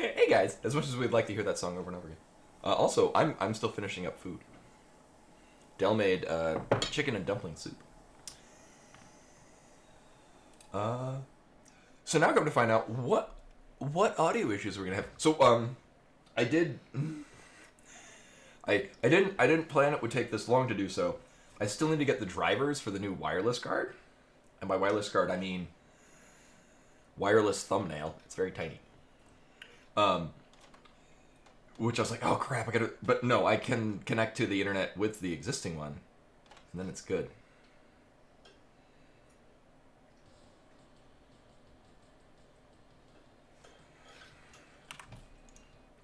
Hey guys, as much as we'd like to hear that song over and over again. Also, I'm still finishing up food. Del made chicken and dumpling soup. So now come to find out what audio issues we're gonna have. So I did. I didn't plan it would take this long to do so. I still need to get the drivers for the new wireless card, and by wireless card I mean wireless thumbnail. It's very tiny. Which I was like, oh crap, I gotta. But no, I can connect to the internet with the existing one, and then it's good.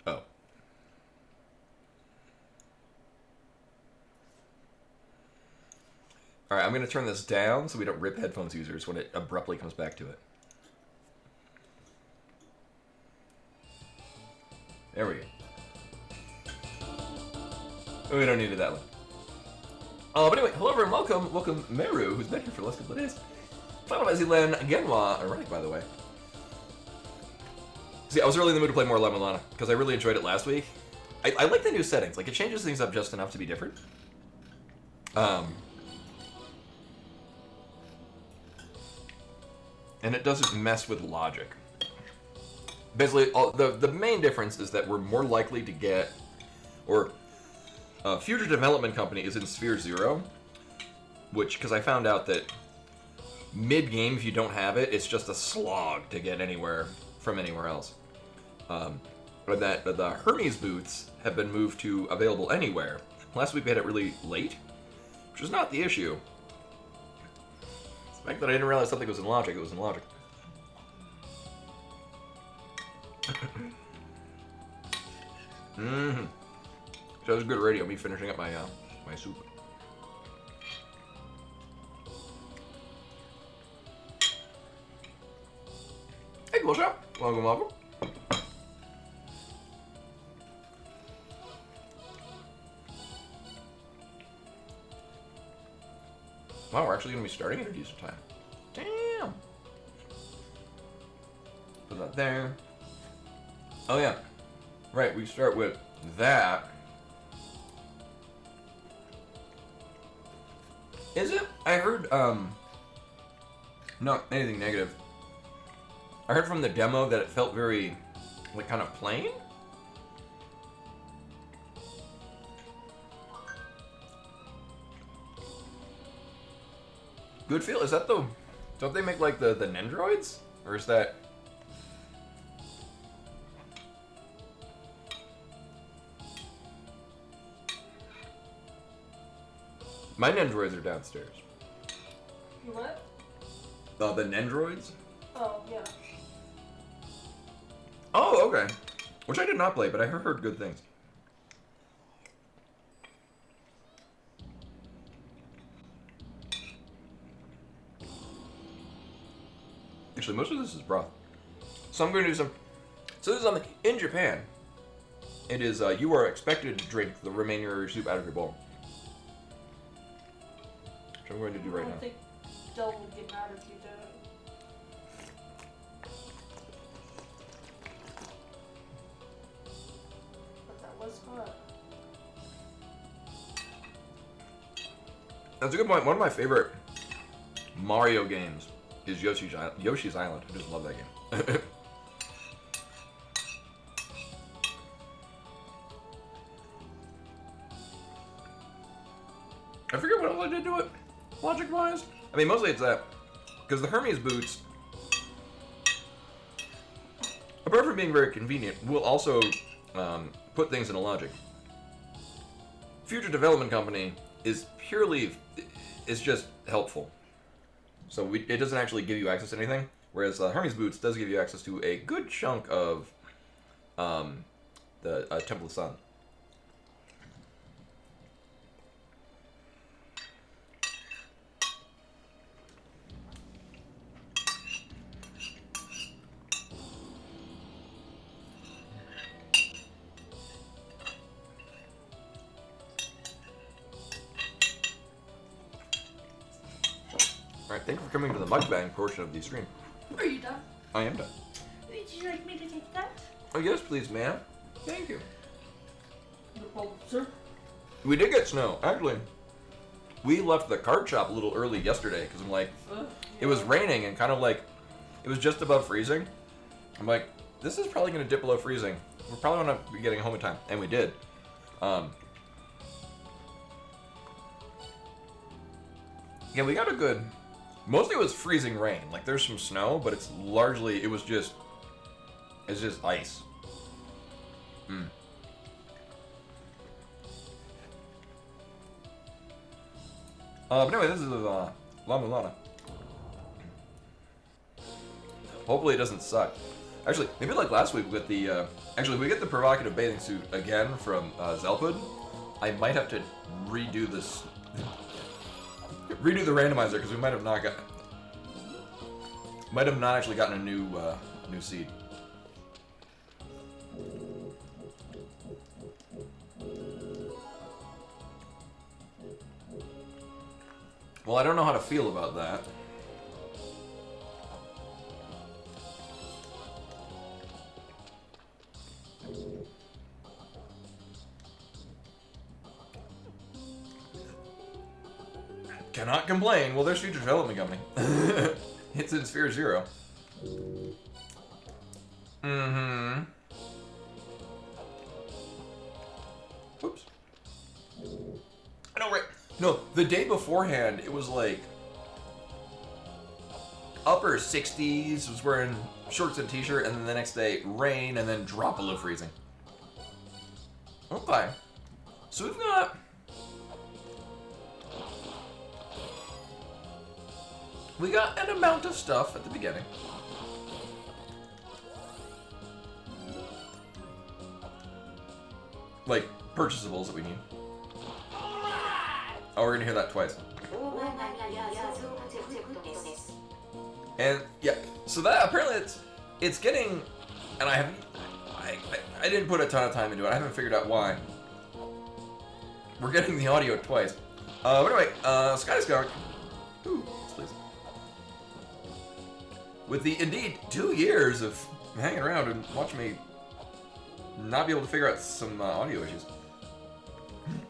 Oh. Alright, I'm going to turn this down so we don't rip headphones users when it abruptly comes back to it. There we go. We don't need it that way. But anyway, hello everyone, welcome Meru, who's been here for the last couple of days. Final Mezilan Genwa, ironic by the way. See, I was really in the mood to play more La-Mulana, because I really enjoyed it last week. I like the new settings, like it changes things up just enough to be different. And it doesn't mess with logic. Basically, the main difference is that we're more likely to get, or Future Development Company is in Sphere 0, which, because I found out that mid-game, if you don't have it, it's just a slog to get anywhere from anywhere else. But that the Hermes booths have been moved to available anywhere. Last week we had it really late, which is not the issue. The fact that I didn't realize something was in logic, it was in logic. Mm-hmm. So it was good radio, me finishing up my my soup. Hey, cool shop. Welcome, welcome. Wow, we're actually going to be starting at a decent time. Damn! Put that there. Oh yeah. Right, we start with that. Is it? I heard, not anything negative. I heard from the demo that it felt very, like, kind of plain? Good feel. Is that the... Don't they make, like, the Nendroids? Or is that... My Nendroids are downstairs. You what? The Nendroids? Oh, yeah. Oh, okay. Which I did not play, but I heard good things. Actually, most of this is broth. So I'm going to do some... So this is something... In Japan, it is, you are expected to drink the remainder of your soup out of your bowl. Which I'm going to do right now. I don't think Del would get mad if you did it. But that was hot. That's a good point. One of my favorite Mario games is Yoshi's Island. I just love that game. I forget what else I did to it, logic-wise. I mean, mostly it's that. Because the Hermes boots, apart from being very convenient, will also put things into logic. Future Development Company is purely, it's just helpful. So it doesn't actually give you access to anything, whereas Hermes Boots does give you access to a good chunk of the Temple of Sun. Alright, thank you for coming to the mukbang portion of the stream. Are you done? I am done. Would you like me to take that? Oh, yes, please, ma'am. Thank you. No problem, sir. We did get snow, actually. We left the card shop a little early yesterday because I'm like, it was raining and kind of like, it was just above freezing. I'm like, this is probably going to dip below freezing. We're probably going to be getting home in time. And we did. Yeah, we got a good, mostly it was freezing rain. Like there's some snow, but it's largely, it's just ice. But anyway, this is La-Mulana. Hopefully it doesn't suck. Actually, maybe like last week with the, actually if we get the provocative bathing suit again from Zelpud, I might have to redo this, redo the randomizer because we might have not actually gotten a new seed. Well, I don't know how to feel about that. Cannot complain. Well, there's Future Development Company. It's in Sphere Zero. Mm-hmm. Oops. I know, right? No, the day beforehand, it was like upper 60s, was wearing shorts and t-shirt, and then the next day, rain, and then drop below freezing. Okay. So we've got... we got an amount of stuff at the beginning. Like, purchasables that we need. Oh, we're gonna hear that twice. And yeah, so that apparently it's getting, and I didn't put a ton of time into it. I haven't figured out why. We're getting the audio twice. But anyway, Sky Scout. Ooh, yes, please. With the indeed 2 years of hanging around and watching me not be able to figure out some audio issues.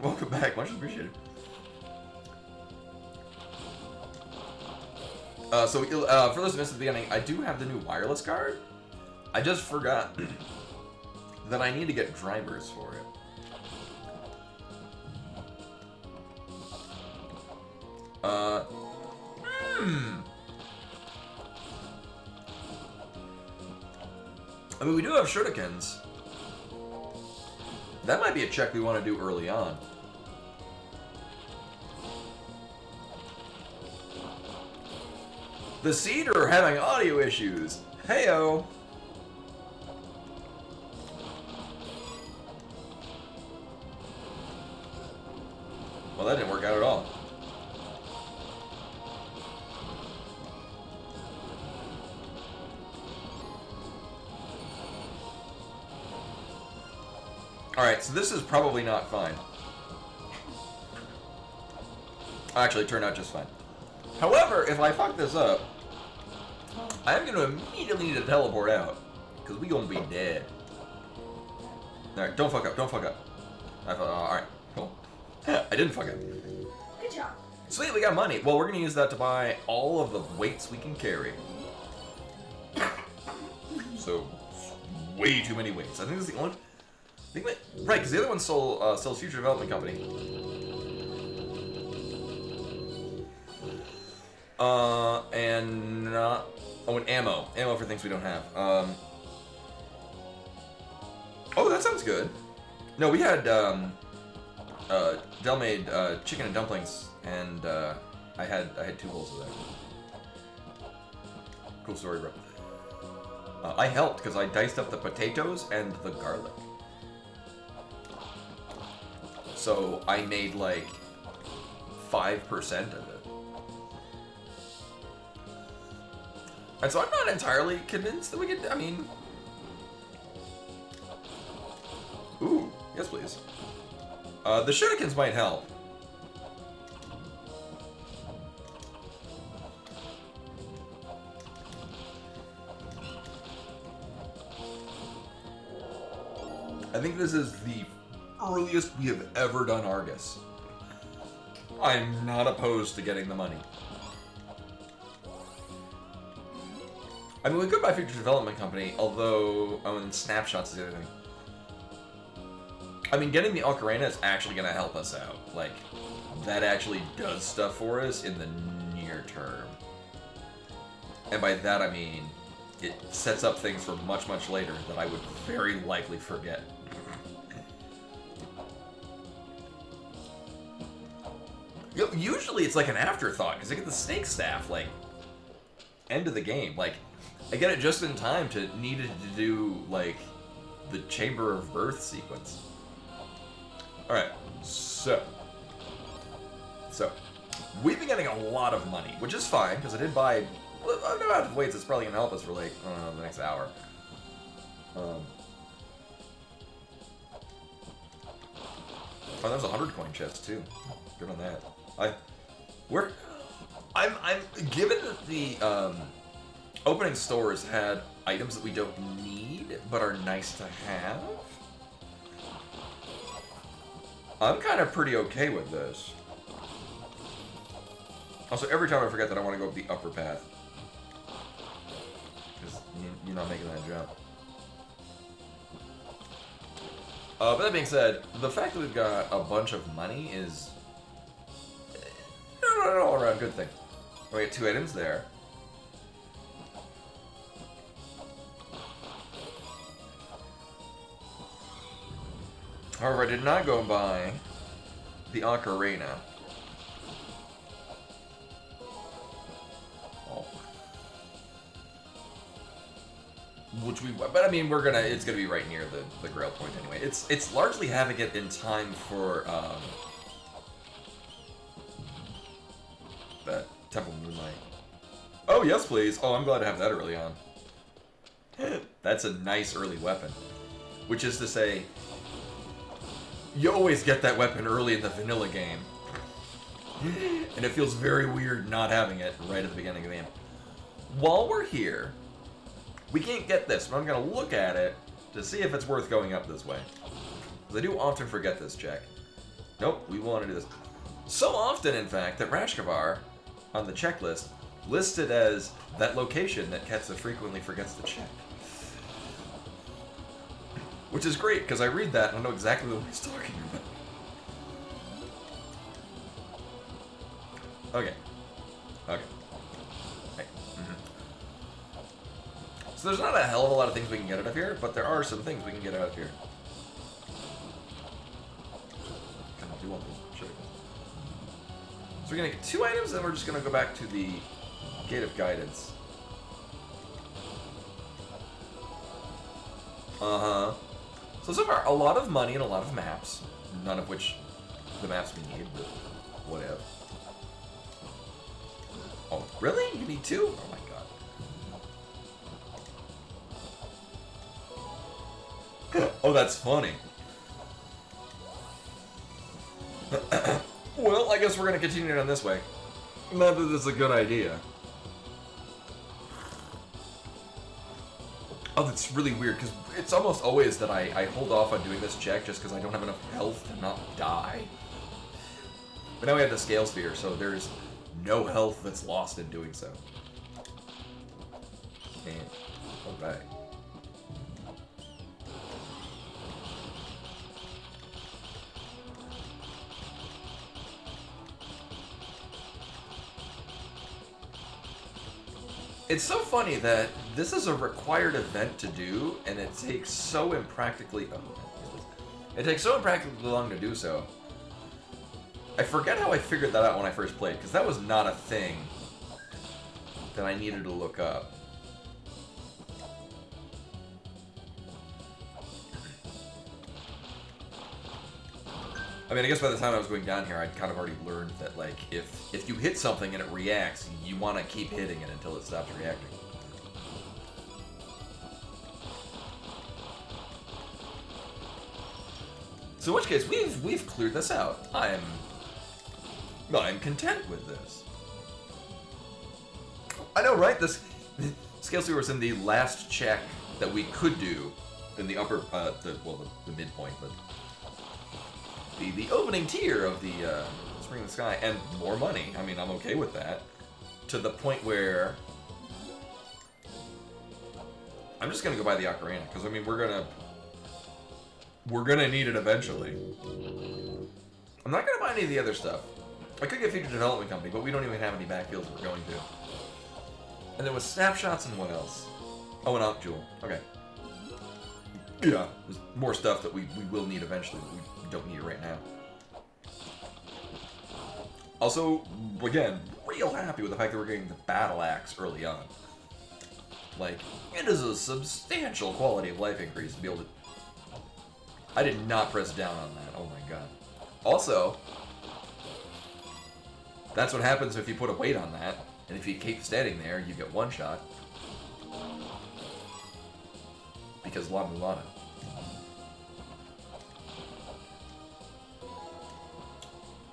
Welcome back, much appreciated. So for those who missed the beginning, I do have the new wireless card. I just forgot that I need to get drivers for it. I mean, we do have shurikens. That might be a check we want to do early on. The seed are having audio issues. Heyo. Well, that didn't work out at all. Alright, so this is probably not fine. Actually, it turned out just fine. However, if I fuck this up, I'm going to immediately need to teleport out. Because we going to be dead. Alright, don't fuck up, don't fuck up. Alright, cool. I didn't fuck up. Good job. Sweet, we got money. Well, we're going to use that to buy all of the weights we can carry. So, way too many weights. I think this is the only... right, because the other one sells Future Development Company. And not... oh, and ammo. Ammo for things we don't have. Oh, that sounds good. No, we had, Del made, chicken and dumplings, and, I had 2 bowls of that. Cool story, bro. I helped, because I diced up the potatoes and the garlic. So I made like 5% of it. And so I'm not entirely convinced that we could, I mean... ooh, yes please. The shurikens might help. I think this is the earliest we have ever done Argus. I'm not opposed to getting the money. I mean, we could buy Future Development Company, although... Oh, and Snapshots is the other thing. I mean, getting the Ocarina is actually going to help us out. Like, that actually does stuff for us in the near term. And by that, I mean, it sets up things for much, much later that I would very likely forget. Usually it's like an afterthought, because I get the Snake Staff, like, end of the game. Like, I get it just in time to needed to do, like, the Chamber of Birth sequence. Alright, so, we've been getting a lot of money, which is fine, because I did buy, I know how to wait, so it's probably going to help us for, like, I don't know, the next hour. Oh, that was a 100 coin chest, too. Good on that. I'm given that the, opening stores had items that we don't need, but are nice to have, I'm kind of pretty okay with this. Also, every time I forget that I want to go up the upper path. Because you're not making that jump. But that being said, the fact that we've got a bunch of money is an all-around good thing. We got 2 items there. However, I did not go and buy the Ocarina. Oh. Which we, but I mean, it's gonna be right near the Grail point anyway. It's largely having it in time for that Temple Moonlight. Oh yes, please. Oh, I'm glad to have that early on. That's a nice early weapon. Which is to say, you always get that weapon early in the vanilla game. And it feels very weird not having it right at the beginning of the game. While we're here, we can't get this, but I'm going to look at it to see if it's worth going up this way. Because I do often forget this check. Nope, we want to do this. So often, in fact, that Rashkavar, on the checklist, listed as that location that Ketsa frequently forgets to check. Which is great, because I read that and I know exactly what he's talking about. Okay. Okay. Hey. So there's not a hell of a lot of things we can get out of here, but there are some things we can get out of here. Kind of do all this shit. So we're gonna get 2 items, then we're just gonna go back to the Gate of Guidance. Uh-huh. So far, a lot of money and a lot of maps. None of which the maps we need, but whatever. Oh, really? You need 2? Oh my god. Oh, that's funny. Well, I guess we're gonna continue it on this way. Not that this is a good idea. Oh, that's really weird, because it's almost always that I hold off on doing this check just because I don't have enough health to not die. But now we have the Scale Sphere, so there's no health that's lost in doing so. And, alright. It's so funny that this is a required event to do, and it takes so impractically... Oh, it takes so impractically long to do so. I forget how I figured that out when I first played, because that was not a thing that I needed to look up. I mean, I guess by the time I was going down here, I'd kind of already learned that, like, if you hit something and it reacts, you want to keep hitting it until it stops reacting. So in which case, we've cleared this out. I'm content with this. I know, right? This Scale Sphere was in the last check that we could do in the upper, the midpoint, but the opening tier of the Spring in the Sky, and more money. I mean, I'm okay with that. To the point where I'm just gonna go buy the Ocarina, because I mean we're gonna need it eventually. I'm not gonna buy any of the other stuff. I could get Future Development Company, but we don't even have any backfields that we're going to. And there was snapshots and what else? Oh, an Ankh Jewel. Okay. Yeah, there's more stuff that we will need eventually, but we don't need it right now. Also, again, real happy with the fact that we're getting the Battle Axe early on. Like, it is a substantial quality of life increase to be able to... I did not press down on that, oh my god. Also, that's what happens if you put a weight on that, and if you keep standing there, you get one shot. Because La-Mulana.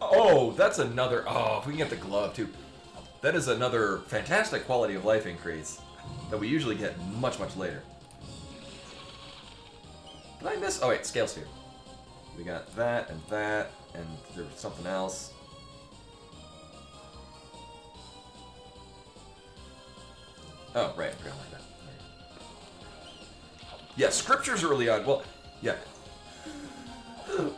Oh, that's another... Oh, if we can get the glove, too. That is another fantastic quality of life increase that we usually get much, much later. Did I miss... Oh, wait, Scale Sphere. We got that, and there was something else. Oh, right, I forgot about that. Yeah, scriptures early on. Well, yeah.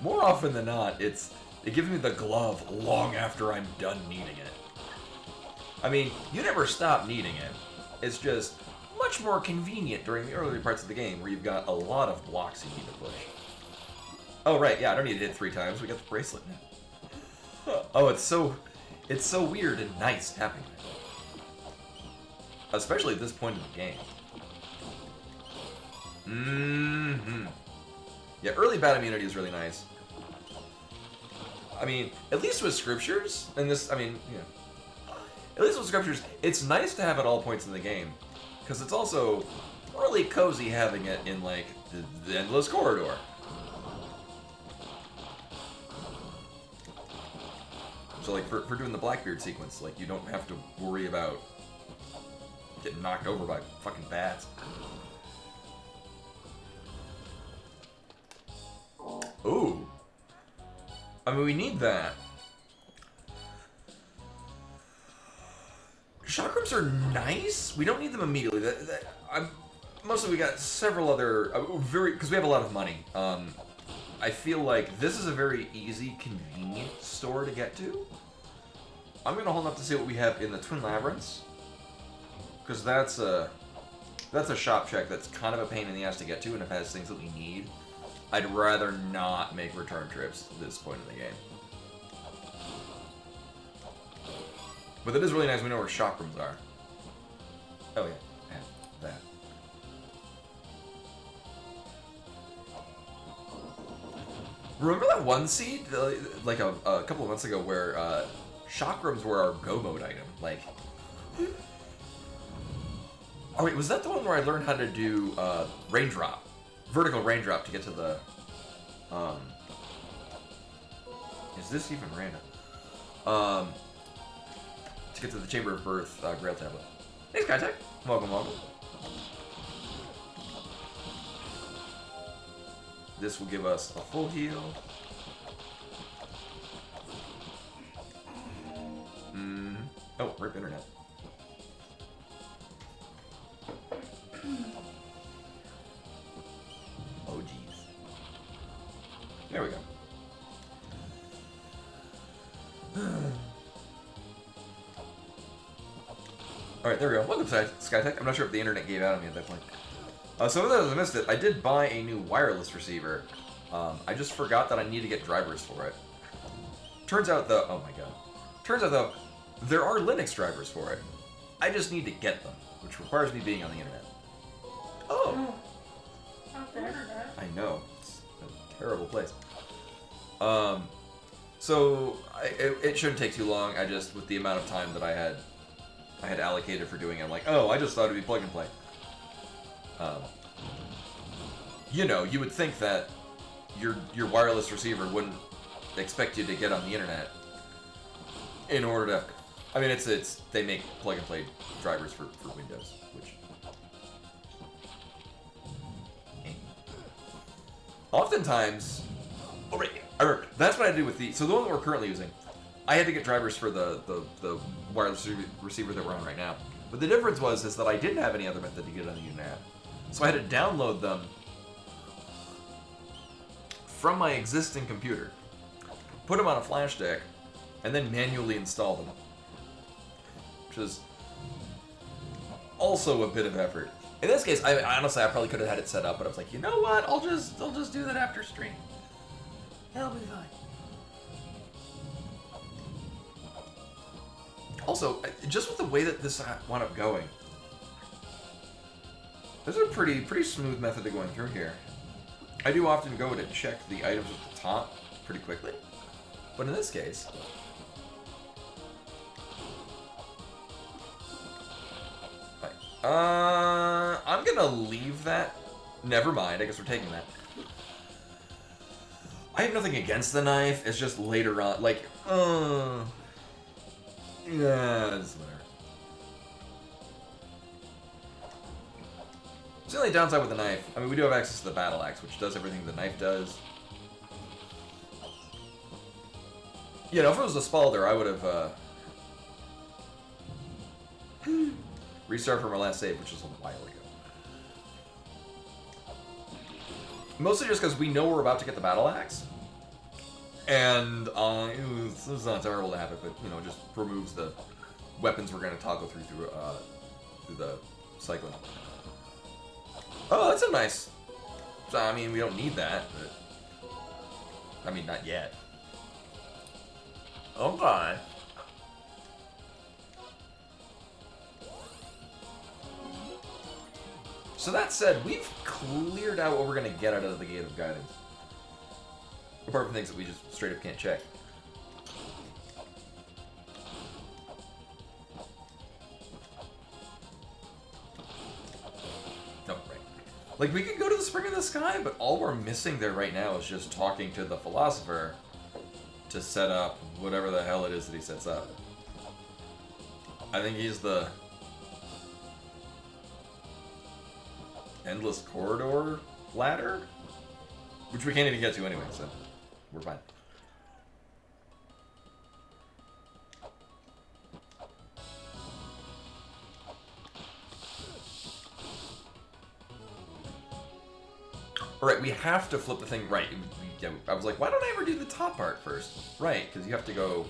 More often than not, it gives me the glove long after I'm done needing it. I mean, you never stop needing it. It's just much more convenient during the early parts of the game where you've got a lot of blocks you need to push. Oh, right, yeah, I don't need to hit it 3 times. We got the bracelet now. Oh, it's so weird and nice having it. Especially at this point in the game. Yeah, early bat immunity is really nice. I mean, at least with scriptures, and this, I mean, yeah. At least with scriptures, it's nice to have at all points in the game. Because it's also really cozy having it in, like, the endless corridor. So, like, for doing the Blackbeard sequence, like, you don't have to worry about getting knocked over by fucking bats. Ooh. I mean, we need that. Chakrams are nice. We don't need them immediately. Mostly we got several other... because we have a lot of money. I feel like this is a very easy, convenient store to get to. I'm going to hold up to see what we have in the Twin Labyrinths. Because that's a shop check that's kind of a pain in the ass to get to, and it has things that we need. I'd rather not make return trips at this point in the game. But it is really nice we know where shop rooms are. Oh yeah, and that. Remember that one seed, like a couple of months ago, where chakrams were our go mode item? Like, oh wait, was that the one where I learned how to do raindrop, vertical raindrop to get to the? Is this even random? To get to the Chamber of Birth Grail tablet. Hey Skytech, welcome, welcome. This will give us a full heal. Oh, rip internet. Oh jeez. There we go. Alright, there we go. Welcome to Skytech. I'm not sure if the internet gave out on me at that point. So for those who missed it, I did buy a new wireless receiver. I just forgot that I need to get drivers for it. Turns out though, oh my god. Turns out though, there are Linux drivers for it. I just need to get them, which requires me being on the internet. Oh! Not the internet. I know. It's a terrible place. So, it shouldn't take too long. I just, with the amount of time that I had allocated for doing it, I'm like, oh, I just thought it'd be plug and play. You know, you would think that your wireless receiver wouldn't expect you to get on the internet in order to... I mean, it's they make plug and play drivers for Windows, which... oftentimes, oh right, I remember, that's what I did with the, so the one that we're currently using, I had to get drivers for the wireless receiver that we're on right now. But the difference is that I didn't have any other method to get it on the unit app. So I had to download them from my existing computer, put them on a flash disk, and then manually install them. Which is also a bit of effort. In this case, I honestly probably could have had it set up, but I was like, you know what? I'll just do that after stream. That'll be fine. Also, just with the way that this wound up going, this is a pretty smooth method of going through here. I do often go to check the items at the top pretty quickly, but in this case, I'm gonna leave that. Never mind. I guess we're taking that. I have nothing against the knife. It's just later on, like, yeah, it's whatever. It's the only downside with the knife. I mean, we do have access to the battle axe, which does everything the knife does. You know, if it was a Spalder, I would have restarted from our last save, which was a while ago. Mostly just because we know we're about to get the battle axe. And it's not terrible to have it, but you know, it just removes the weapons we're going to toggle through the cycling. Oh, that's a nice. So, I mean, we don't need that, but I mean, not yet. Okay. So that said, we've cleared out what we're going to get out of the Gate of Guidance. Apart from things that we just straight up can't check. No, right. Like, we could go to the Spring of the Sky, but all we're missing there right now is just talking to the Philosopher to set up whatever the hell it is that he sets up. I think he's the Endless Corridor ladder? Which we can't even get to anyway, so we're fine. Alright, we have to flip the thing right. I was like, why don't I ever do the top part first? Right, because you have to go...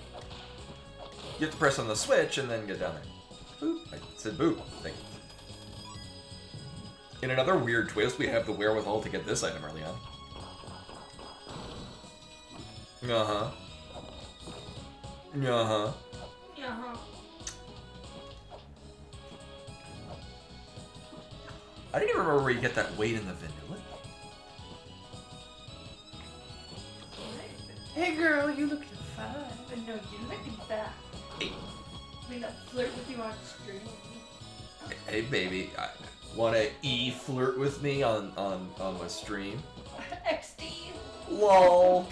You have to press on the switch and then get down there. Boop. I said boop. Thank you. In another weird twist, we have the wherewithal to get this item early on. Uh-huh. Uh-huh. Uh-huh. I didn't even remember where you get that weight in the vanilla. Hey girl, you looking fine. I know you're looking fine. Hey. I mean, I'll flirt with you on stream. Hey baby, wanna flirt with me on my stream? XD. LOL.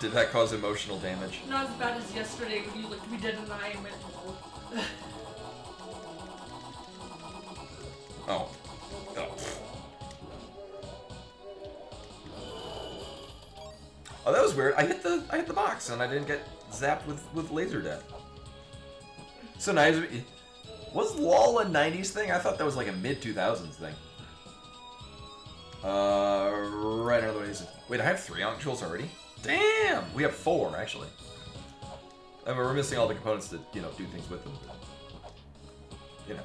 Did that cause emotional damage? Not as bad as yesterday when you looked me dead in the eye and went, Oh. Oh, that was weird. I hit the box and I didn't get zapped with laser death. So nice. Was LOL a 90s thing? I thought that was like a mid-2000s thing. Right under the way. Wait, I have 3 actuals already? Damn! We have 4, actually. I mean, we're missing all the components to, you know, do things with them. You know.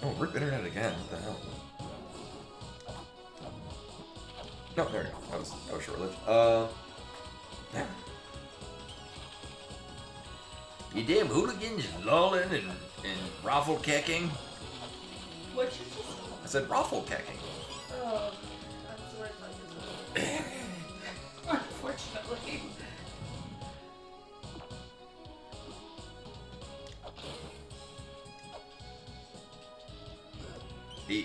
Oh, rip internet again. What the hell? No, there we go. That was short-lived. Yeah. You damn hooligans lolling and raffle kecking. what you just... I said raffle kecking. Oh, I'm sorry if I just... Unfortunately.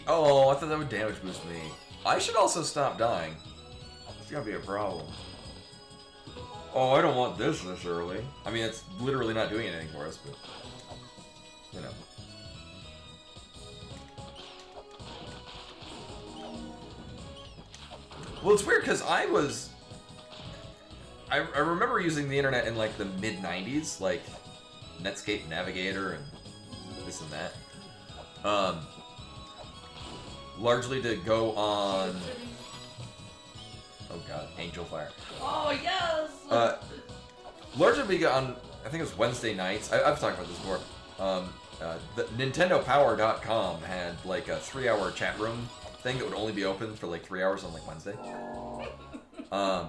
Oh, I thought that would damage boost me. I should also stop dying. It's gonna be a problem. Oh, I don't want this early. I mean, it's literally not doing anything for us, but... You know. Well, it's weird, because I remember using the internet in, like, the mid-90s, like, Netscape Navigator and this and that. Largely to go on... Oh god, Angel Fire. Oh, yes! Largely to go on, I think it was Wednesday nights. I've talked about this before. The NintendoPower.com had, like, a 3-hour chat room thing that would only be open for, like, 3 hours on, like, Wednesday. Oh,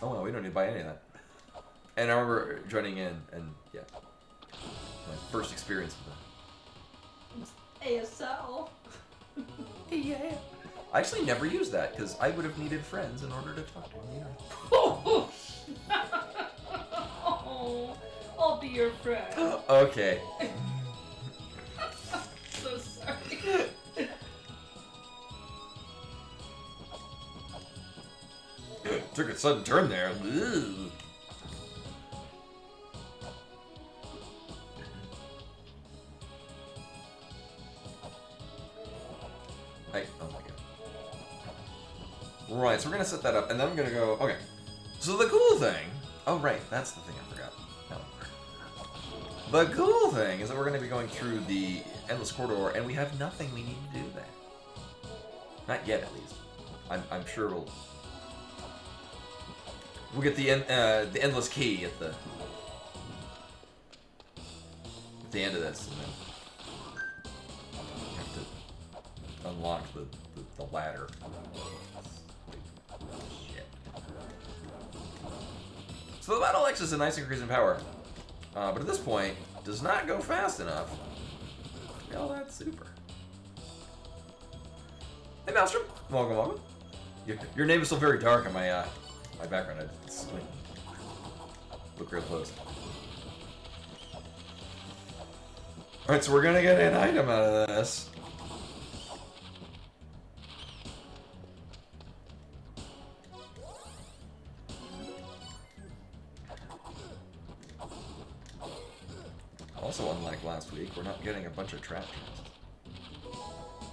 well, we don't need to buy any of that. And I remember joining in, and, yeah. My first experience with it. ASL. Yeah. I actually never used that, because I would have needed friends in order to talk to them. You know. Oh, I'll be your friend. Okay. So sorry. Took a sudden turn there. Ugh. Oh my god. Right, so we're gonna set that up, and then I'm gonna go. Okay. So the cool thing. Oh right, that's the thing I forgot. No. The cool thing is that we're gonna be going through the endless corridor, and we have nothing we need to do there. Not yet, at least. I'm sure we'll get the endless key at the end of this, and then we have to unlock the ladder. Shit. So the Battle X is a nice increase in power, but at this point does not go fast enough to be all that super. Hey Maelstrom, welcome, welcome. Your name is still very dark on my my background. I just, like, look real close. Alright, so we're gonna get an item out of this. Also, unlike last week, we're not getting a bunch of trap chests.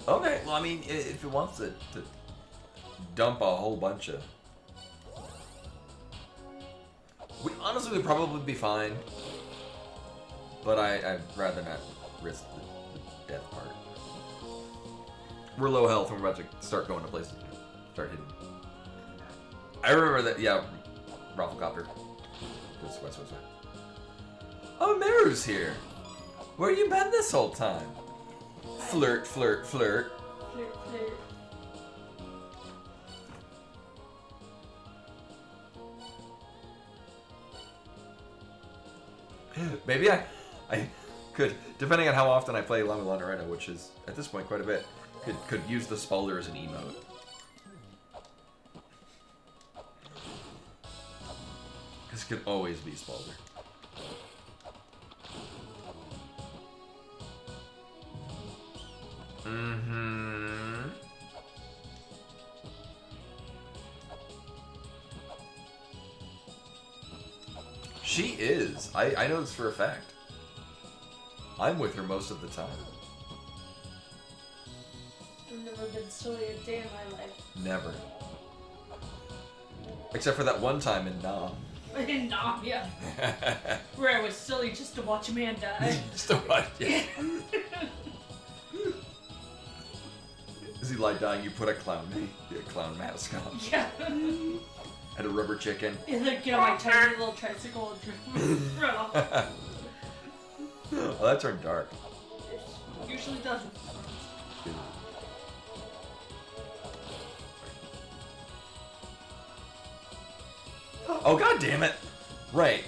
Okay, well, I mean, if it wants to dump a whole bunch of... We honestly would probably be fine, but I'd rather not risk the death part. We're low health and we're about to start going to places. Start hitting. I remember that, yeah, Rafflecopter. This west. Oh, Meru's here. Where you been this whole time? Flirt, flirt, flirt. Flirt, flirt. Maybe I could, depending on how often I play La-Mulana, which is at this point quite a bit, could use the Spalder as an emote. Because it could always be Spalder. Mm-hmm. She is. I know this for a fact. I'm with her most of the time. I've never been silly a day in my life. Never. Except for that one time in Nam. In Nam, yeah. Where I was silly just to watch a man die. Just to watch, yeah. As he lied dying, you put a clown mask on. Yeah. And a rubber chicken. And then get on my tiny little tricycle and run off. Oh, that turned dark. It usually doesn't. Oh, god damn it! Right.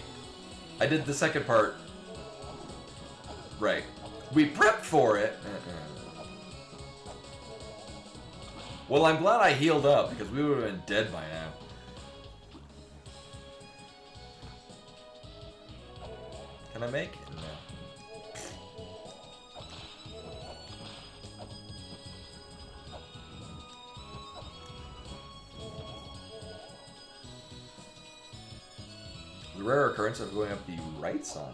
I did the second part. Right. We prepped for it. Well, I'm glad I healed up, because we would have been dead by now. Can I make it? No. The rare occurrence of going up the right side.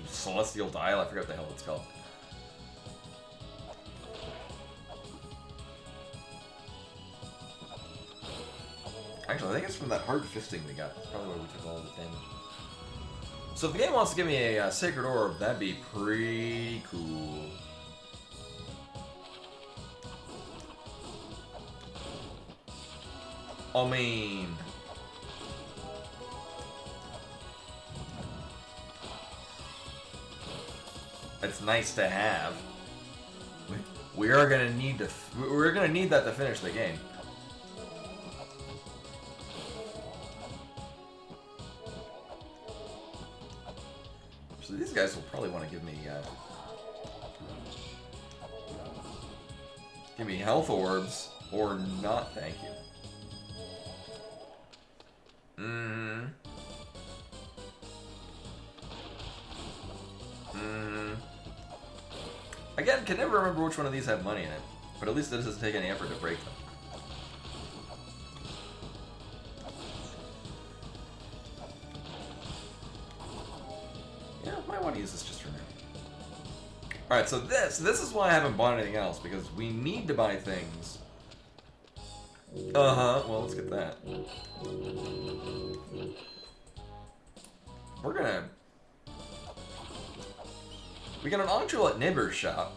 Celestial Dial, I forget what the hell it's called. Actually, I think it's from that hard fisting we got. That's probably where we took all the damage. So if the game wants to give me a Sacred Orb, that'd be pretty cool. I mean... it's nice to have. We are gonna need to... we're gonna need that to finish the game. So these guys will probably want to give me health orbs, or not, thank you. Again, can never remember which one of these have money in it, but at least it doesn't take any effort to break them. Yeah, I might want to use this just for now. Alright, so this is why I haven't bought anything else, because we need to buy things. Well, let's get that. We're gonna... we got an Ankh Jewel at Nibber's shop.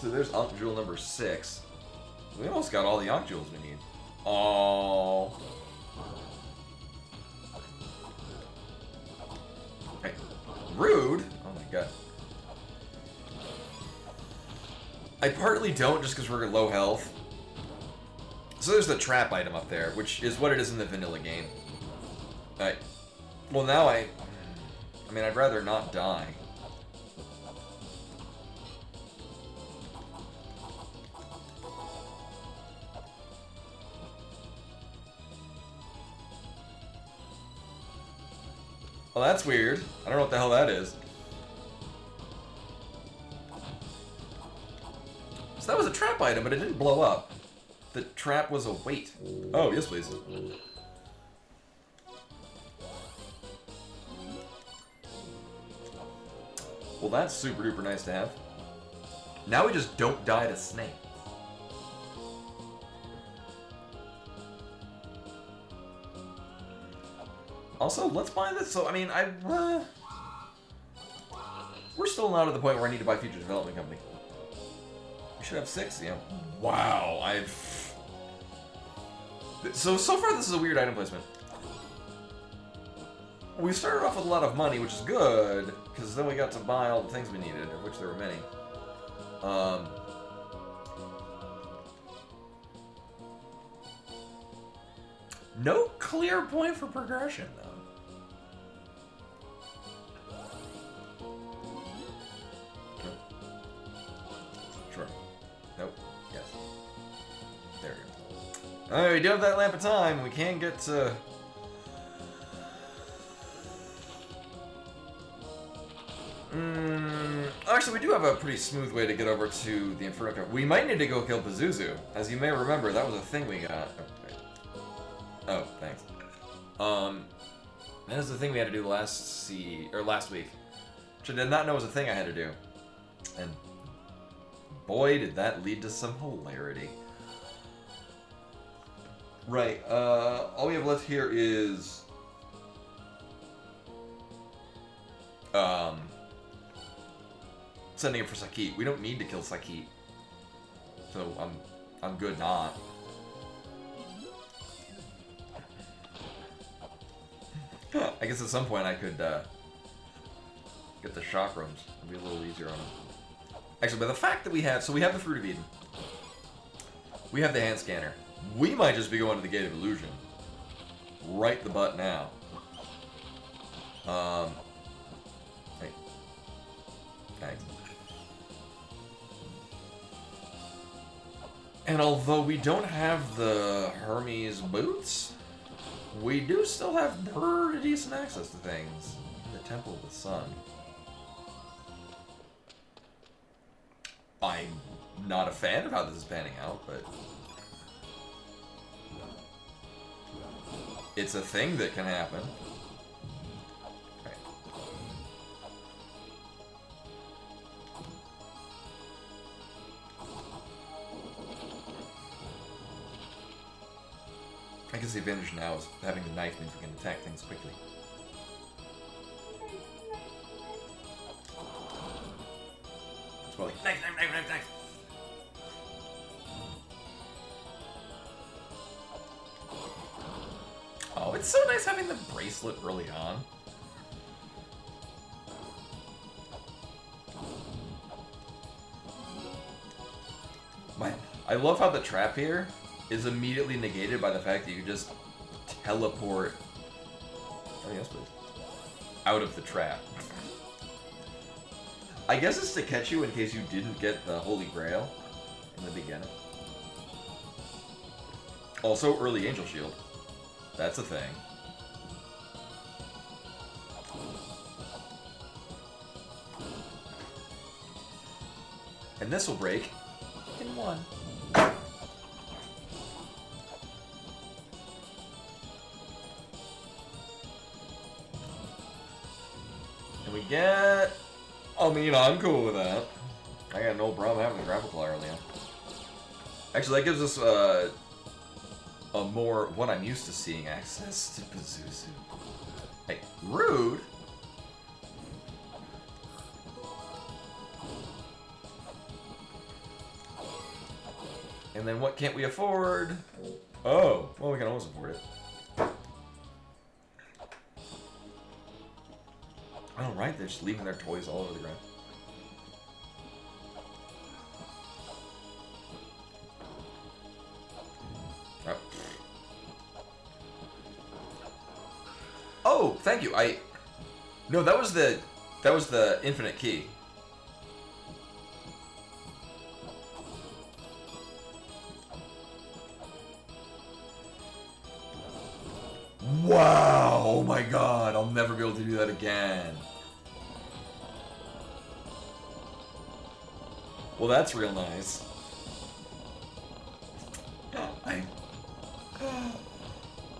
So there's Ankh Jewel number 6. We almost got all the Ankh Jewels we need. Oh. Hey, rude. Oh my god. I partly don't just because we're low health. So there's the trap item up there, which is what it is in the vanilla game. Alright. Well, now I mean, I'd rather not die. Well, that's weird. I don't know what the hell that is. So that was a trap item, but it didn't blow up. The trap was a weight. Oh, yes, please. Well, that's super duper nice to have. Now we just don't die to snake. Also, let's buy this. So, I mean, we're still not at the point where I need to buy Future Development Company. We should have 6, yeah. Wow, So far this is a weird item placement. We started off with a lot of money, which is good, because then we got to buy all the things we needed, of which there were many. No clear point for progression, though. Sure. Nope. Yes. There we go. Alright, we do have that lamp of time. We can get to... actually, we do have a pretty smooth way to get over to the Inferno Cave. We might need to go kill Pazuzu. As you may remember, that was a thing we got. Oh, thanks. That was the thing we had to do last week. Which I did not know was a thing I had to do. And boy, did that lead to some hilarity. Right, all we have left here is... sending him for Sakit. We don't need to kill Sakit. So, I'm good not. I guess at some point I could get the chakrams. It'd be a little easier on him. Actually, but the fact that we have... so we have the Fruit of Eden. We have the hand scanner. We might just be going to the Gate of Illusion. Right the butt now. Hey. Thanks. And although we don't have the Hermes boots, we do still have pretty decent access to things in the Temple of the Sun. I'm not a fan of how this is panning out, but It's a thing that can happen. Right. I guess the advantage now is having the knife means we can attack things quickly. It's more like, knife, knife, knife, knife, knife! Oh, it's so nice having the bracelet early on. I love how the trap here is immediately negated by the fact that you just teleport. Oh, yes, please. Out of the trap. I guess it's to catch you in case you didn't get the Holy Grail in the beginning. Also, early Angel Shield. That's a thing. And this will break in one. And we get... I mean, I'm cool with that. I got no problem having the grapple claw early on. Actually, that gives us a more, what I'm used to seeing, access to Pazuzu. Hey, rude! And then what can't we afford? Oh, well, we can always afford it. Oh, right, they're just leaving their toys all over the ground. Oh, thank you. No, that was the infinite key. Wow! Oh my god, I'll never be able to do that again. Well, that's real nice.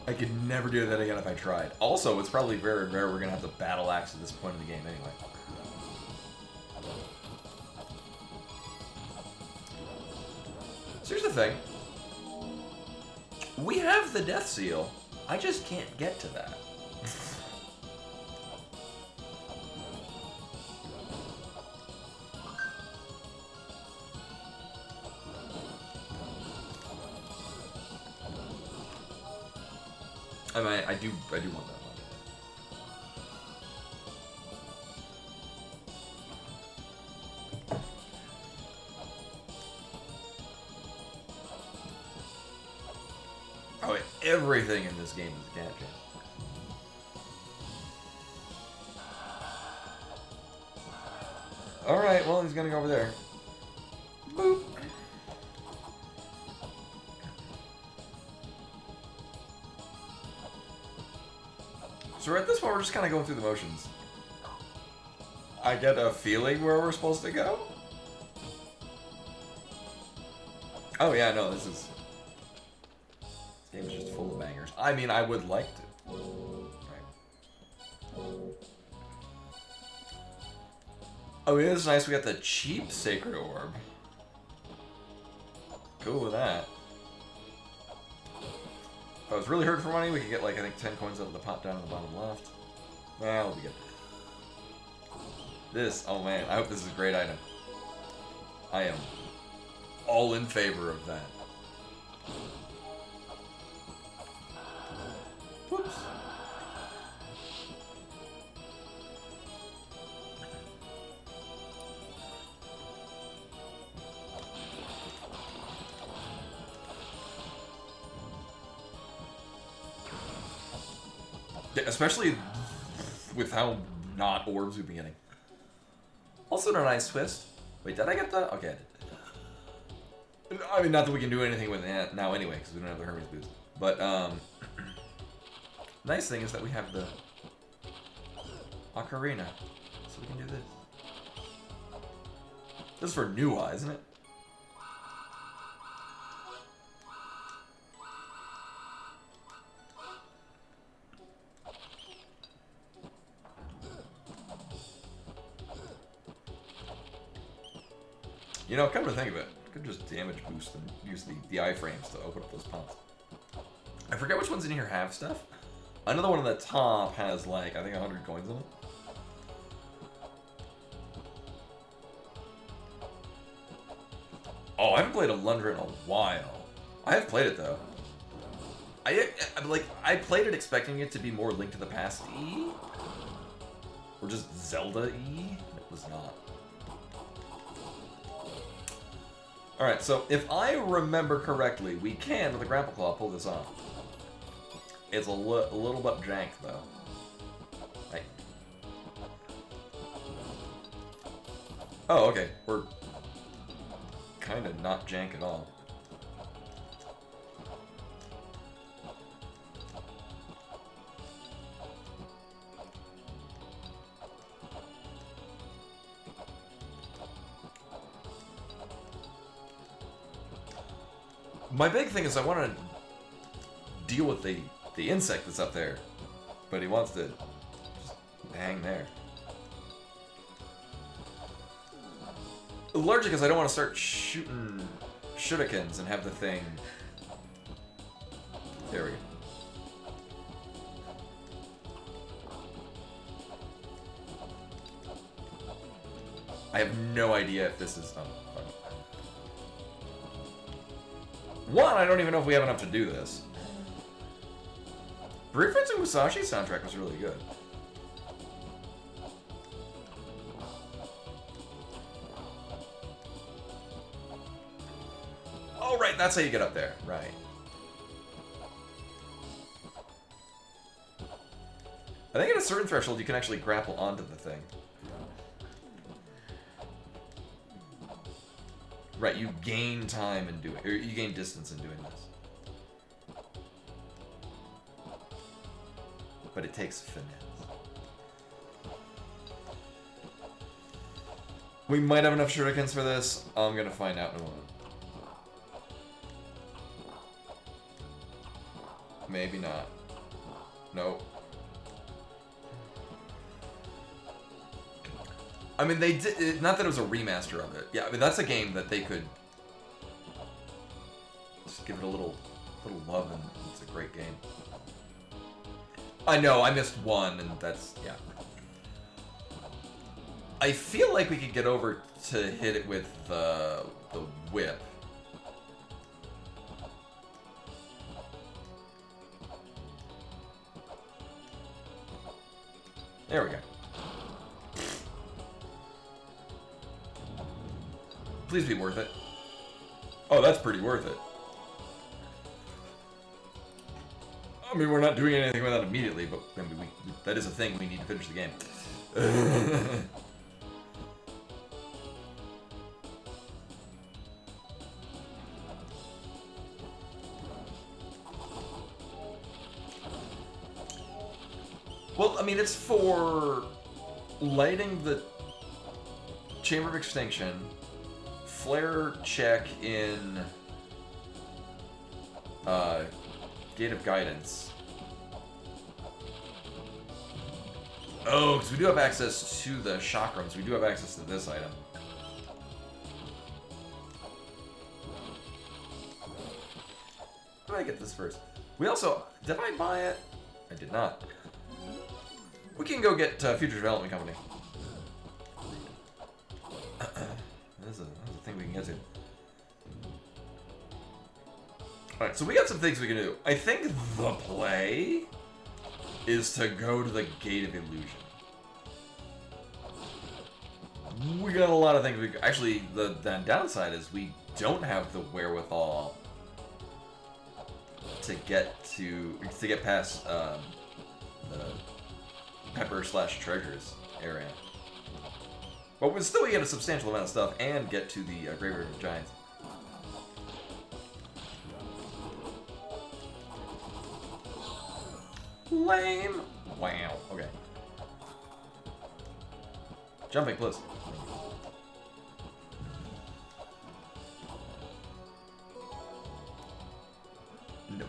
I could never do that again if I tried. Also, it's probably very rare we're gonna have the battle axe at this point in the game anyway. So here's the thing. We have the Death Seal. I just can't get to that. I mean, I do want that money. Oh, everything in this game is a gadget. Alright, well, he's gonna go over there. Boop. So at this point, we're just kind of going through the motions. I get a feeling where we're supposed to go. Oh yeah, no, this game is just full of bangers. I mean, I would like to. Right. Oh, it is nice we got the cheap Sacred Orb. Cool with that. If I was really hurting for money, we could get, like, I think 10 coins out of the pot down in the bottom left. Well, we'll be good. This, oh man, I hope this is a great item. I am all in favor of that. Whoops. Especially with how not orbs we've been getting. Also, a nice twist. Wait, did I get that? Okay, I did. I mean, not that we can do anything with that now anyway, because we don't have the Hermes boots. But, nice thing is that we have the Ocarina, so we can do this. This is for Nua, isn't it? You know, come to think of it, I could just damage boost and use the iframes to open up those pumps. I forget which ones in here have stuff. Another one on the top has like, I think 100 coins in it. Oh, I haven't played Alundra in a while. I have played it though. I played it expecting it to be more Link to the Past E, or just Zelda E. It was not. All right, so if I remember correctly, we can with the grapple claw pull this off. It's a little bit jank though. Right. Oh, okay. We're kind of not jank at all. My big thing is I want to deal with the insect that's up there, but he wants to just hang there. Largely because I don't want to start shooting shurikens and have the thing. There we go. I have no idea if this is. One, I don't even know if we have enough to do this. Briefitsu Musashi's soundtrack was really good. Oh, right, that's how you get up there. Right. I think at a certain threshold you can actually grapple onto the thing. Right, you gain time in doing, or you gain distance in doing this. But it takes finesse. We might have enough shurikens for this. I'm gonna find out in a moment. Maybe not. Nope. I mean, they did. Not that it was a remaster of it. Yeah, I mean that's a game that they could just give it a little love, and it's a great game. I know I missed one, and that's yeah. I feel like we could get over to hit it with the whip. There we go. Please be worth it. Oh, that's pretty worth it. I mean, we're not doing anything with that immediately, but I mean, that is a thing. We need to finish the game. Well, I mean, it's for lighting the Chamber of Extinction, flare check in Gate of Guidance. Oh, because we do have access to the chakrams. We do have access to this item. How did I get this first? We also... Did I buy it? I did not. We can go get Future Development Company. That's a thing we can get to. Alright, so we got some things we can do. I think the play is to go to the Gate of Illusion. We got a lot of things we... Actually, the downside is we don't have the wherewithal to get past the Pepper/Treasures area. But we still get a substantial amount of stuff and get to the Graveyard of Giants. Lame. Wow. Okay. Jumping, please. No.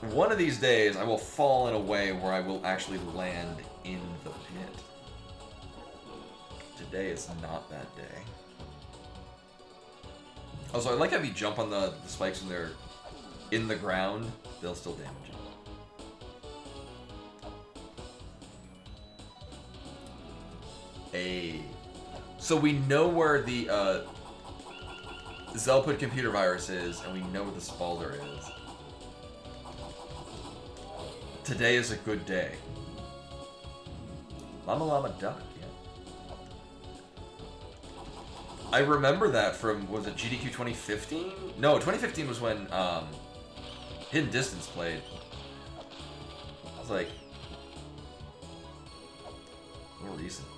One of these days, I will fall in a way where I will actually land in the pit. Did today is not that day. Also, I like how if you jump on the spikes when they're in the ground, they'll still damage you. So we know where the Zelput computer virus is, and we know where the Spalder is. Today is a good day. La-Mulana duck, yeah. I remember that from, was it GDQ 2015? No, 2015 was when Hidden Distance played. I was like, more recent.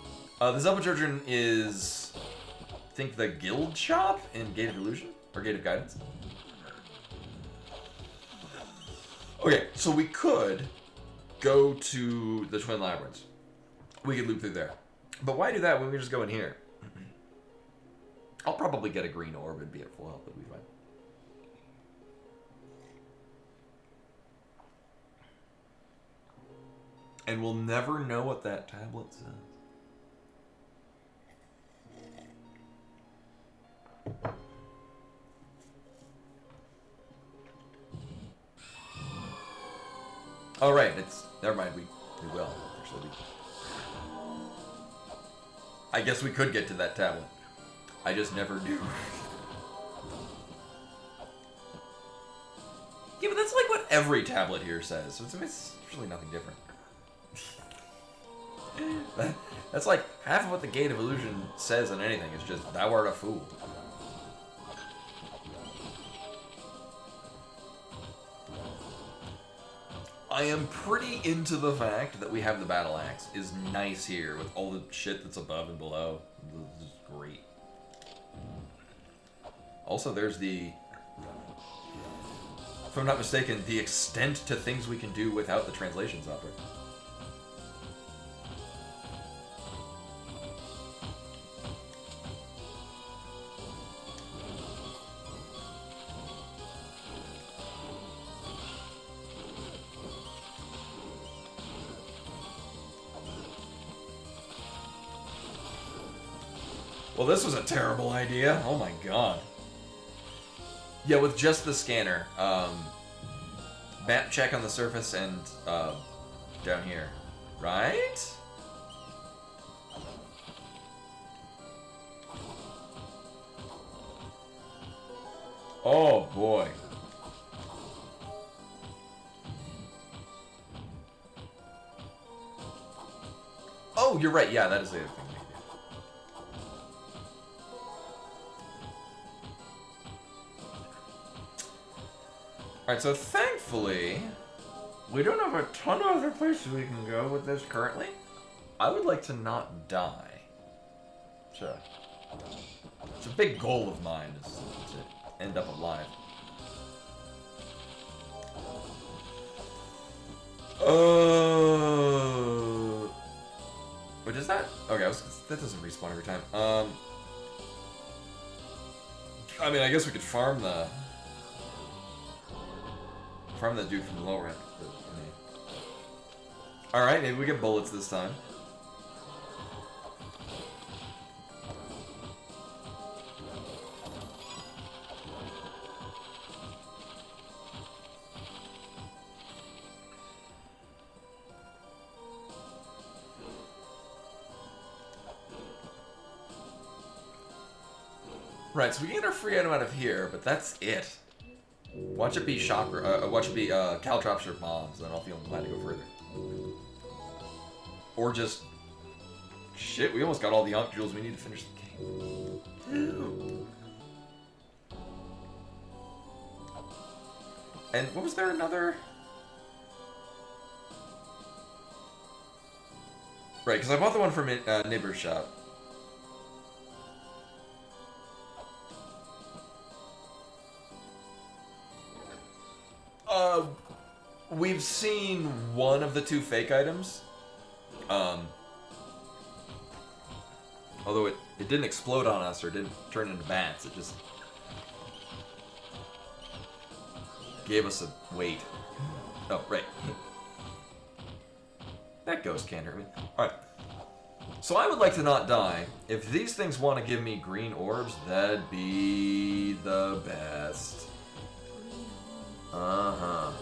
The Zelput Trojan is, I think, the guild shop in Gate of Illusion? Or Gate of Guidance? Okay, so we could go to the Twin Labyrinths. We could loop through there. But why do that when we just go in here? I'll probably get a green orb and be at full health, it'll be fine. And we'll never know what that tablet says. Oh right, it's never mind. We will actually. I guess we could get to that tablet. I just never do. Yeah, but that's like what every tablet here says. So it's really nothing different. That's like half of what the Gate of Illusion says on anything. It's just thou art a fool. I am pretty into the fact that we have the battle axe. Is nice here with all the shit that's above and below. This is great. Also, there's the, if I'm not mistaken, the extent to things we can do without the translation software. Well, this was a terrible idea. Oh my god. Yeah, with just the scanner. Map check on the surface and down here. Right? Oh boy. Oh, you're right. Yeah, that is the other thing. Alright, so thankfully, we don't have a ton of other places we can go with this currently. I would like to not die. So, it's a big goal of mine, is to end up alive. Wait, is that? Okay, that doesn't respawn every time. I mean, I guess we could farm the dude from the lower end. Alright, maybe we get bullets this time. Right, so we can get our free item out of here, but that's it. Watch it be watch it be caltrops or bombs, then I'll feel inclined to go further. Or just shit. We almost got all the Ankh jewels we need to finish the game. Ew. And what was there another? Right, because I bought the one from Neighbor's shop. We've seen one of the two fake items. Although it didn't explode on us or didn't turn into bats, it just gave us a weight. Oh, right. That ghost can't hurt me. Alright. So I would like to not die. If these things want to give me green orbs, that'd be the best. Uh-huh.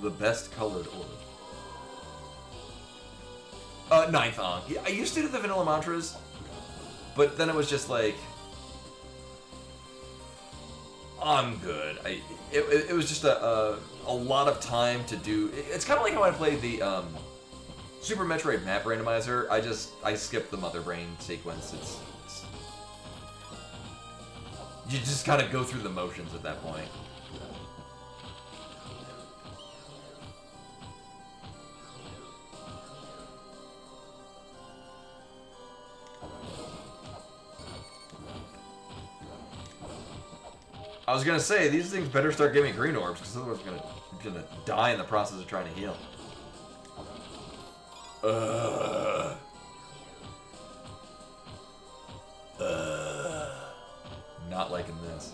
The best colored orb. Ninth on. Yeah, I used to do the vanilla mantras, but then it was just like, I'm good. It was just a lot of time to do. It's kind of like how I played the Super Metroid Map Randomizer. I skipped the Mother Brain sequence. It's you just kind of go through the motions at that point. I was gonna say, these things better start giving me green orbs, because otherwise I'm gonna die in the process of trying to heal. Not liking this.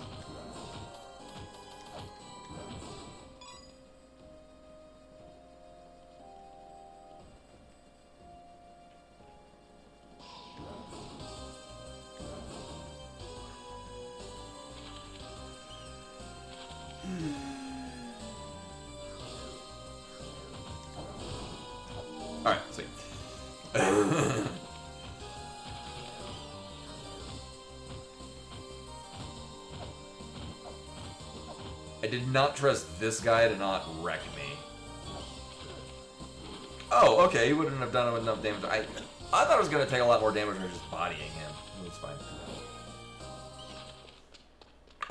Alright, sweet. I did not trust this guy to not wreck me. Oh, okay, he wouldn't have done enough damage. I thought it was going to take a lot more damage than just bodying him. It was fine.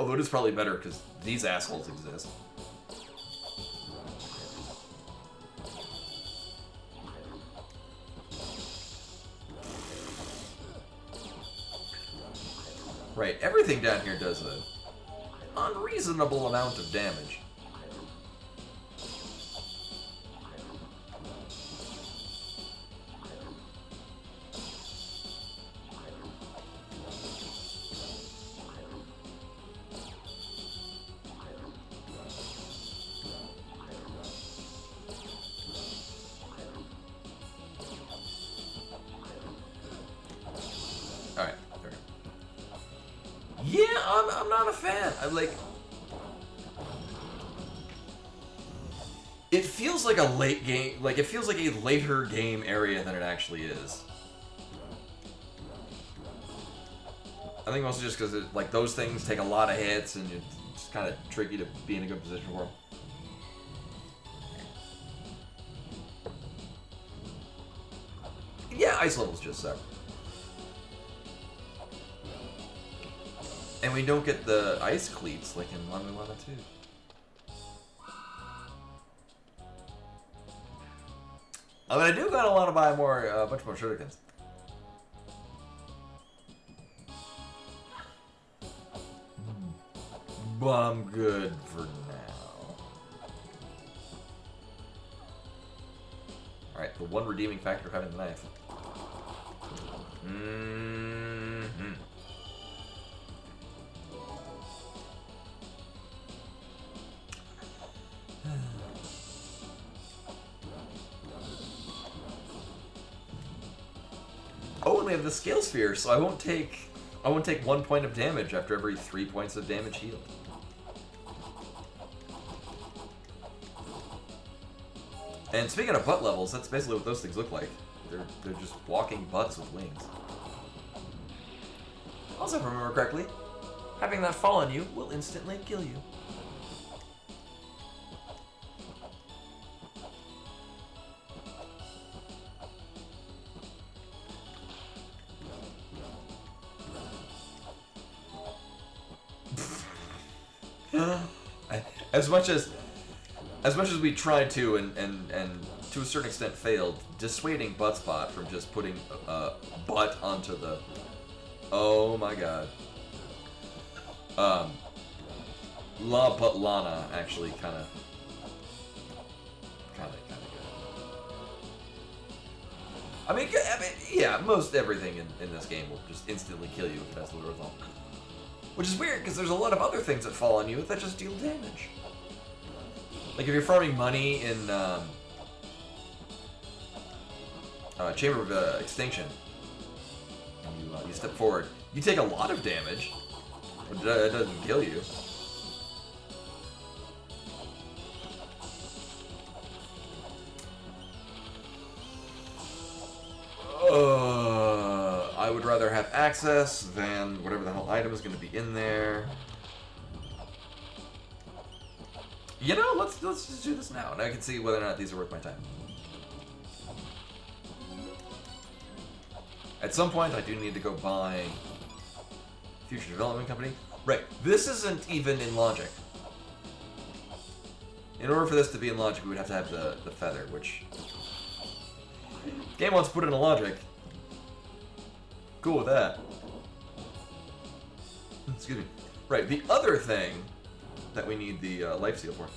Although it is probably better because these assholes exist. Right, everything down here does an unreasonable amount of damage. Alright, there we go. Yeah, I'm not a fan. I'm like... It feels like a late game, like it feels like a later game area than it actually is. I think mostly just because like those things take a lot of hits and it's kind of tricky to be in a good position for them. Yeah, ice levels just suck. And we don't get the ice cleats like in La-Mulana 2. I mean, I do kind of want to buy more, a bunch more shurikens. But I'm good for now. Alright, the one redeeming factor of having the knife. Mm-hmm. Oh, and we have the scale sphere, so I won't take 1 point of damage after every 3 points of damage healed. And speaking of butt levels, that's basically what those things look like. They're just walking butts with wings. Also, if I remember correctly, having that fall on you will instantly kill you. As much as we tried to and to a certain extent failed, dissuading Buttspot from just putting butt onto the, oh my god, La-Mulana actually kind of good. I mean, yeah, most everything in this game will just instantly kill you if that's the result. Which is weird, because there's a lot of other things that fall on you that just deal damage. Like if you're farming money in Chamber of Extinction. And you step forward. You take a lot of damage, but it doesn't kill you. I would rather have access than whatever the hell item is going to be in there. You know, let's just do this now, and I can see whether or not these are worth my time. At some point, I do need to go buy Future Development Company. Right, this isn't even in logic. In order for this to be in logic, we would have to have the feather, which... Game wants to put it in logic. Cool with that. Excuse me. Right, the other thing that we need the life seal for.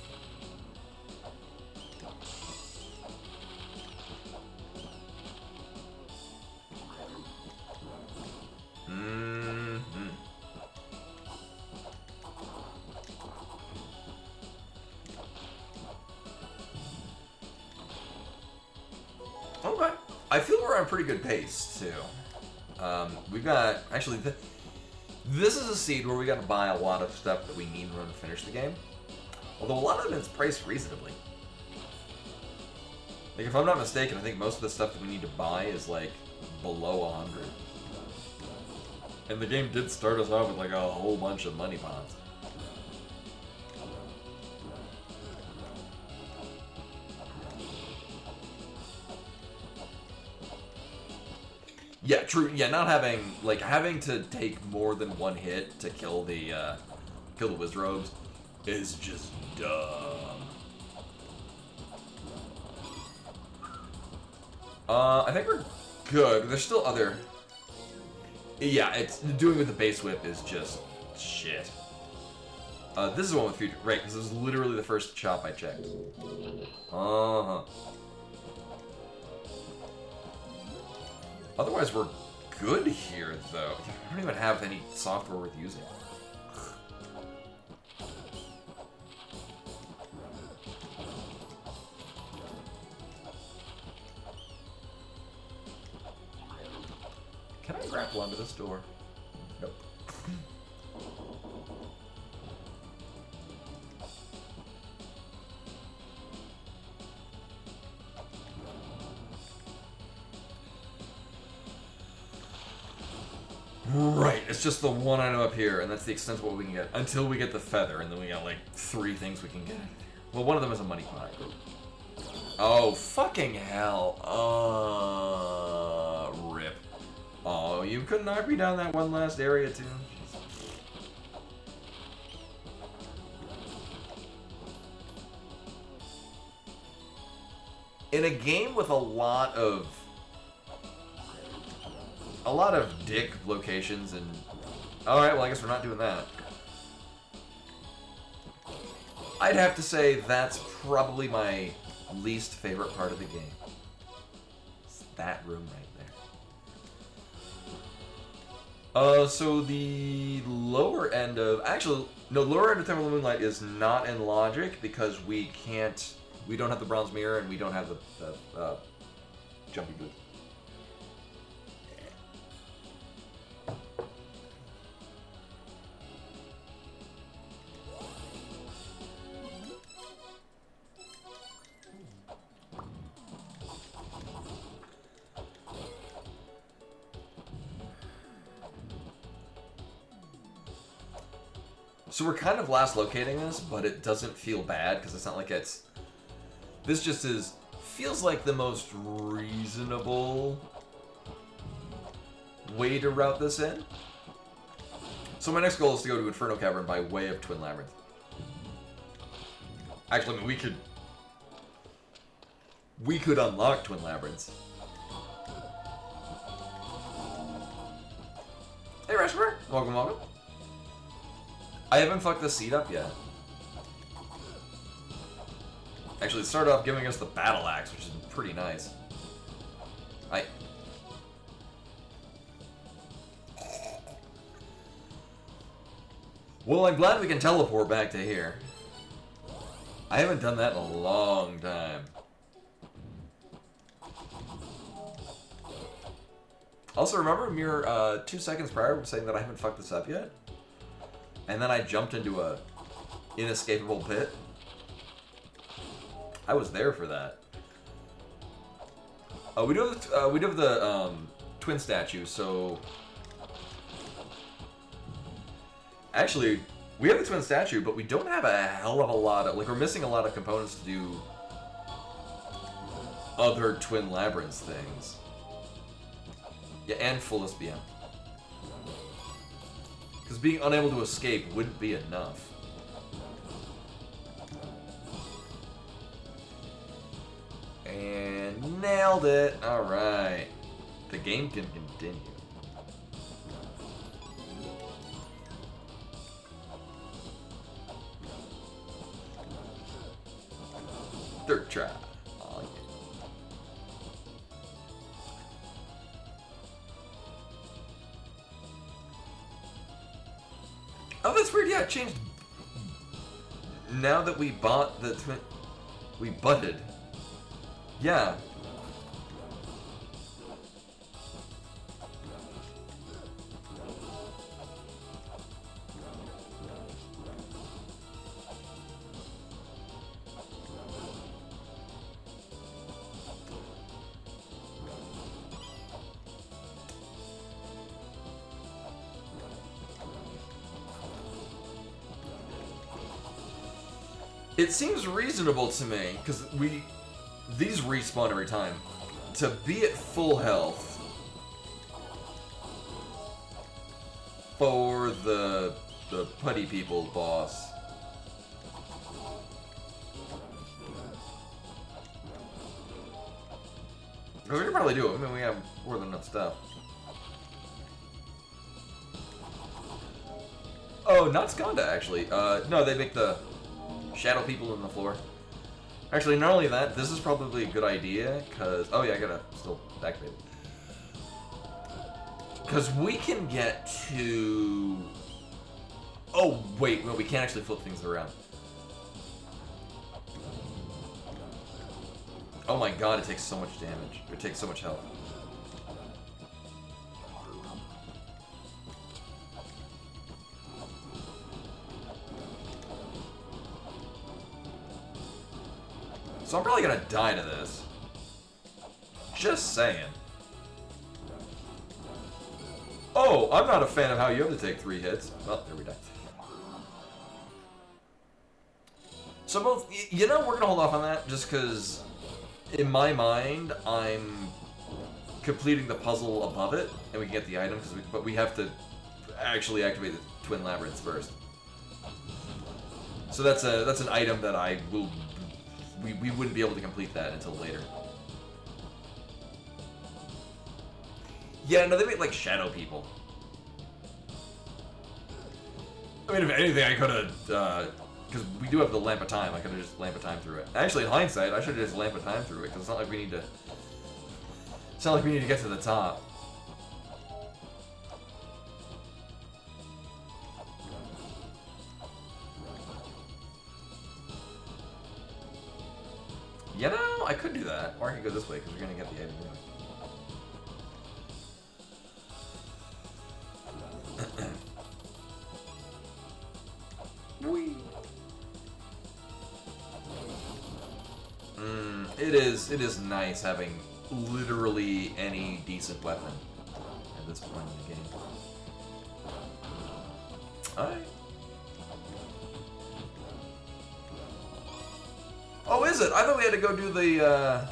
Okay. I feel we're on a pretty good pace, too. We've got... Actually, this is a seed where we got to buy a lot of stuff that we need in order to finish the game. Although a lot of it is priced reasonably. Like, if I'm not mistaken, I think most of the stuff that we need to buy is, like, below 100. And the game did start us off with, like, a whole bunch of money pots. Yeah, true. Yeah, not having, like, having to take more than one hit to kill the Wizrobes is just dumb. I think we're good. There's still other... Yeah, it's doing with the base whip is just shit. This is the one with future... Right, because this is literally the first shop I checked. Uh-huh. Otherwise, we're good here, though. I don't even have any software worth using. Can I grapple onto this door? Nope. Right, it's just the one item up here, and that's the extent of what we can get. Until we get the feather, and then we got like 3 things we can get. Well, one of them is a money pot. Oh, fucking hell. Rip. Oh, you could knock me down that one last area, too. In a game with a lot of dick locations and... Alright, well I guess we're not doing that. I'd have to say that's probably my least favorite part of the game. It's that room right there. So the lower end of... Actually, no, lower end of Temple of the Moonlight is not in logic because we can't... We don't have the bronze mirror and we don't have the jumpy boots. So we're kind of last locating this, but it doesn't feel bad because it's not like it's... This just is... Feels like the most reasonable way to route this in. So my next goal is to go to Inferno Cavern by way of Twin Labyrinth. Actually, I mean, we could unlock Twin Labyrinths. Hey, Rashford. Welcome, welcome. I haven't fucked this seat up yet. Actually, it started off giving us the battle axe, which is pretty nice. Well, I'm glad we can teleport back to here. I haven't done that in a long time. Also, remember mere 2 seconds prior saying that I haven't fucked this up yet? And then I jumped into a inescapable pit? I was there for that. We do have the twin statue, so... Actually, we have the twin statue, but we don't have a hell of a lot of... Like, we're missing a lot of components to do other twin labyrinths things. Yeah, and full SBM. Because being unable to escape wouldn't be enough. And nailed it! Alright. The game can continue. Third try. Oh, yeah. Oh, that's weird. Yeah, it changed. Now that we bought the twin... We butted. Yeah. It seems reasonable to me, because these respawn every time. To be at full health for the putty people boss. Because we can probably do it. I mean, we have more than enough stuff. Oh, not Skanda, actually. No, they make the shadow people in the floor. Actually, not only that, this is probably a good idea, because... Oh, yeah, I gotta still activate it. Because we can get to... Oh, wait, no, we can't actually flip things around. Oh my god, it takes so much damage. It takes so much health. So I'm probably gonna die to this. Just saying. Oh, I'm not a fan of how you have to take 3 hits. Well, there we die. So both, you know, we're gonna hold off on that just because, in my mind, I'm completing the puzzle above it, and we can get the item. But we have to actually activate the twin labyrinths first. So that's an item that I will. We wouldn't be able to complete that until later. Yeah, no, they make like shadow people. I mean, if anything, I could have, because we do have the lamp of time. I could have just lamp of time through it. Actually, in hindsight, I should have just lamp of time through it because it's not like we need to. It's not like we need to get to the top. You know, I could do that, or I could go this way because we're gonna get the item anyway. Whee! It is nice having literally any decent weapon at this point in the game. Alright. Oh, is it? I thought we had to go do the,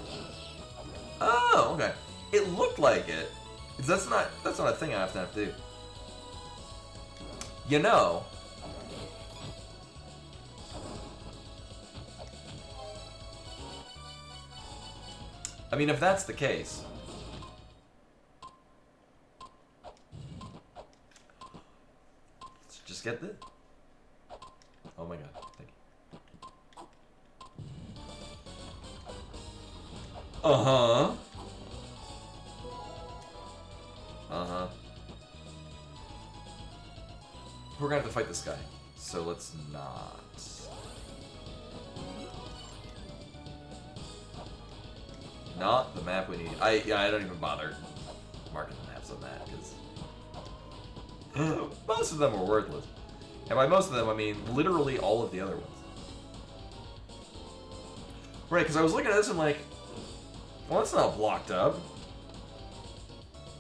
Oh, okay. It looked like it. That's not a thing I have to do. You know... I mean, if that's the case... Let's just get this. Oh my god, thank you. Uh-huh. Uh-huh. We're gonna have to fight this guy, so let's not. Not the map we need. I don't even bother marking the maps than that, because most of them were worthless. And by most of them, I mean literally all of the other ones. Right, because I was looking at this and like, well, it's not blocked up.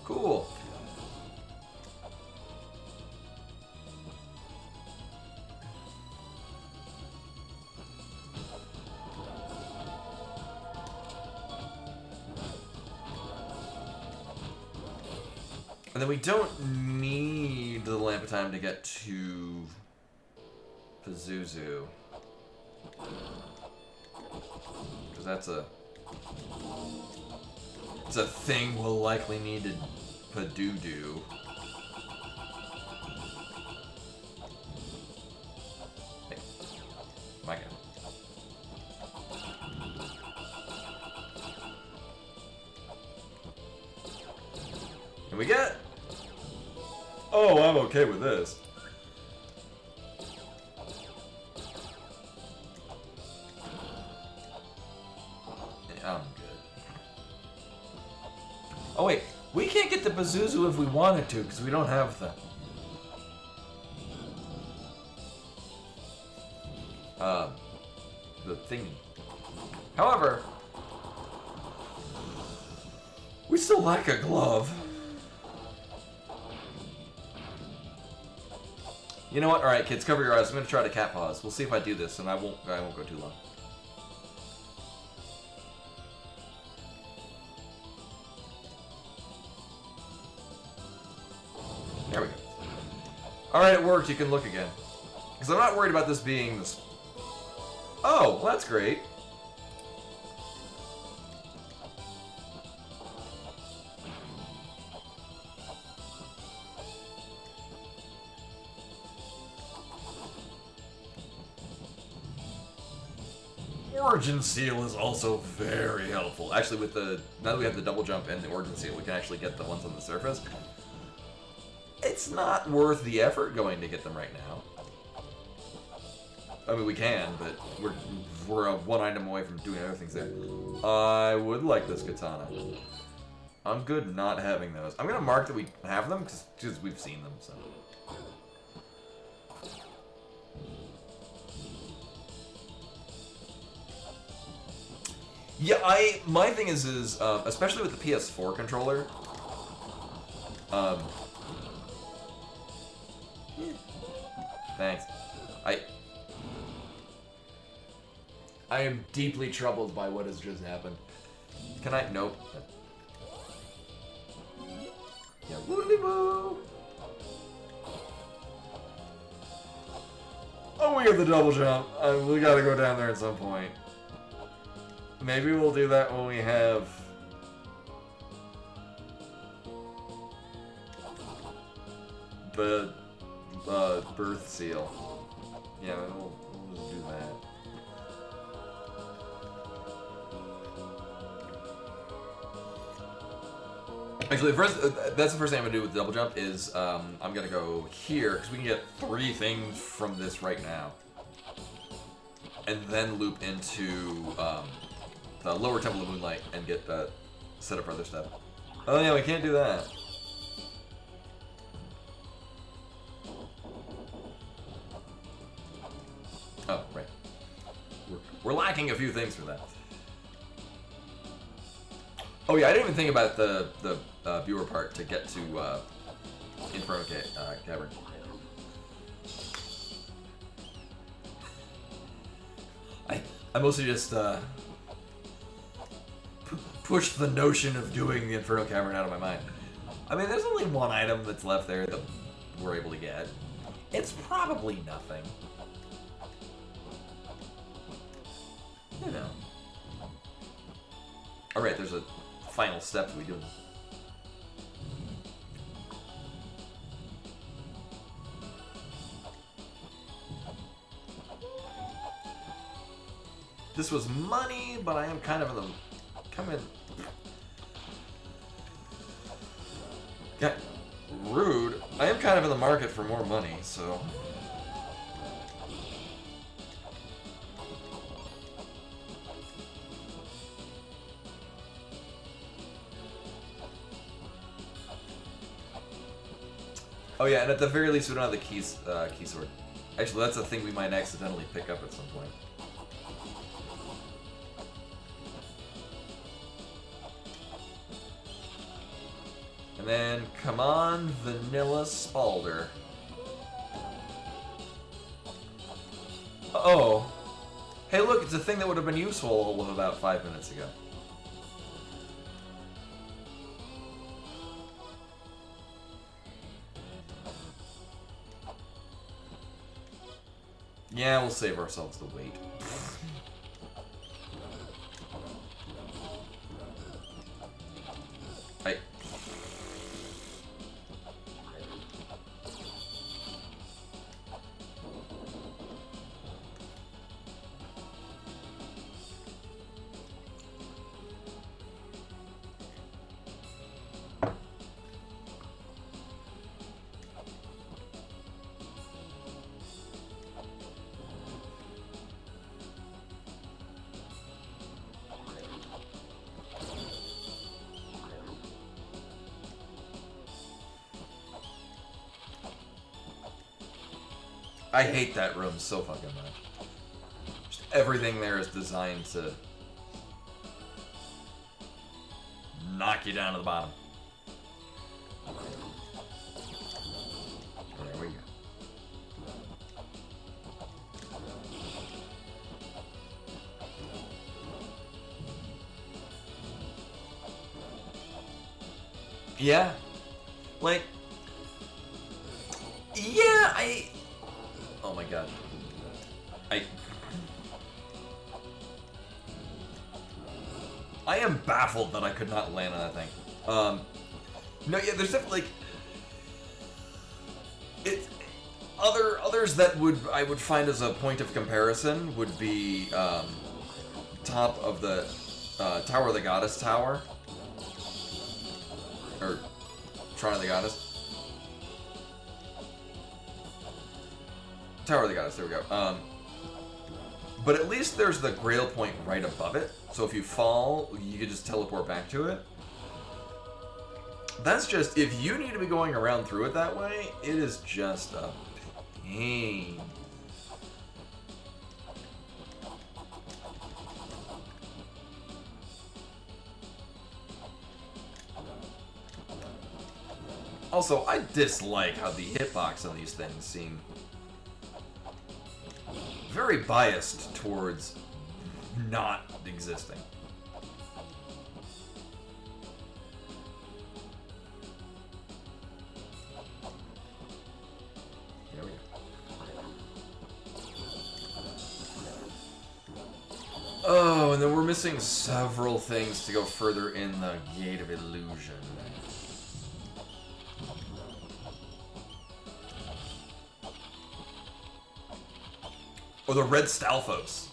Cool. And then we don't need the lamp of time to get to Pazuzu. Because that's it's a thing we'll likely need to Padudu. Hey, my God. And we get... Oh, I'm okay with this. I'm good. Oh wait, we can't get the Pazuzu if we wanted to, because we don't have the thingy. However, we still lack a glove. You know what? All right, kids, cover your eyes. I'm gonna try to cat pause. We'll see if I do this, and I won't go too long. There we go. All right, it worked. You can look again. Because I'm not worried about this being this. Oh, well, that's great. Origin seal is also very helpful. Actually, with the now that we have the double jump and the origin seal, we can actually get the ones on the surface. It's not worth the effort going to get them right now. I mean, we can, but we're a one item away from doing other things there. I would like this katana. I'm good not having those. I'm gonna mark that we have them because we've seen them. So. Yeah, my thing is especially with the PS4 controller. Thanks. I am deeply troubled by what has just happened. Can I? Nope. Yeah, woody woo. Oh, we have the double jump. We gotta go down there at some point. Maybe we'll do that when we have... the birth seal. Yeah, we'll just do that. Actually, that's the first thing I'm gonna do with the double jump is I'm gonna go here because we can get 3 things from this right now, and then loop into the lower Temple of Moonlight and get set up for other stuff. Oh yeah, we can't do that. Oh right, we're lacking a few things for that. Oh yeah, I didn't even think about the viewer part to get to Inferno Cavern. I mostly just pushed the notion of doing the Inferno Cavern out of my mind. I mean, there's only one item that's left there that we're able to get. It's probably nothing. You know. Alright, there's a final step that we do. This was money, but I am kind of in the... Yeah, rude. I am kind of in the market for more money, so... Oh yeah, and at the very least, we don't have the key sword. Actually, that's a thing we might accidentally pick up at some point. And then, come on, Vanilla Spalder. Oh. Hey, look, it's a thing that would have been useful about 5 minutes ago. Yeah, we'll save ourselves the wait. I... I hate that room so fucking much. Just everything there is designed to knock you down to the bottom. There we go. Yeah. Like, yeah, oh my god. I am baffled that I could not land on that thing. No, yeah, there's definitely, like, others that I would find as a point of comparison would be, top of the, Tower of the Goddess Tower. Or, Shrine of the Goddess. Tower of the Goddess, there we go. But at least there's the Grail Point right above it, so if you fall, you can just teleport back to it. That's just, if you need to be going around through it that way, it is just a pain. Also, I dislike how the hitbox on these things seem very biased towards not existing. There we go. Oh, and then we're missing several things to go further in the Gate of Illusion. Or the Red Stalfos.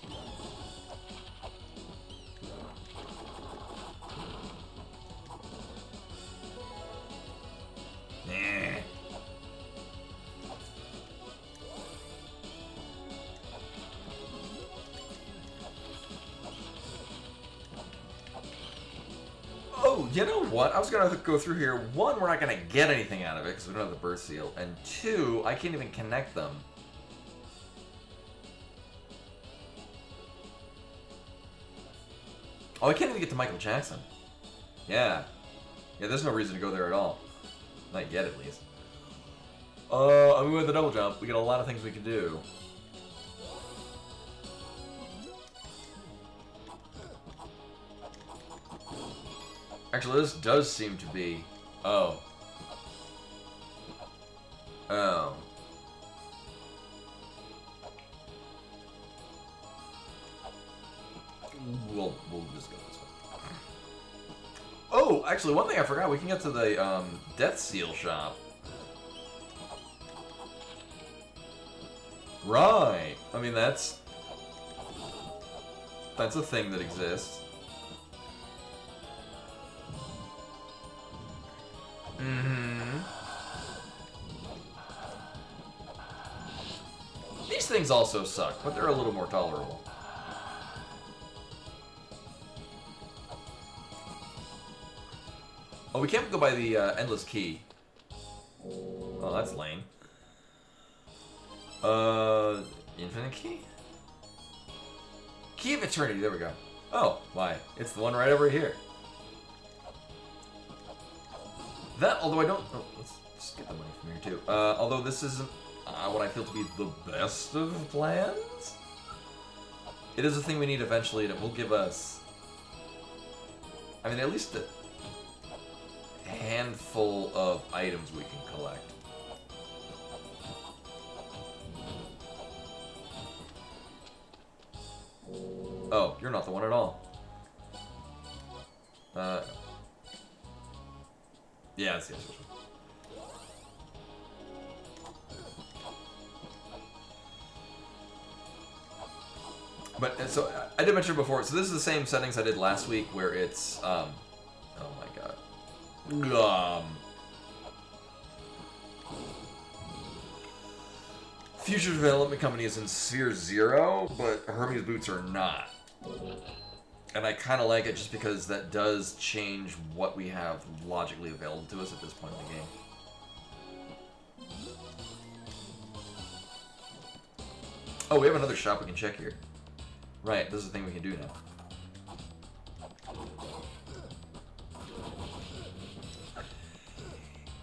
Nah. Oh, you know what? I was gonna go through here. One, we're not gonna get anything out of it because we don't have the birth seal, and two, I can't even connect them. Oh, I can't even get to Michael Jackson. Yeah. Yeah, there's no reason to go there at all. Not yet, at least. I mean, with the double jump, we got a lot of things we can do. Actually, this does seem to be... Oh. Oh. We'll just go this way. Oh, actually, one thing I forgot, we can get to the Death Seal shop. Right. I mean, that's a thing that exists. Mm-hmm. These things also suck, but they're a little more tolerable. Oh, we can't go by the Endless Key. Oh, that's lame. Infinite key? Key of Eternity, there we go. Oh, why? It's the one right over here. That, although I don't... Oh, let's just get the money from here, too. Although this isn't what I feel to be the best of plans. It is a thing we need eventually, and it will give us... I mean, at least a handful of items we can collect. Oh, you're not the one at all. Yeah, that's the answer. But, so, I did mention before, so this is the same settings I did last week, where it's, oh my god. Future Development Company is in Sphere 0, but Hermes Boots are not. And I kind of like it just because that does change what we have logically available to us at this point in the game. Oh, we have another shop we can check here. Right, this is the thing we can do now.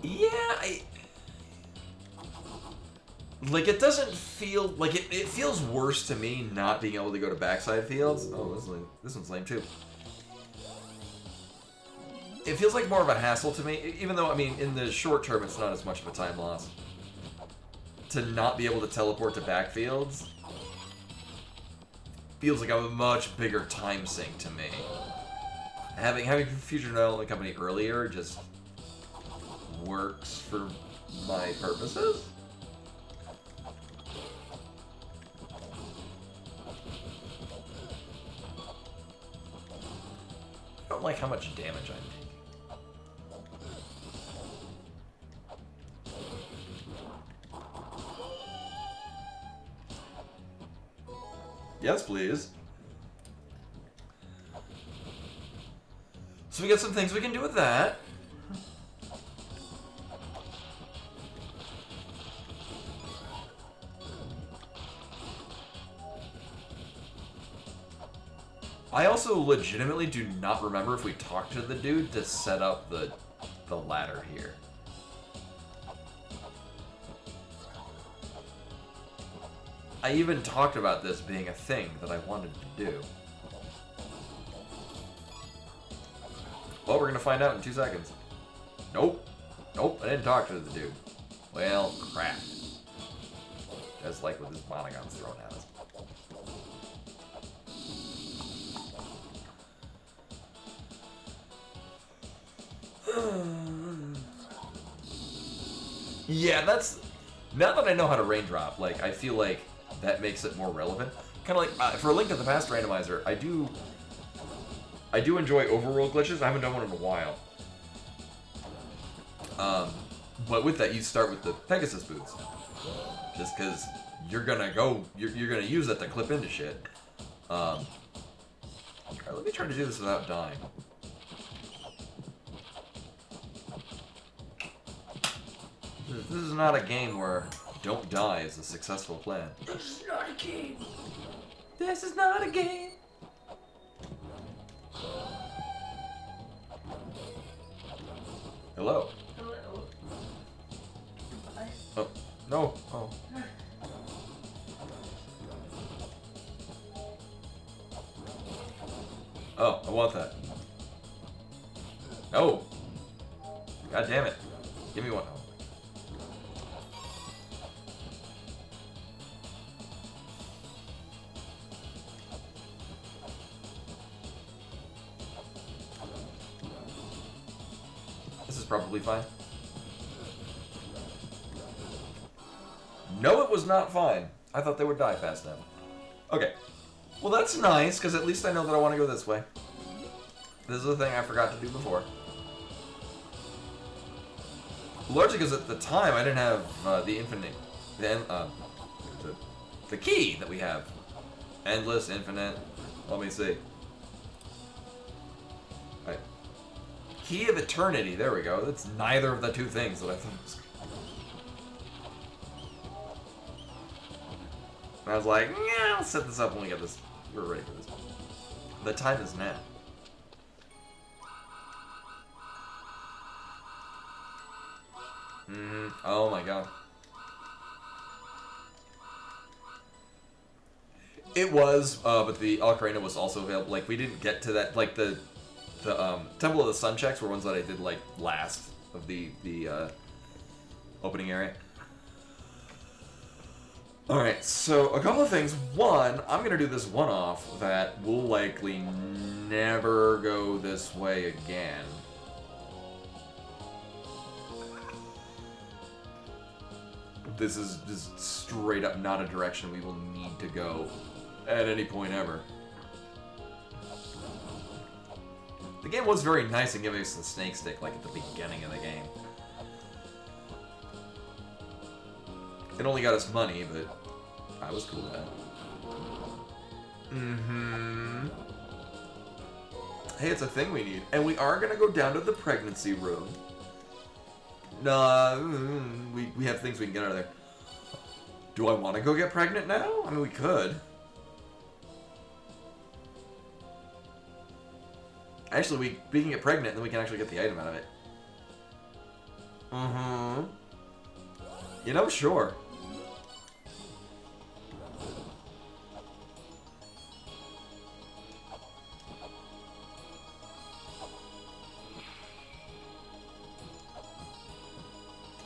Yeah, like, it doesn't feel... Like, it feels worse to me not being able to go to backside fields. Oh, this one's lame, too. It feels like more of a hassle to me, even though, I mean, in the short term, it's not as much of a time loss. To not be able to teleport to backfields feels like a much bigger time sink to me. Having Future Development Company earlier just works for my purposes. I don't like how much damage I take. Yes, please. So we got some things we can do with that. I also legitimately do not remember if we talked to the dude to set up the ladder here. I even talked about this being a thing that I wanted to do. Well, we're gonna find out in 2 seconds. Nope. Nope, I didn't talk to the dude. Well, crap. Just like with his monogons thrown at us. Yeah, that's... Now that I know how to raindrop, like, I feel like that makes it more relevant. Kind of like, for a Link to the Past randomizer, I do enjoy overworld glitches. I haven't done one in a while. But with that, you start with the Pegasus boots. Just because you're gonna use that to clip into shit. Alright, let me try to do this without dying. This is not a game where don't die is a successful plan. This is not a game. This is not a game. Hello. Hello. Oh, no. Oh. Oh, I want that. No. God damn it. Give me one. This is probably fine. No, it was not fine. I thought they would die fast enough. Okay. Well, that's nice, because at least I know that I want to go this way. This is the thing I forgot to do before. Largely because at the time I didn't have the infinite... the key that we have. Endless, infinite... Let me see. Right. Key of Eternity, there we go. That's neither of the two things that I thought was... And I was like, yeah, I'll set this up when we get this. We're ready for this. The time is now. Oh my god. It was, but the Ocarina was also available. Like, we didn't get to that. Like, the Temple of the Sun checks were ones that I did, like, last of the opening area. Alright, so a couple of things. One, I'm going to do this one-off that will likely never go this way again. This is just straight up not a direction we will need to go at any point ever. The game was very nice in giving us the snake stick, like at the beginning of the game. It only got us money, but I was cool with that. Hey, it's a thing we need. And we are going to go down to the pregnancy room. Nah, we have things we can get out of there. Do I want to go get pregnant now? I mean, we could. Actually, we can get pregnant, and then we can actually get the item out of it. You know, sure.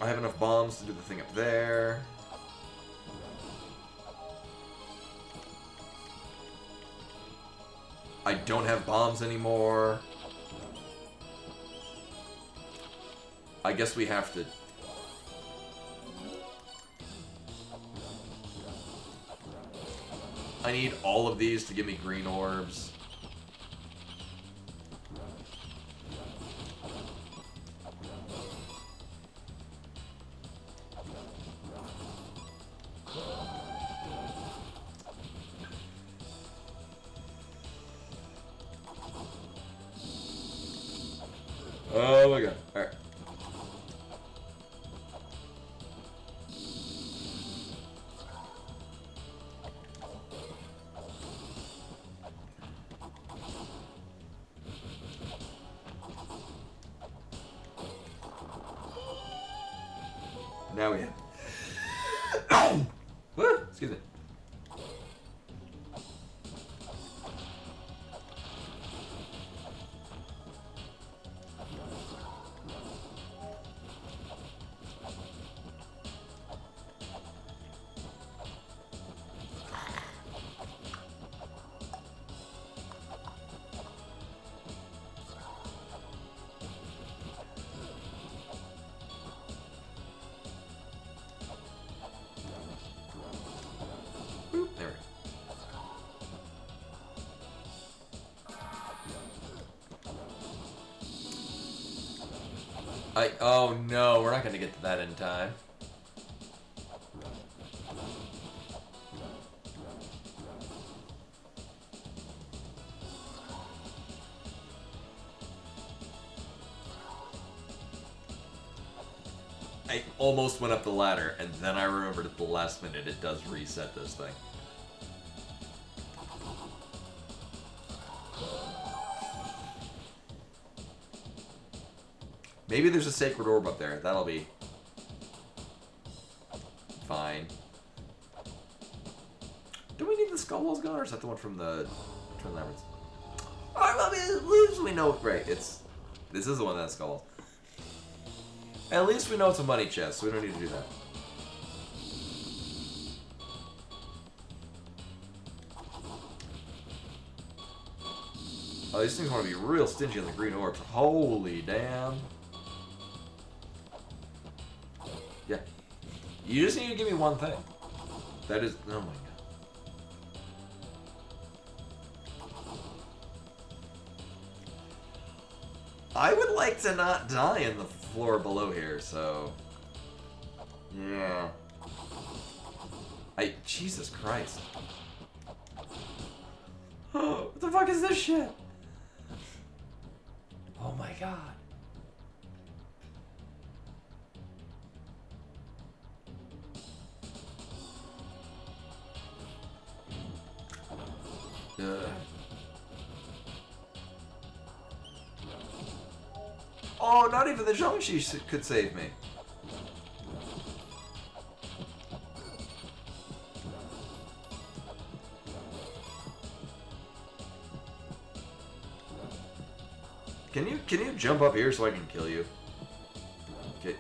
I have enough bombs to do the thing up there. I don't have bombs anymore. I guess we have to... I need all of these to give me green orbs. Oh my god. Alright. Now we have. Woo! Excuse me. Oh no, we're not going to get to that in time. I almost went up the ladder, and then I remembered at the last minute it does reset this thing. Maybe there's a sacred orb up there. That'll be fine. Do we need the skull walls gone, or is that the one from the Twin Labyrinths? Alright, well, at least we know. Right, this is the one that has skull walls. At least we know it's a money chest, so we don't need to do that. Oh, these things want to be real stingy on the green orbs. Holy damn. Yeah. You just need to give me one thing. That is... Oh my god. I would like to not die in the floor below here, so... Yeah. Jesus Christ. What the fuck is this shit? Oh my god. Ugh. Oh, not even the Zhongxi could save me. Can you jump up here so I can kill you? Okay.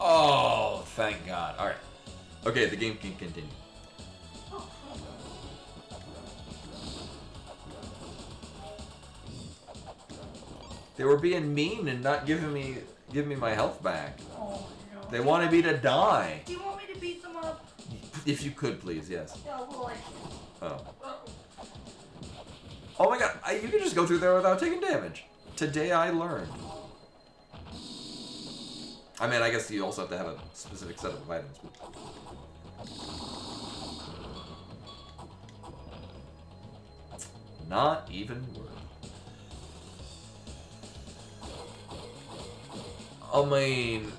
Oh, thank God. Alright. Okay, the game can continue. They were being mean and not giving me my health back. Oh, no. They wanted me to die. Do you want me to beat them up? If you could, please, yes. Oh, well, I can't. Oh. Oh my God, you can just go through there without taking damage. Today I learned. I mean, I guess you also have to have a specific set of items. Not even worth. I mean,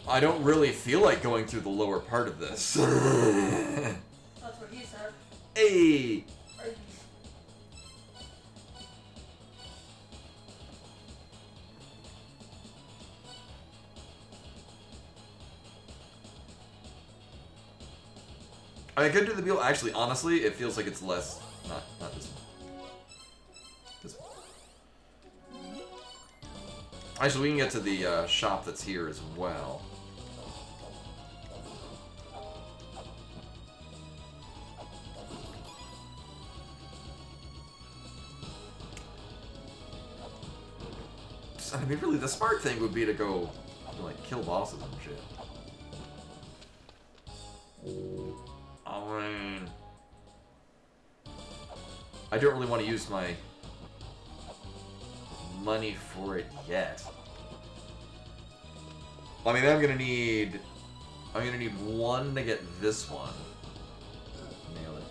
I don't really feel like going through the lower part of this. That's what he said. Hey! I mean, I could do the Beetle. Actually, honestly, it feels like it's less. Not this one. This one. Actually, we can get to the shop that's here as well. I mean, really, the smart thing would be to go, like, kill bosses and shit. I mean, I don't really want to use my money for it yet. I mean, I'm gonna need one to get this one. Nail it.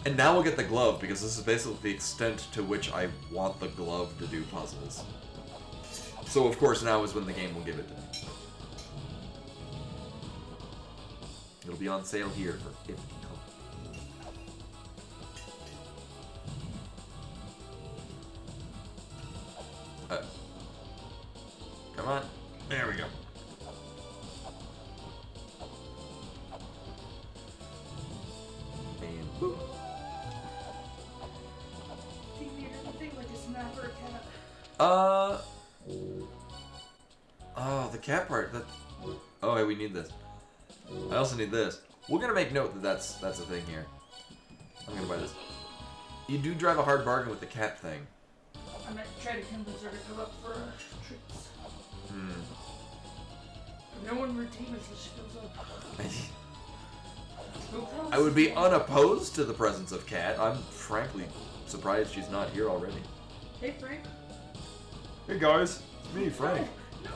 And now we'll get the glove, because this is basically the extent to which I want the glove to do puzzles. So of course now is when the game will give it to me. It'll be on sale here for 50 gold. Come on. There we go. And boop. Do you need anything like a snap or a cat? Oh, the cat part. That. Oh, hey, we need this. I also need this. We're gonna make note that that's a thing here. I'm gonna buy this. You do drive a hard bargain with the cat thing. I might try to convince her to come up for treats. No one routine until she comes up. I would be unopposed to the presence of Cat. I'm frankly surprised she's not here already. Hey, Frank. Hey guys, it's me, Frank. No.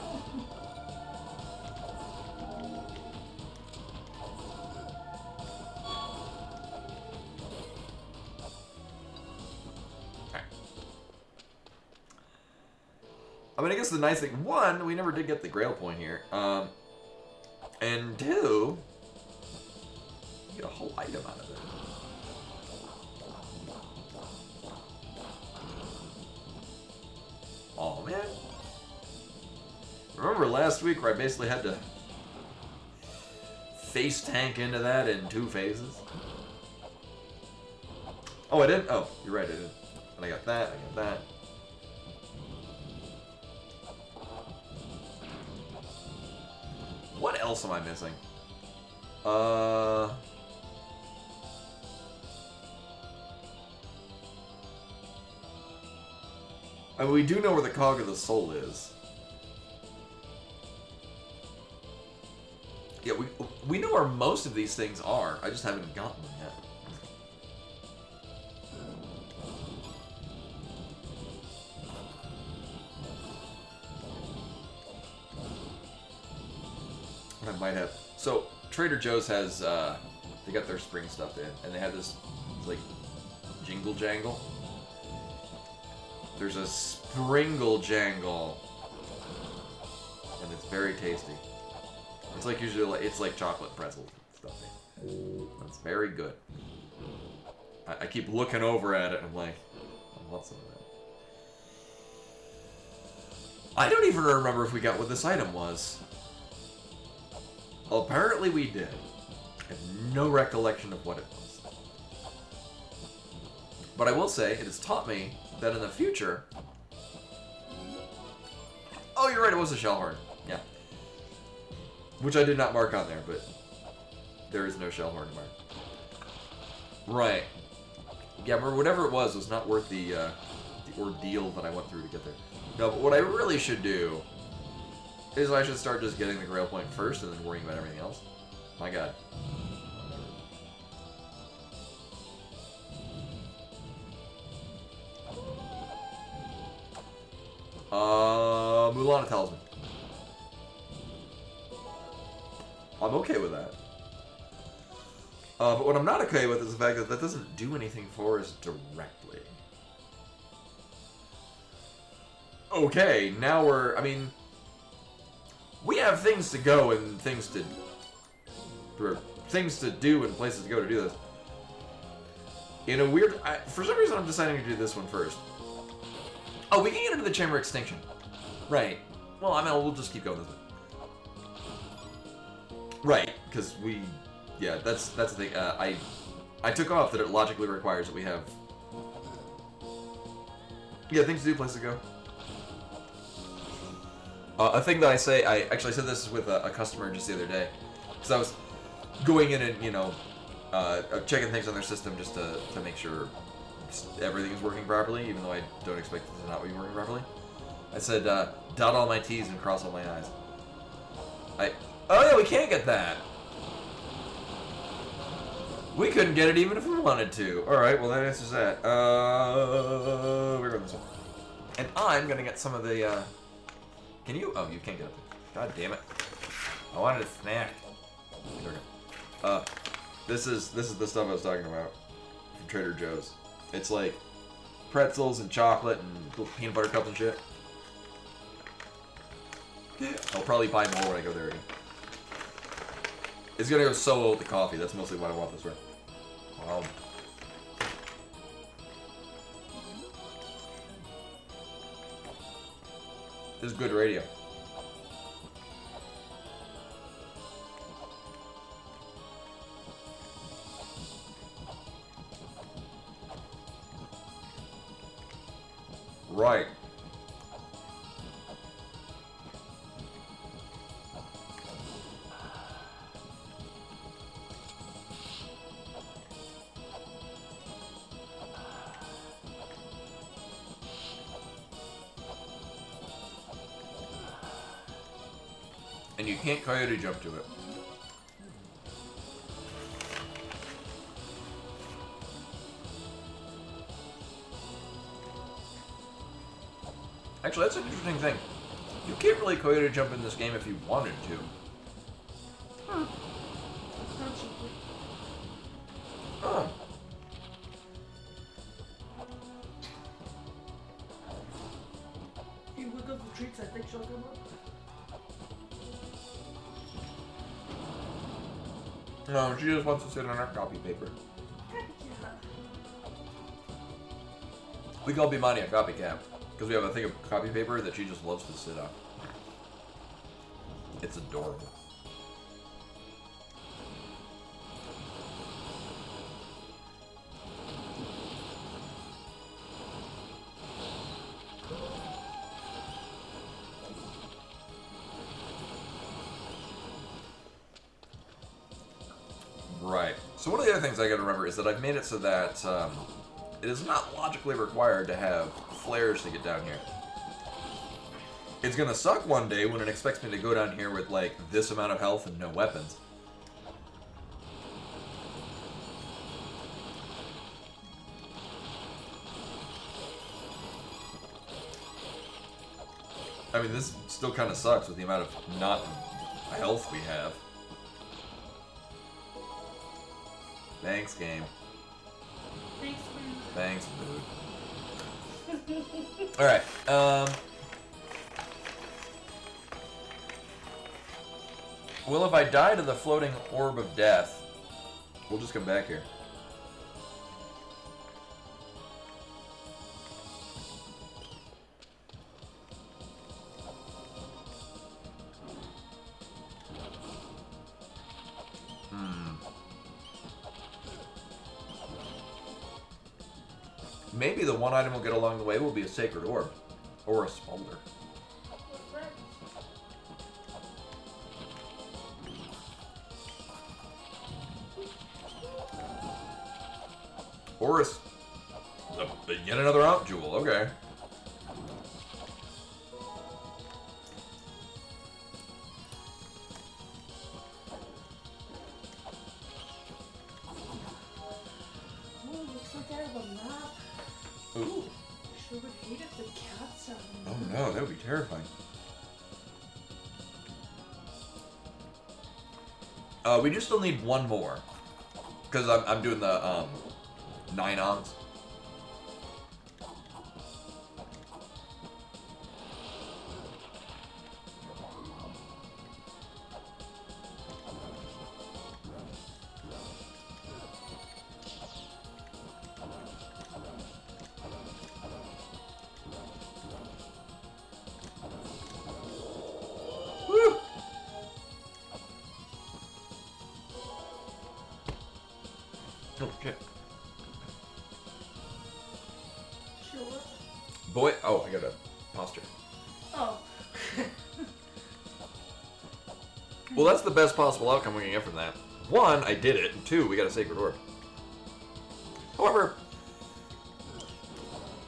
I mean, I guess the nice thing, one, we never did get the Grail point here. And two, you get a whole item out of it. Oh man. Remember last week where I basically had to face tank into that in 2 phases? Oh, I didn't? Oh, you're right, I didn't. And I got that, I got that. What else am I missing? I mean, we do know where the cog of the soul is. Yeah, we know where most of these things are. I just haven't gotten them yet. I might have. So Trader Joe's has they got their spring stuff in, and they have this like jingle jangle. There's a springle jangle, and it's very tasty. It's like usually it's like chocolate pretzel stuff. That's very good. I keep looking over at it and I'm like, I want some of that. I don't even remember if we got what this item was. Apparently we did. I have no recollection of what it was. But I will say, it has taught me that in the future... Oh, you're right, it was a shellhorn. Yeah. Which I did not mark on there, but there is no shellhorn to mark. Right. Yeah, remember, whatever it was not worth the ordeal that I went through to get there. No, but what I really should do is I should start just getting the Grail Point first and then worrying about everything else. My god. La-Mulana tells me. I'm okay with that. But what I'm not okay with is the fact that that doesn't do anything for us directly. Okay, now we're... I mean... We have things to go and things to... Or things to do and places to go to do this. In a weird... for some reason I'm deciding to do this one first. Oh, we can get into the Chamber Extinction. Right. Well, I mean, we'll just keep going this way. Right, because we... Yeah, that's the thing. I took off that it logically requires that we have... Yeah, things to do, places to go. A thing that I say, I actually said this with a customer just the other day. Because I was going in and, you know, checking things on their system just to make sure everything is working properly, even though I don't expect it to not be working properly. I said, dot all my T's and cross all my I's. Oh yeah, we can't get that! We couldn't get it even if we wanted to. Alright, well that answers that. We're going this way. And I'm gonna get some of the, Can you? Oh, you can't get up there. God damn it. I wanted a snack. There we go. This is the stuff I was talking about from Trader Joe's. It's like pretzels and chocolate and little peanut butter cups and shit. I'll probably buy more when I go there again. It's gonna go so well with the coffee. That's mostly what I want this for. Wow. This is good radio. Right. And you can't coyote jump to it. Actually, that's an interesting thing. You can't really coyote jump in this game if you wanted to. Huh. Oh. If you wiggle the treats, I think she'll come up. No, she just wants to sit on our copy paper. Yeah. We call Bimani a copycat because we have a thing of copy paper that she just loves to sit on. It's adorable. So one of the other things I gotta remember is that I've made it so that it is not logically required to have flares to get down here. It's gonna suck one day when it expects me to go down here with like this amount of health and no weapons. I mean, this still kind of sucks with the amount of not health we have. Thanks, game. Thanks, man. Thanks, dude. Alright, well, if I die to the floating orb of death, we'll just come back here. Maybe the one item we'll get along the way will be a sacred orb. Or a smolder. Or yet another Aunt Jewel, okay. Oh, looks like I have a map. Ooh. Sure would hate if the cat's out. Oh no, that would be terrifying. We do still need one more. Because I'm doing the 9 ons. Woo! Oh shit. Sure. Boy, oh, I got a posture. Oh. Well, that's the best possible outcome we can get from that. 1, I did it, and 2, we got a sacred orb. However,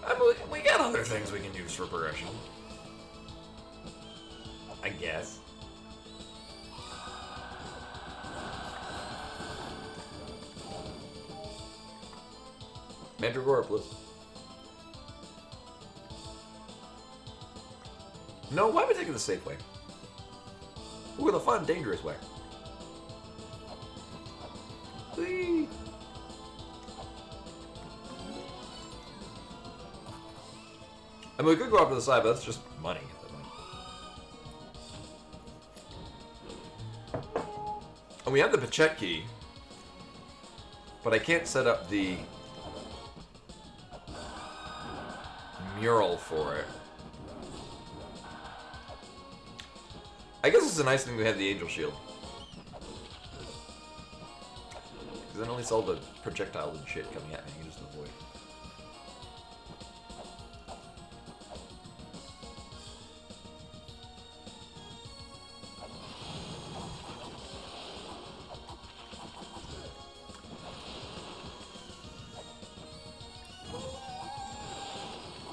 I mean, we got other things we can use for progression. I guess. Mandragora, please. No, why am I taking the safe way? We're the fun, dangerous way. Whee! I mean, we could go off to the side, but that's just money at that point. And we have the Pachette key, but I can't set up the mural for it. I guess it's a nice thing to have the angel shield. Because then at least all the projectiles and shit coming at me, you can just avoid.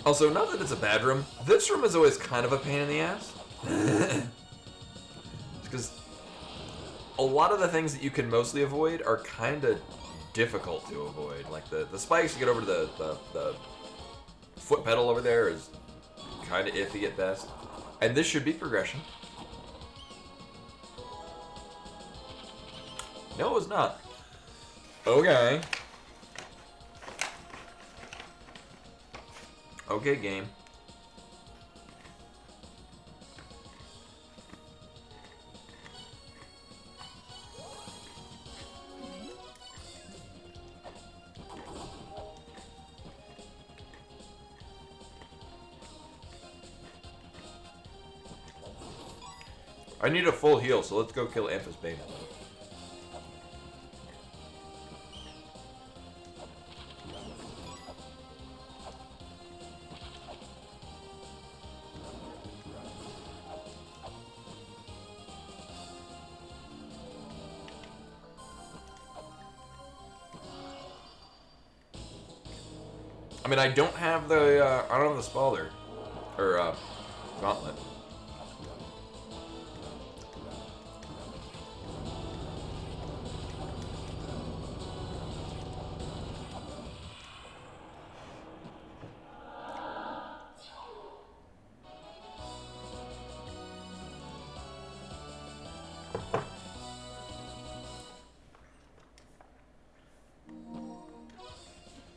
Also, not that it's a bad room, this room is always kind of a pain in the ass. Because a lot of the things that you can mostly avoid are kind of difficult to avoid. Like the spikes to get over to the foot pedal over there is kind of iffy at best. And this should be progression. No, it's not. Okay. Okay, game. I need a full heal, so let's go kill Amphis Bane. I mean, I don't have the, I don't have the Spalder. Or, Gauntlet.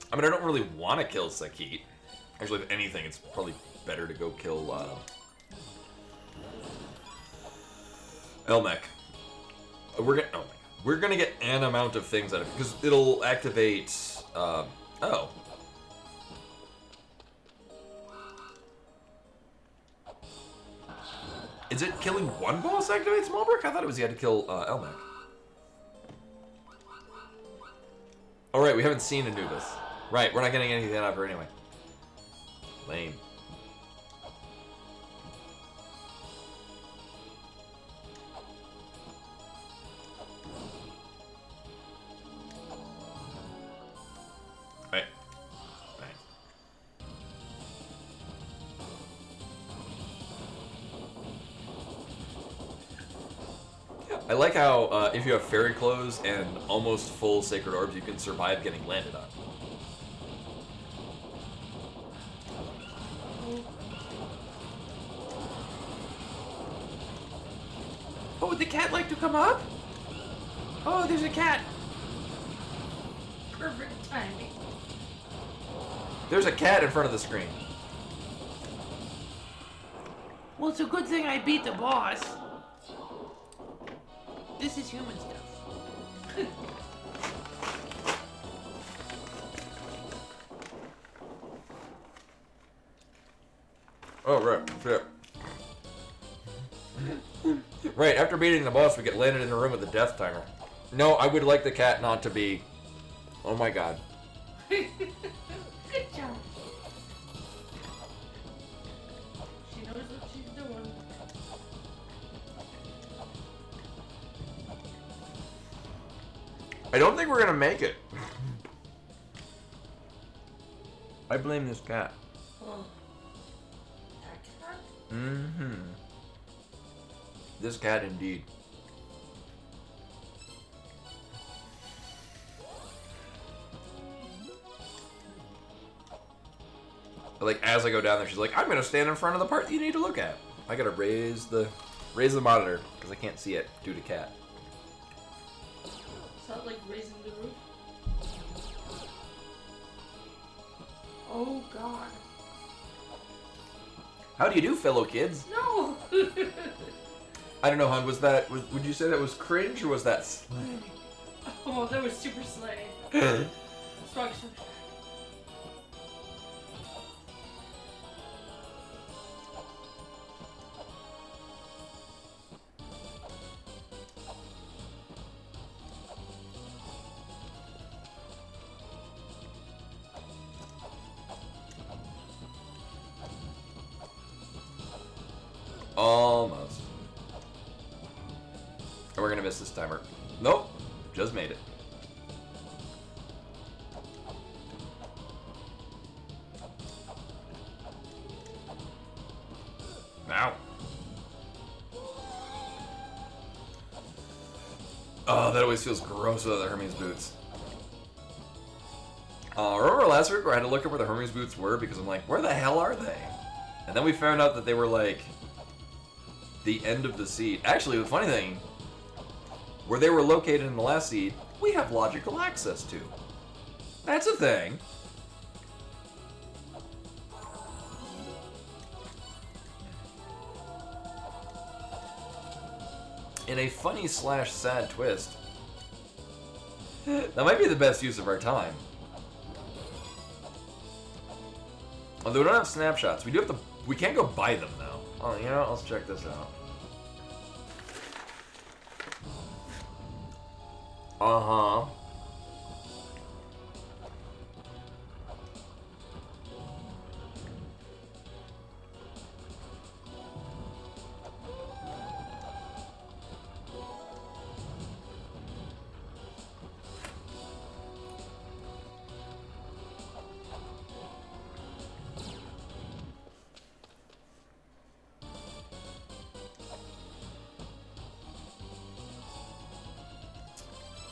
I mean, I don't really want to kill Sakit. Actually, if anything, it's probably better to go kill, Elmech. We're gonna get an amount of things out of it, because it'll activate, oh. Is it killing one boss activates Malbrick? I thought it was you had to kill, Elmech. Alright, we haven't seen Anubis. Right, we're not getting anything out of her anyway. Lame. Right. Nice. Yeah, I like how if you have fairy clothes and almost full sacred orbs, you can survive getting landed on. Oh, would the cat like to come up? Oh, there's a cat. Perfect timing. There's a cat in front of the screen. Well, it's a good thing I beat the boss. This is human stuff. Oh, right. Shit. Right, after beating the boss, we get landed in a room with the death timer. No, I would like the cat not to be... Oh my god. Good job. She knows what she's doing. I don't think we're gonna make it. I blame this cat. Oh. That cat? Mm-hmm. This cat indeed. Like, as I go down there, she's like, I'm gonna stand in front of the part you need to look at. I gotta raise the monitor, because I can't see it due to cat. Is that like raising the roof? Oh god. How do you do, fellow kids? No! I don't know, hon, would you say that was cringe, or was that slay? Oh, that was super slay. Strong, strong. Almost. And we're gonna miss this timer. Nope. Just made it. Ow. Oh, that always feels gross without the Hermes boots. Remember last week where I had to look up where the Hermes boots were because I'm like, where the hell are they? And then we found out that they were like the end of the seed. Actually, the funny thing, where they were located in the last seed, we have logical access to. That's a thing. In a funny / sad twist, that might be the best use of our time. Although we don't have snapshots, we do have to. We can't go buy them though. Oh, you know, let's check this out. Uh-huh.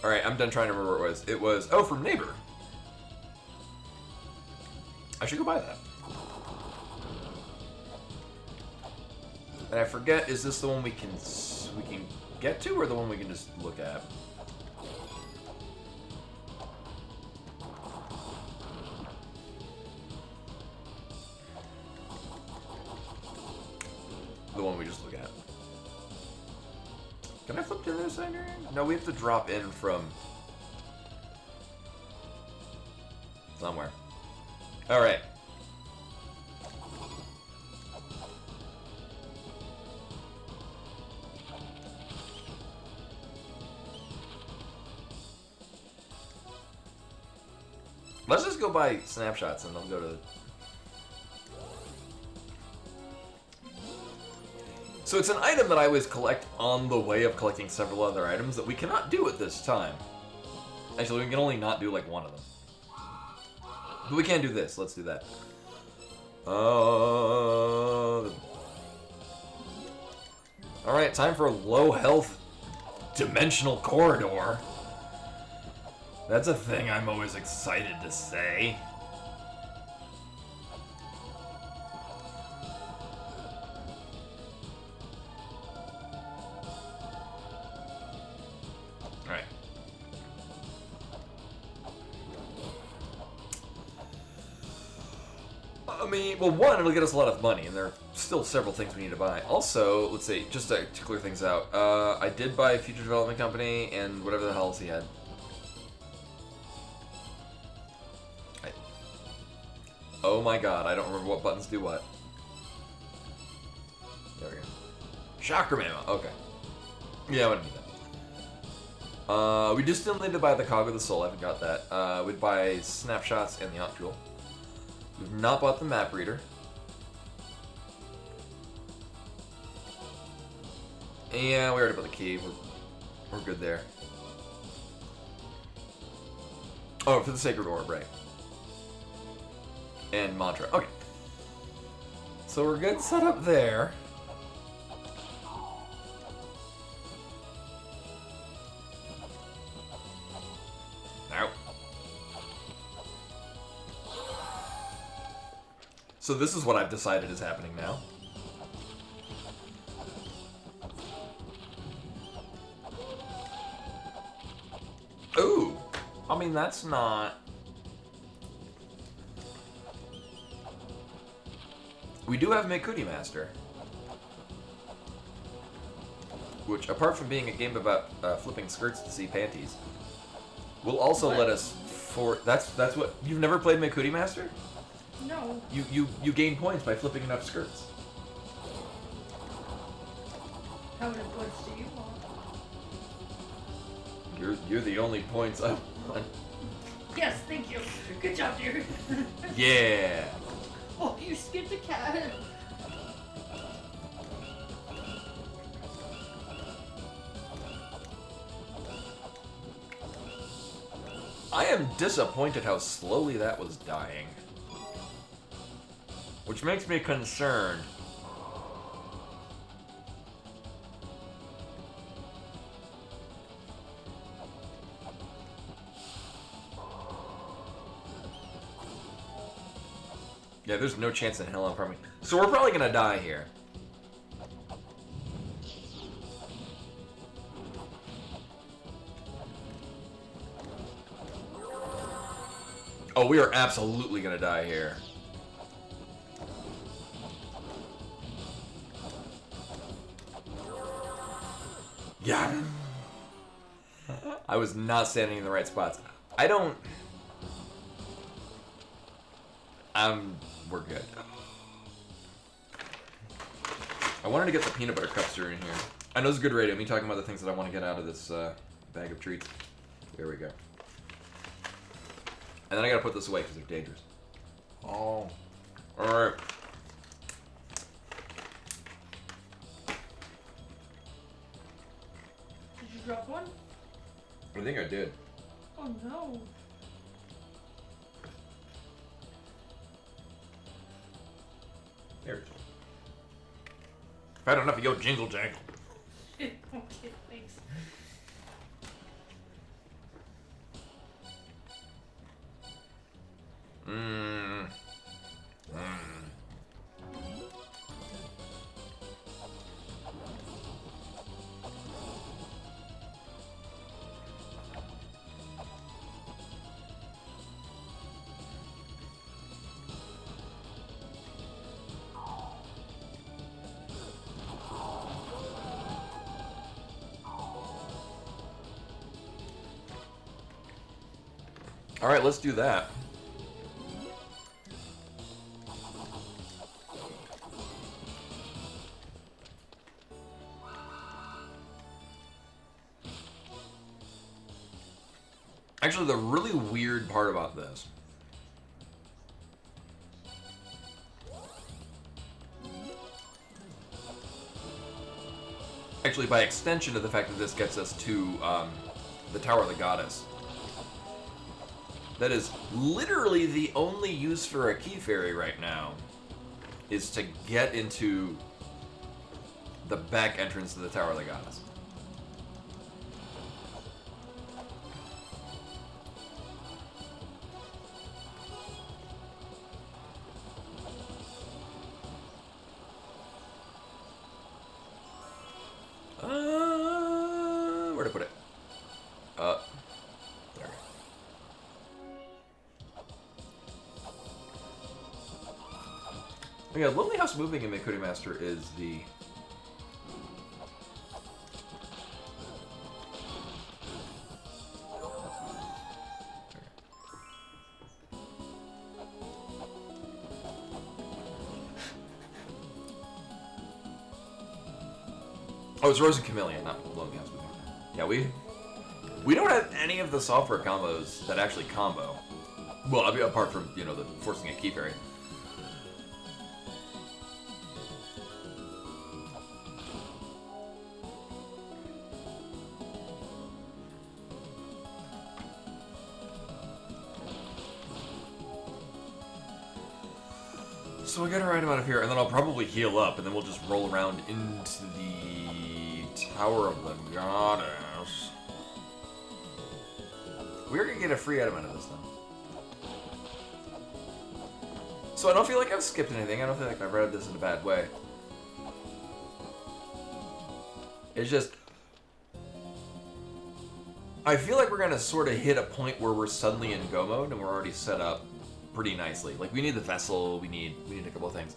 Alright, I'm done trying to remember what it was. It was, oh, from Neighbor. I should go buy that. And I forget, is this the one we can get to, or the one we can just look at? The one we just look at. Can I flip to the other side here? No, we have to drop in from somewhere. Alright. Let's just go buy snapshots and I'll go to... So it's an item that I always collect on the way of collecting several other items that we cannot do at this time. Actually, we can only not do like one of them. But we can do this. Let's do that. Alright, time for a low health dimensional corridor. That's a thing I'm always excited to say. Alright. I mean, well, one, it'll get us a lot of money, and there are still several things we need to buy. Also, let's see, just to clear things out, I did buy Future Development Company and whatever the hell else he had. Oh my god, I don't remember what buttons do what. There we go. Chakra ammo, okay. Yeah, I wouldn't need that. We just still need to buy the Cog of the Soul, I haven't got that. We'd buy snapshots and the Op Tool. We've not bought the map reader. Yeah, we already bought the key, we're good there. Oh, for the Sacred Orb, right. And mantra. Okay. So we're good set up there. Ow. So this is what I've decided is happening now. Ooh. I mean, that's not... We do have Mekuti Master, which, apart from being a game about flipping skirts to see panties, will also let us that's what you've never played Mekuti Master? No. You gain points by flipping enough skirts. How many points do you want? You're the only points I want. Yes, thank you. Good job, dear. Yeah. Oh, you skipped a cat. I am disappointed how slowly that was dying. Which makes me concerned. Yeah, there's no chance in hell I'm farming. So we're probably gonna die here. Oh, we are absolutely gonna die here. Yeah. I was not standing in the right spots. I don't... We're good. I wanted to get the peanut butter cups that are in here. I know it's good radio, me talking about the things that I want to get out of this bag of treats. There we go. And then I gotta put this away because they're dangerous. Oh. Alright. Did you drop one? I think I did. Oh no. There it is. I've had enough of your jingle jangle. Okay, thanks. Mm. All right, let's do that. Actually, the really weird part about this actually, by extension of the fact that this gets us to the Tower of the Goddess, that is literally the only use for a key fairy right now, is to get into the back entrance to the Tower of the Goddess. Where to put it? There. Yeah, Lonely House Moving in Makuri Master is the... Oh, it's Rose and Chameleon, not Lonely House Moving. Yeah, we don't have any of the software combos that actually combo. Well, I mean, apart from, you know, the forcing a key fairy. So I get a right amount of here, and then I'll probably heal up, and then we'll just roll around into the Tower of the Goddess. We're gonna get a free item out of this, then. So I don't feel like I've skipped anything. I don't feel like I've read this in a bad way. It's just... I feel like we're gonna sort of hit a point where we're suddenly in go mode, and we're already set up pretty nicely. Like, we need the vessel, we need a couple of things.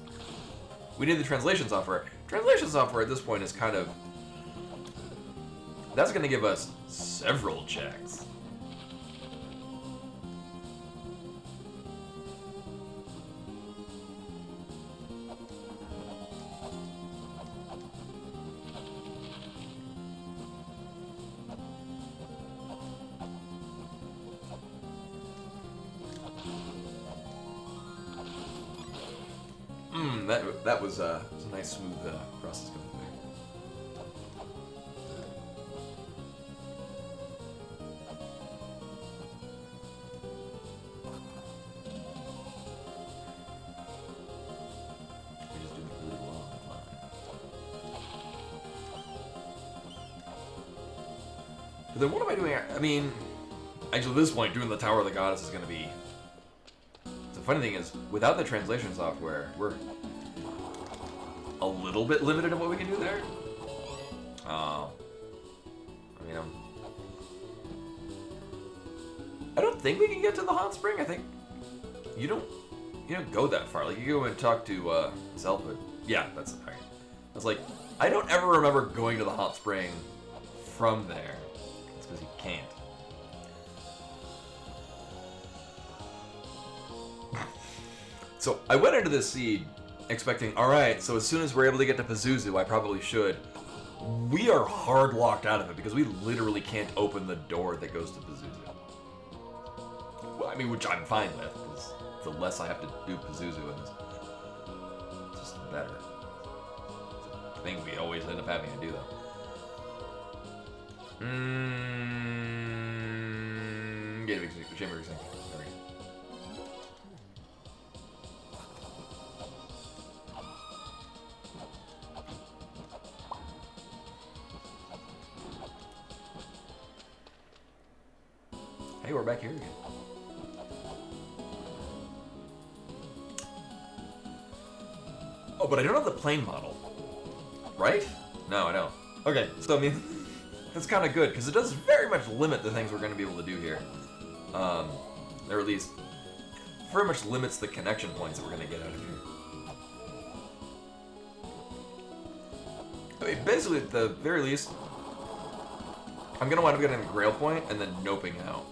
We need the translation software. Translation software at this point is kind of... That's going to give us several checks. That was a nice smooth process going through. We're just doing really well on the line. But then what am I doing? I mean, actually at this point, doing the Tower of the Goddess is going to be... The funny thing is, without the translation software, we're a little bit limited in what we can do there. I mean, I don't think we can get to the hot spring. I think you don't go that far. Like, you go and talk to Zelda. Yeah, that's okay. I was like, I don't ever remember going to the hot spring from there. It's because you can't. So I went into this seed expecting, alright, so as soon as we're able to get to Pazuzu, I probably should. We are hard locked out of it because we literally can't open the door that goes to Pazuzu. Well, I mean, which I'm fine with, because the less I have to do Pazuzu in this, just the better. It's a thing we always end up having to do, though. Get a chamber extinct. Hey, we're back here again. Oh, but I don't have the plane model. Right? No, I don't. Okay, so I mean, that's kind of good, because it does very much limit the things we're going to be able to do here. Or at least, very much limits the connection points that we're going to get out of here. I mean, basically, at the very least, I'm going to wind up getting a Grail point and then noping out.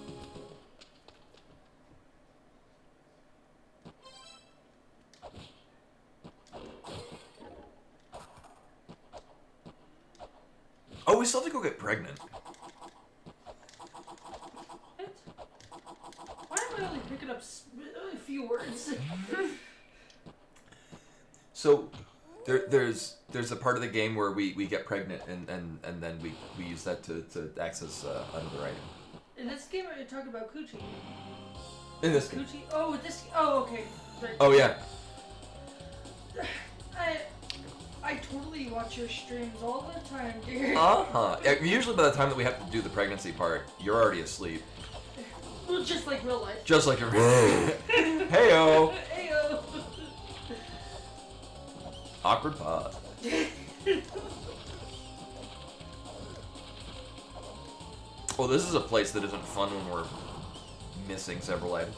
Oh, we still have to go get pregnant. What? Why am I only picking up a few words? So, there's a part of the game where we get pregnant and then we use that to access another item. In this game, are you talking about coochie? In this game. Coochie? Oh, this. Oh, okay. Right. Oh yeah. I totally watch your streams all the time, dear. Yeah, usually by the time that we have to do the pregnancy part, you're already asleep. Well, just like real life. Just like your. Heyo. Heyo. Awkward pause. Well, this is a place that isn't fun when we're missing several items.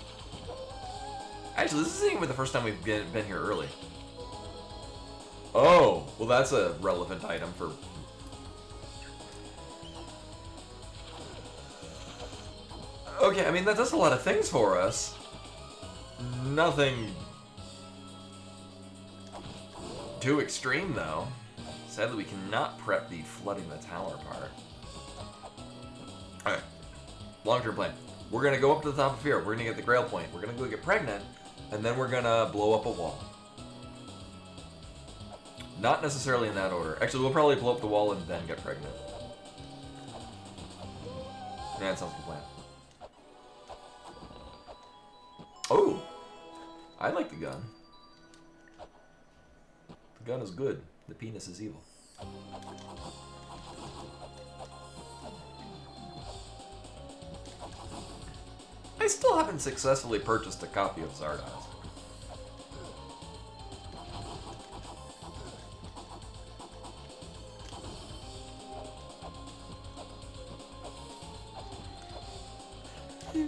Actually, this isn't even the first time we've been here early. Oh, well that's a relevant item for... Okay, I mean, that does a lot of things for us. Nothing too extreme, though. Sadly, we cannot prep the flooding the tower part. Alright. Long-term plan. We're gonna go up to the top of here. We're gonna get the Grail point. We're gonna go get pregnant. And then we're gonna blow up a wall. Not necessarily in that order. Actually, we'll probably blow up the wall and then get pregnant. Yeah, that sounds like a plan. Oh! I like the gun. The gun is good. The penis is evil. I still haven't successfully purchased a copy of Zardoz.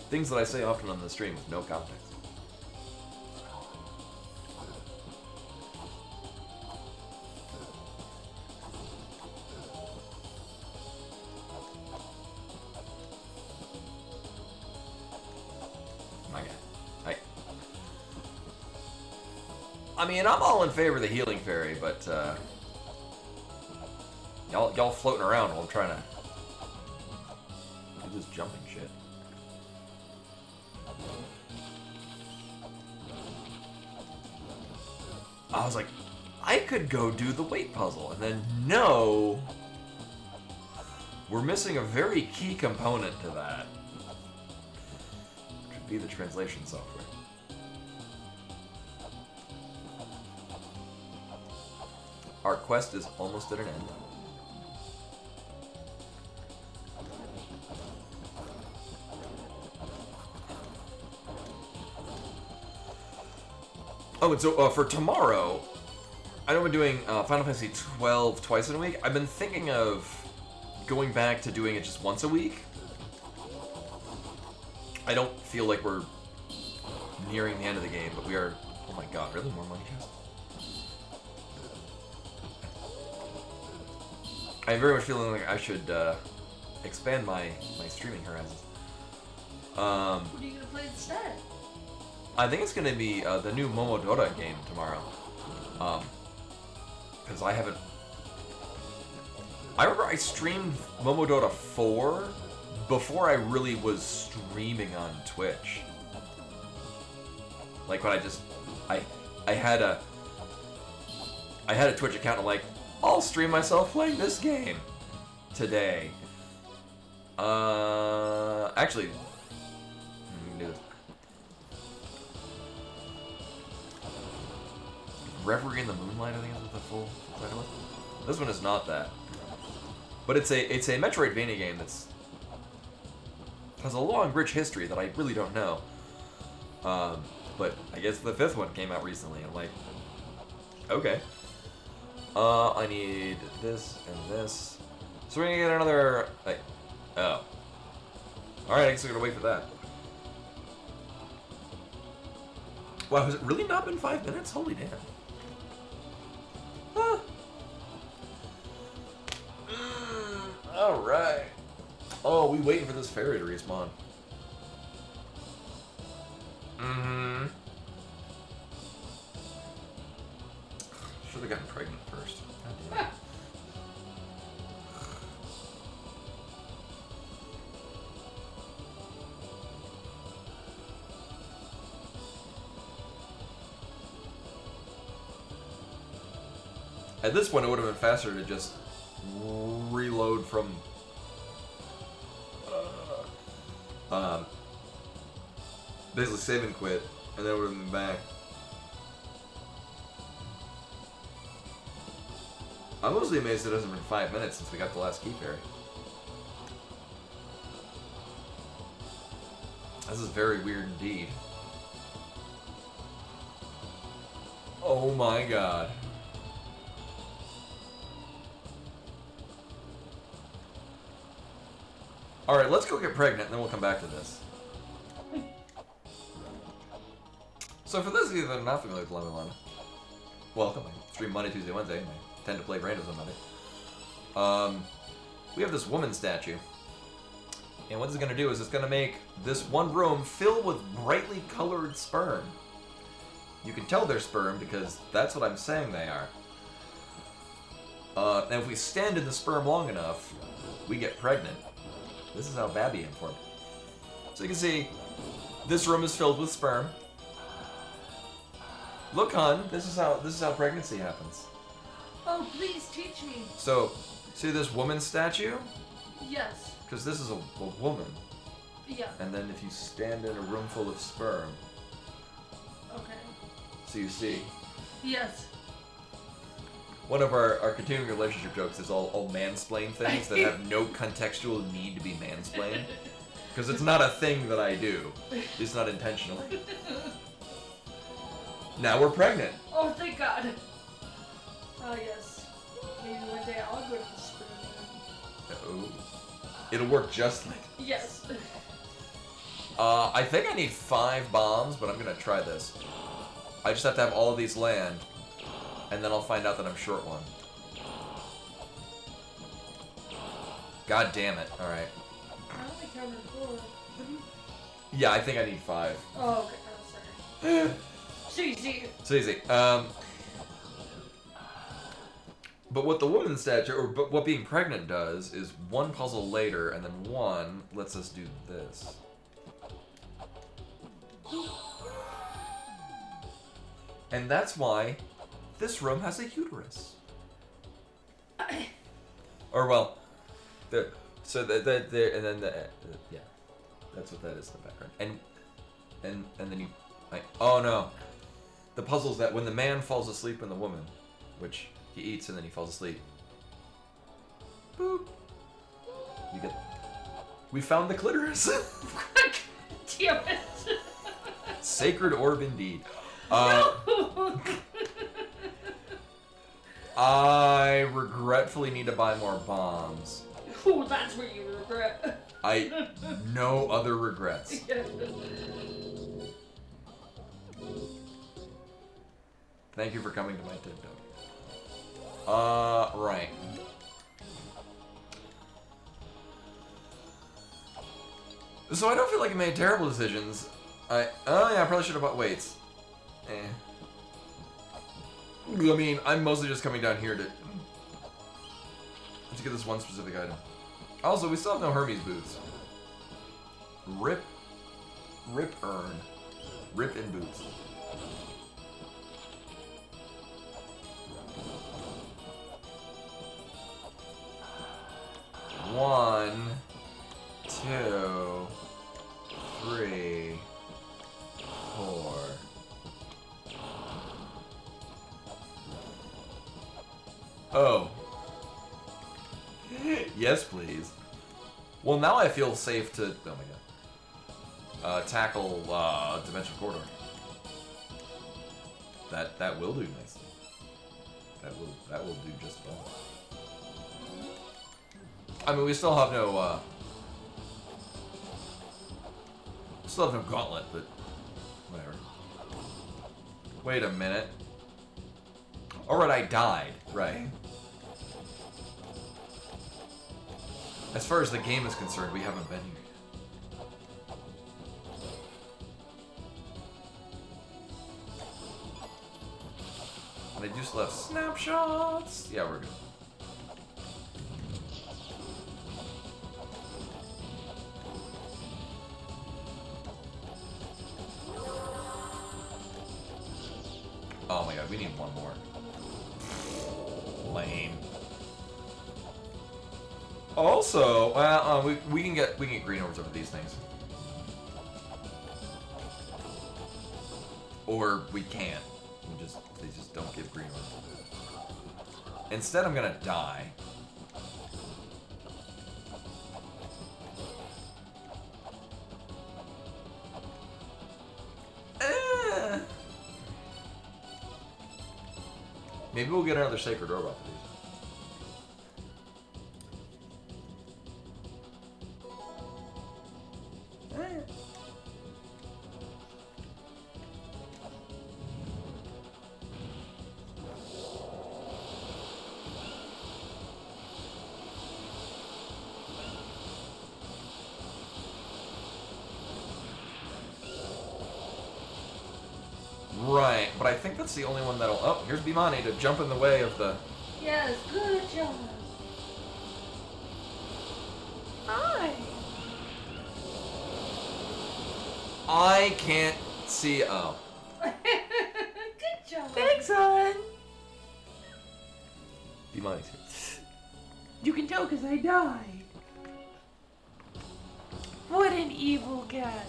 Things that I say often on the stream with no context. My God. Hi. I mean, I'm all in favor of the healing fairy, but y'all floating around while I'm trying to do this jumping shit. I was like, I could go do the weight puzzle, and then no, we're missing a very key component to that, which would be the translation software. Our quest is almost at an end. Oh, and so for tomorrow, I know we're doing Final Fantasy 12 twice in a week. I've been thinking of going back to doing it just once a week. I don't feel like we're nearing the end of the game, but we are... Oh my god, really? More money chests? I'm very much feeling like I should expand my streaming horizons. What are you gonna play instead? I think it's going to be the new Momodora game tomorrow. Because I haven't... I remember I streamed Momodora 4 before I really was streaming on Twitch. Like when I had a Twitch account and I'm like, I'll stream myself playing this game today. Actually, let me do this. Reverie in the Moonlight, I think is what the full title is. This one is not that, but it's a Metroidvania game that's has a long, rich history that I really don't know. But I guess the 5th one came out recently, and like, Okay. I need this and this. So we're gonna get another. Like, oh. Alright, I guess we're gonna wait for that. Wow, has it really not been 5 minutes? Holy damn. Huh. Alright. Oh, we waiting for this fairy to respawn. Mm-hmm. Should have gotten pregnant first. God damn it. At this point, it would have been faster to just reload from basically save and quit, and then it would have been back. I'm mostly amazed it hasn't been 5 minutes since we got the last key fairy. This is very weird indeed. Oh my god. Alright, let's go get pregnant, and then we'll come back to this. So for those of you that are not familiar with La-Mulana, welcome. I stream Monday, Tuesday, Wednesday, and I tend to play randos on Monday. We have this woman statue. And what this is going to do is it's going to make this one room filled with brightly colored sperm. You can tell they're sperm because that's what I'm saying they are. And if we stand in the sperm long enough, we get pregnant. This is how Babby informed. So you can see, this room is filled with sperm. Look, hon, this is how pregnancy happens. Oh, please teach me. So, see this woman statue? Yes. Because this is a woman. Yeah. And then if you stand in a room full of sperm, Okay. so you see. Yes. One of our continuing relationship jokes is all mansplain things that have no contextual need to be mansplained. Because it's not a thing that I do. It's not intentional. Now we're pregnant. Oh, thank God. Oh, yes. Maybe one day I'll go to the sperm. Oh. It'll work just like. Yes. I think I need 5 bombs, but I'm gonna try this. I just have to have all of these land, and then I'll find out that I'm short one. God damn it! All right. I only counted 4. Yeah, I think I need 5. Oh, okay. Oh, sorry. So easy. It's easy. But what the woman statue, or but what being pregnant does, is one puzzle later, and then one lets us do this. And that's why this room has a uterus. Or well, and then yeah, that's what that is in the background. And then you, oh no, the puzzle's that when the man falls asleep in the woman, which he eats and then he falls asleep. Boop. You get. We found the clitoris. Damn it. Sacred orb indeed. No. I regretfully need to buy more bombs. Oh, that's what you regret. No other regrets. Thank you for coming to my TikTok. Right. So I don't feel like I made terrible decisions. Oh yeah, I probably should have bought weights. I mean, I'm mostly just coming down here to get this one specific item. Also, we still have no Hermes boots. Rip Earn. Rip in boots. One, 2, 3, 4. Oh. Yes, please. Well, now I feel safe to. Oh my god. Tackle Dimensional Corridor. That will do nicely. That will do just fine. I mean, we still have no gauntlet, but whatever. Wait a minute. Alright, I died. Right. As far as the game is concerned, we haven't been here. They do still have snapshots. Yeah, we're good. Oh my god, we need one more. Lame. Also, we can get green orbs over these things, or we can't. They just don't give green orbs. Instead, I'm gonna die. Maybe we'll get another sacred orb off of these. Right, but I think that's the only one that'll... Oh, here's Bimani to jump in the way of the... Yes, good job. Hi. I can't see... Oh. Good job. Thanks, hon. Bimani's here. You can tell because I died. What an evil cat.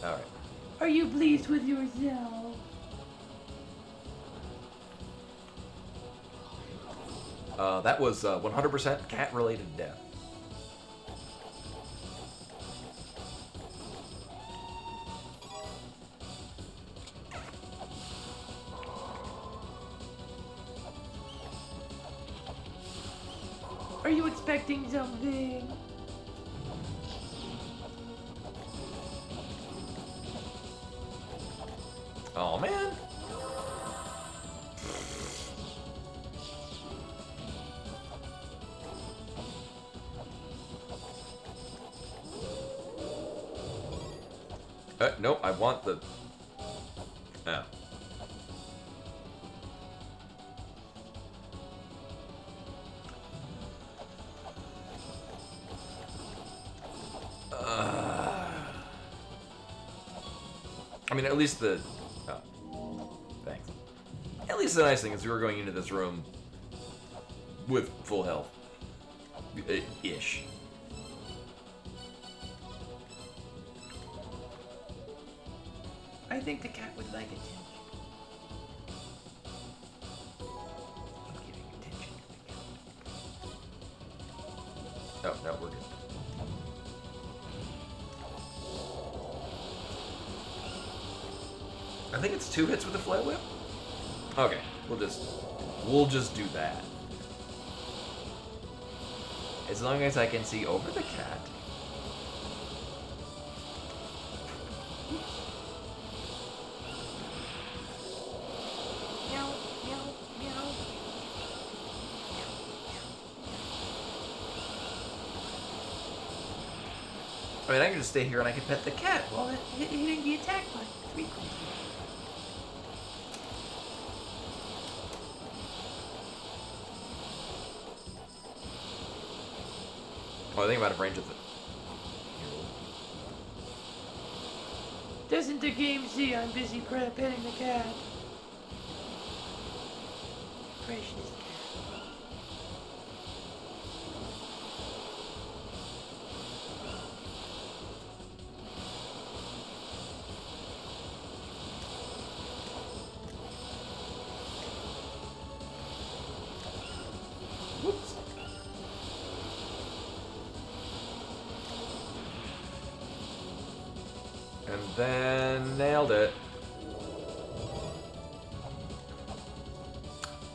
Alright. Are you pleased with yourself? That was 100% cat-related death. Are you expecting something? Oh man. Nope, I want the... Oh. I mean, at least the... Oh. Thanks. At least the nice thing is we were going into this room with full health. Ish. I think the cat would like attention. I'm giving attention to the cat. Oh, no, we're good. I think it's 2 hits with the flail whip. Okay, we'll just do that. As long as I can see over the cat. Meow, meow, meow. I mean, I can just stay here and I can pet the cat. Well, hitting the attack button frequently. Oh, I think I'm out of range of it. Doesn't the game see I'm busy petting the cat? Precious cat. Whoops. And then nailed it.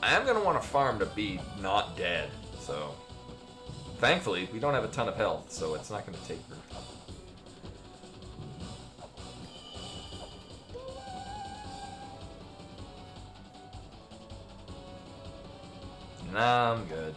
I am going to want to farm to be not dead, so... Thankfully, we don't have a ton of health, so it's not going to take root. Nah, I'm good.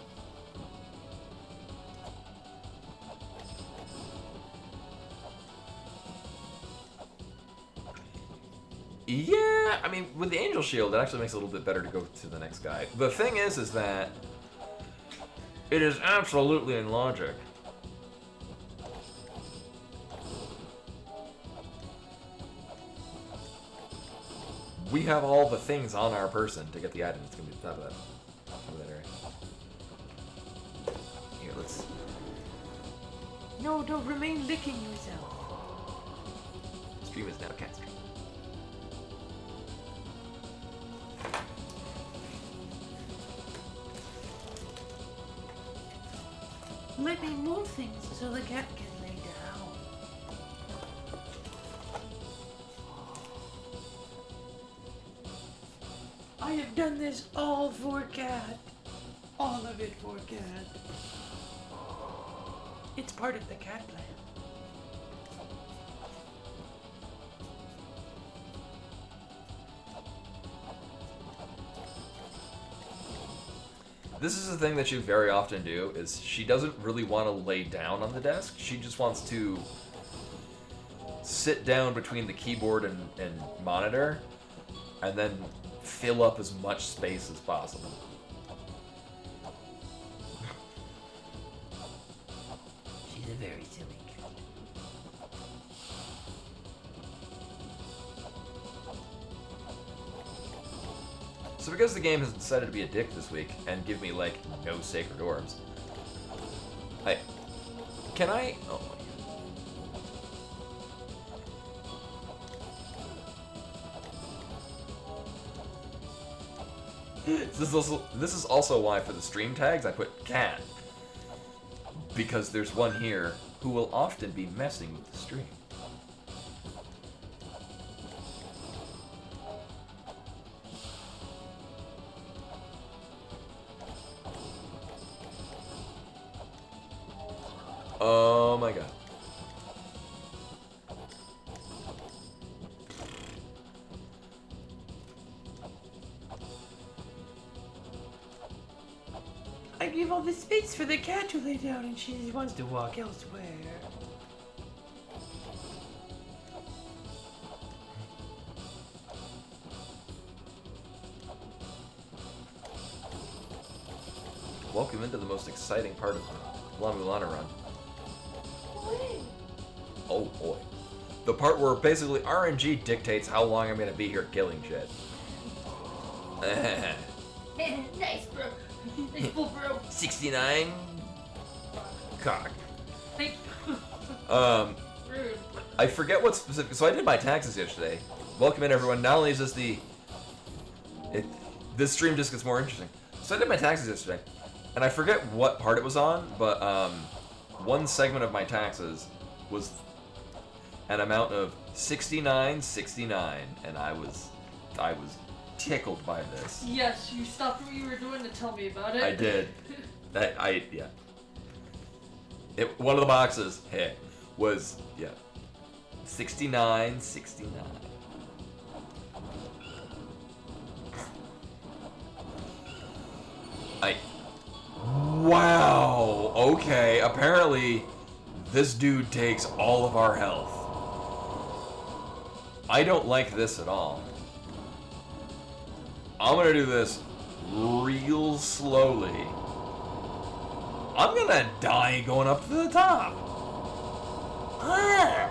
Yeah, I mean, with the Angel Shield, it actually makes it a little bit better to go to the next guy. The thing is that it is absolutely in logic. We have all the things on our person to get the item. It's gonna be the top of that area. Here, let's. No, don't remain licking yourself. Stream is now cat stream. Let me move things so the cat can lay down. I have done this all for cat. All of it for cat. It's part of the cat plan. This is the thing that you very often do, is she doesn't really want to lay down on the desk. She just wants to sit down between the keyboard and monitor, and then fill up as much space as possible. She's a very silly cat. So because the game has decided to be a dick this week and give me, like, no sacred orbs, can I... Oh, this is also why for the stream tags I put cat. Because there's one here who will often be messing with the stream. Oh my god. I give all this space for the cat to lay down and she wants to walk elsewhere. Welcome into the most exciting part of the La-Mulana run. Oh boy. The part where basically RNG dictates how long I'm gonna be here killing shit. Nice, bro. Nice, bro. 69? Cock. Thank you. Rude. I forget what specific. So I did my taxes yesterday. Welcome in, everyone. Not only is this this stream just gets more interesting. So I did my taxes yesterday, and I forget what part it was on, but one segment of my taxes was an amount of 69.69, and I was tickled by this. Yes, you stopped what you were doing to tell me about it. I did. Yeah. One of the boxes, was 69.69. Wow. Okay. Apparently, this dude takes all of our health. I don't like this at all. I'm gonna do this real slowly. I'm gonna die going up to the top. Ah.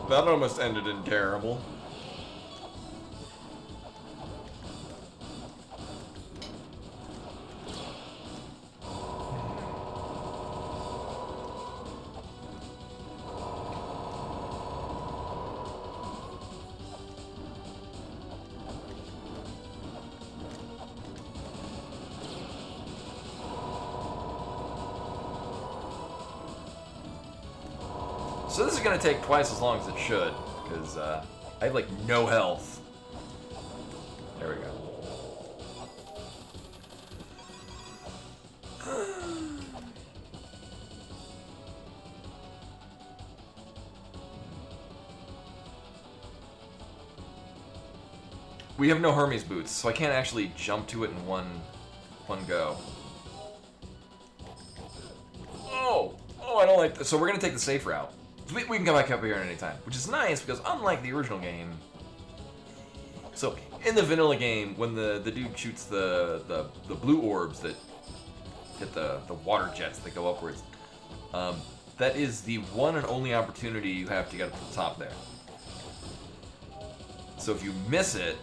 That almost ended in terrible. So this is gonna take twice as long as it should, because I have like no health. There we go. We have no Hermes boots, so I can't actually jump to it in one go. Oh, I don't like this. So we're gonna take the safe route. We can come back up here at any time, which is nice because unlike the original game, so in the vanilla game, when the dude shoots the blue orbs that hit the water jets that go upwards, that is the one and only opportunity you have to get up to the top there. So if you miss it,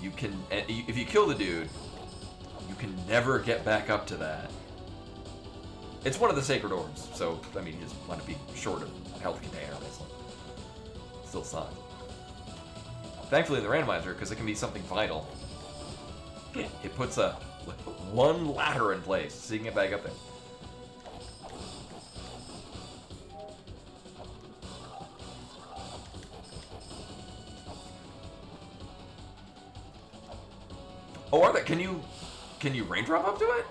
you can, if you kill the dude, you can never get back up to that. It's one of the sacred orbs, so, I mean, you just want to be short of health container, basically. Still sucks. Thankfully, the randomizer, because it can be something vital. It puts one ladder in place, so you can get back up there. Oh, are there? Can you raindrop up to it?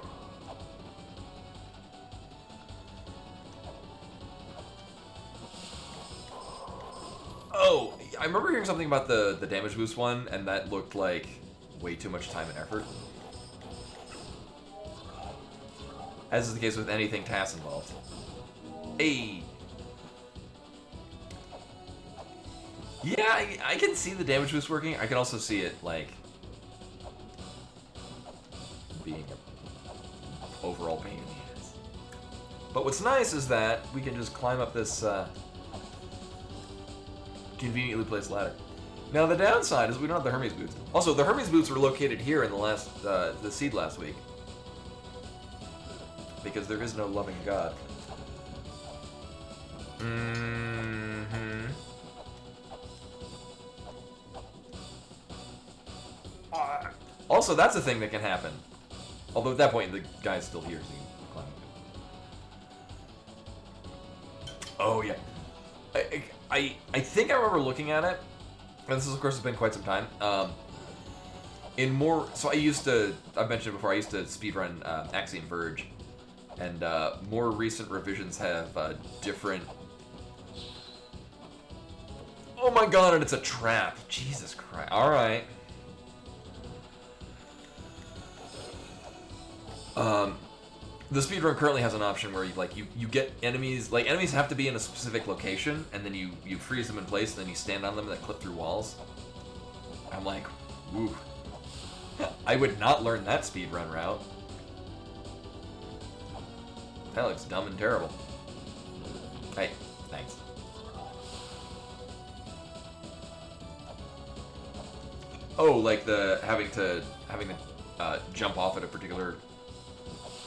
Oh, I remember hearing something about the damage boost one, and that looked like way too much time and effort. As is the case with anything TAS involved. Hey! Yeah, I can see the damage boost working. I can also see it, like, being an overall pain in the ass. But what's nice is that we can just climb up this, conveniently placed ladder. Now the downside is we don't have the Hermes boots. Also, the Hermes boots were located here in the seed last week. Because there is no loving God. Also, that's a thing that can happen. Although at that point the guy's still here, so you can climb up. Oh yeah. I think I remember looking at it, and this is, of course, has been quite some time. So I've mentioned before, I used to speedrun Axiom Verge, and more recent revisions have different... Oh my god, and it's a trap. Jesus Christ. Alright. The speedrun currently has an option where you get enemies, like enemies have to be in a specific location, and then you freeze them in place, and then you stand on them and they clip through walls. I'm like, woo. I would not learn that speedrun route. That looks dumb and terrible. Hey, thanks. Oh, like having to jump off at a particular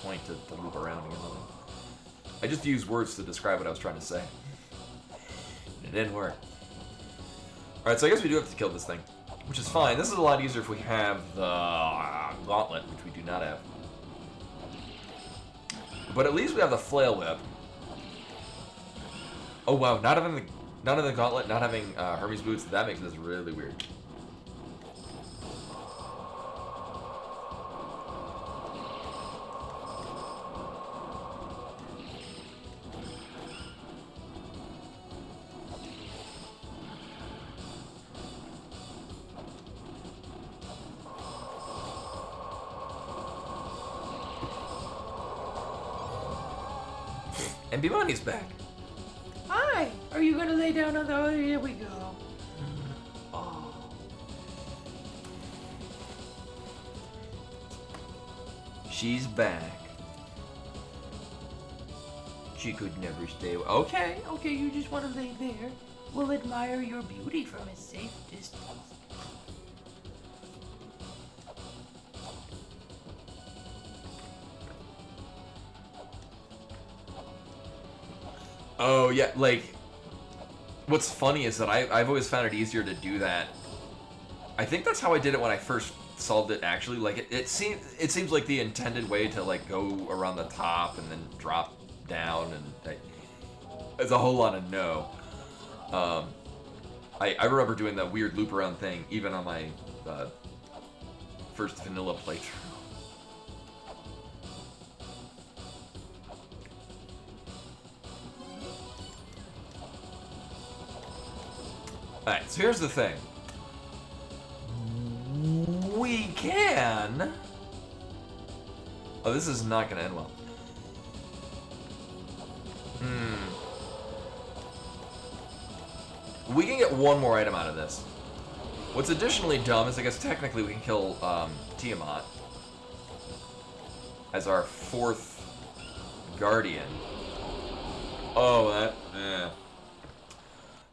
point to loop around again. I just used words to describe what I was trying to say. It didn't work. Alright, so I guess we do have to kill this thing, which is fine. This is a lot easier if we have the gauntlet, which we do not have. But at least we have the flail whip. Oh wow, not having the gauntlet, not having Hermes boots, that makes this really weird. And Bimani's back. Hi. Are you gonna lay down on the? Oh, here we go. Oh. She's back. She could never stay away. Okay. Okay, you just want to lay there. We'll admire your beauty from a safe distance. Oh, yeah, like, what's funny is that I've always found it easier to do that. I think that's how I did it when I first solved it, actually. Like, it seems like the intended way to, like, go around the top and then drop down, and it's a whole lot of no. I remember doing that weird loop around thing, even on my first vanilla playthrough. Alright, so here's the thing. We can... Oh, this is not gonna end well. We can get one more item out of this. What's additionally dumb is I guess technically we can kill Tiamat as our 4th guardian. Oh,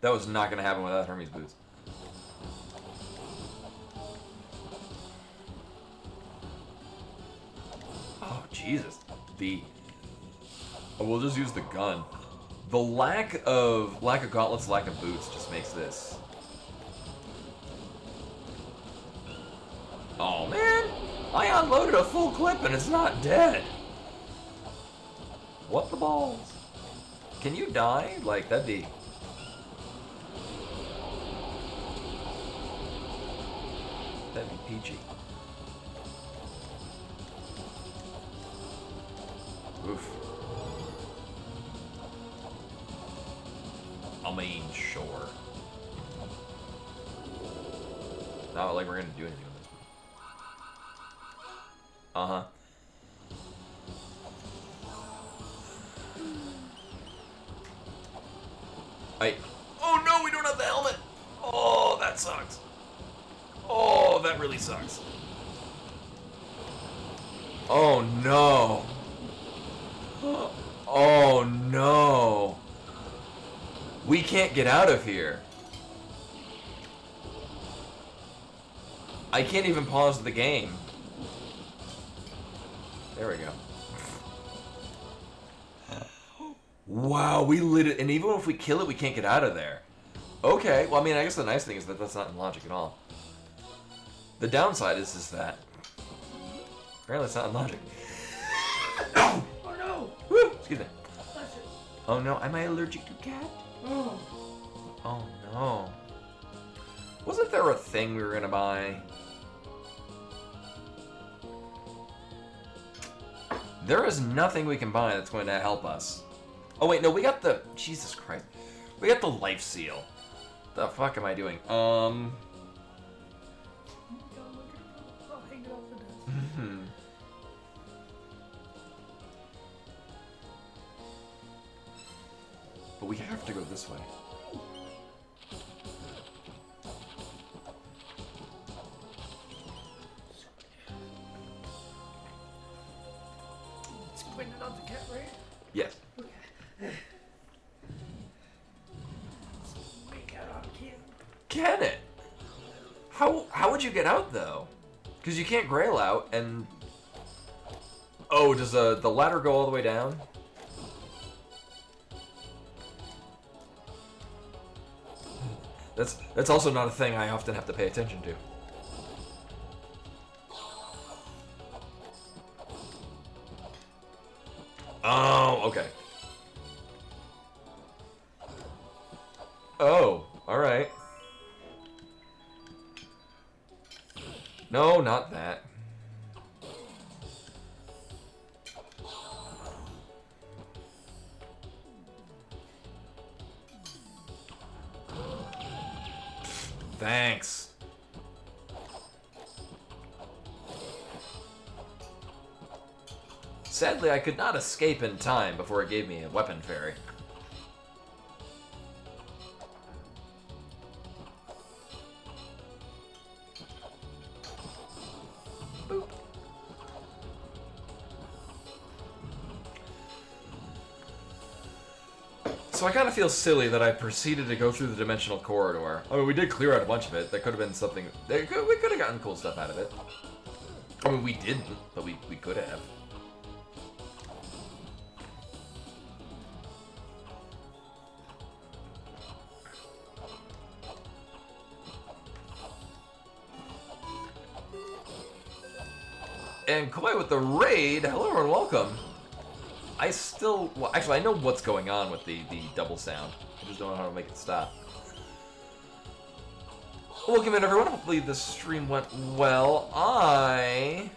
that was not gonna happen without Hermes boots. Oh, Jesus. We'll just use the gun. The lack of gauntlets, lack of boots just makes this. Oh, man. I unloaded a full clip and it's not dead. What the balls? Can you die? Like, that'd be... That'd be peachy. Oof. I mean, sure. Not like we're gonna do anything with this. Uh-huh. Oh no, we don't have the helmet! Oh, that sucks. Oh, that really sucks. Oh no. Oh no. We can't get out of here. I can't even pause the game. There we go. Wow, we lit it, and even if we kill it, we can't get out of there. Okay, well, I mean, I guess the nice thing is that that's not in logic at all. The downside is that apparently it's not in logic. Oh no! Woo! Excuse me. Bless it. Oh no, am I allergic to cat? Oh. Oh no. Wasn't there a thing we were gonna buy? There is nothing we can buy that's going to help us. Oh wait, no, we got the... Jesus Christ. We got the life seal. The fuck am I doing? I'll hang it off the desk. But we have to go this way. It's pointing out the cat, right? Yes. Okay. Make out on can. Can it? How would you get out though? Because you can't grail out and... Oh, does the ladder go all the way down? That's also not a thing I often have to pay attention to. Oh, okay. Oh, alright. No, not that. Thanks. Sadly, I could not escape in time before it gave me a weapon fairy. Boop. So I kind of feel silly that I proceeded to go through the dimensional corridor. I mean, we did clear out a bunch of it. That could have been something... We could have gotten cool stuff out of it. I mean, we didn't, but we could have. And Koi with the raid. Hello and welcome. I still... Well, actually, I know what's going on with the double sound. I just don't know how to make it stop. Welcome in, everyone. Hopefully this stream went well. I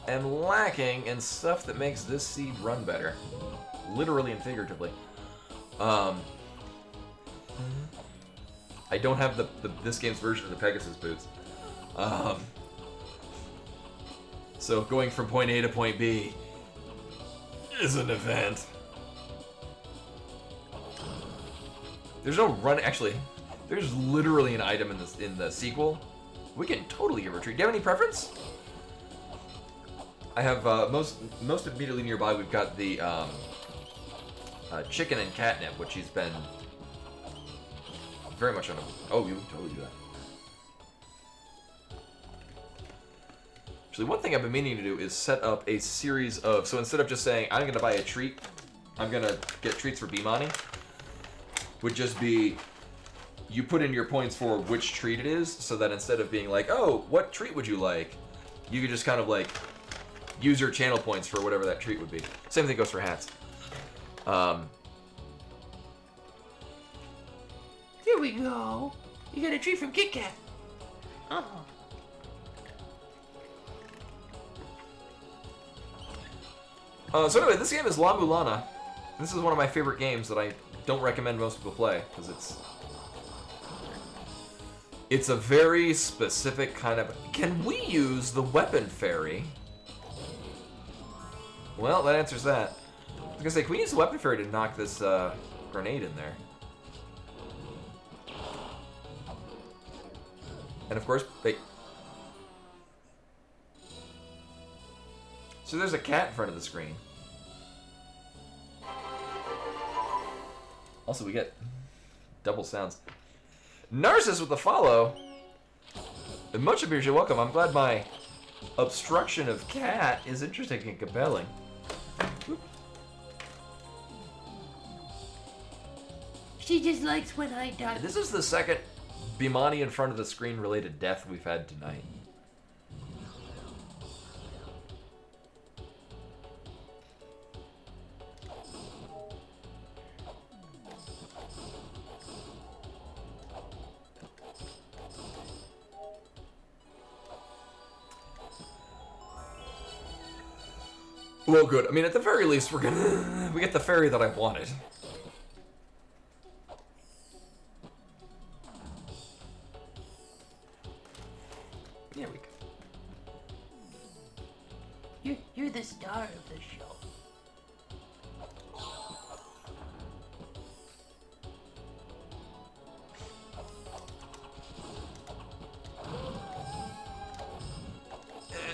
am lacking in stuff that makes this seed run better. Literally and figuratively. I don't have this game's version of the Pegasus boots. So going from point A to point B is an event. There's no run. Actually, there's literally an item in the sequel. We can totally give retreat. Do you have any preference? I have most immediately nearby. We've got the chicken and catnip, which he's been very much on. Oh, you would totally do that. Actually, one thing I've been meaning to do is set up a series of... So instead of just saying, I'm going to buy a treat, I'm going to get treats for Bimani, would just be, you put in your points for which treat it is, so that instead of being like, oh, what treat would you like? You could just kind of like, use your channel points for whatever that treat would be. Same thing goes for hats. Here we go. You got a treat from Kit Kat. Oh. So anyway, this game is La-Mulana. This is one of my favorite games that I don't recommend most people play, because it's a very specific kind of... Can we use the weapon fairy? Well, that answers that. I was gonna say, can we use the weapon fairy to knock this grenade in there? And of course, so there's a cat in front of the screen. Also, we get double sounds. Narcissus with the follow. And much appreciated, welcome. I'm glad my obstruction of cat is interesting and compelling. Whoop. She just likes when I die. This is the second Bimani in front of the screen related death we've had tonight. Well, good. I mean, at the very least, we get the fairy that I wanted. There we go. You're the star of the show.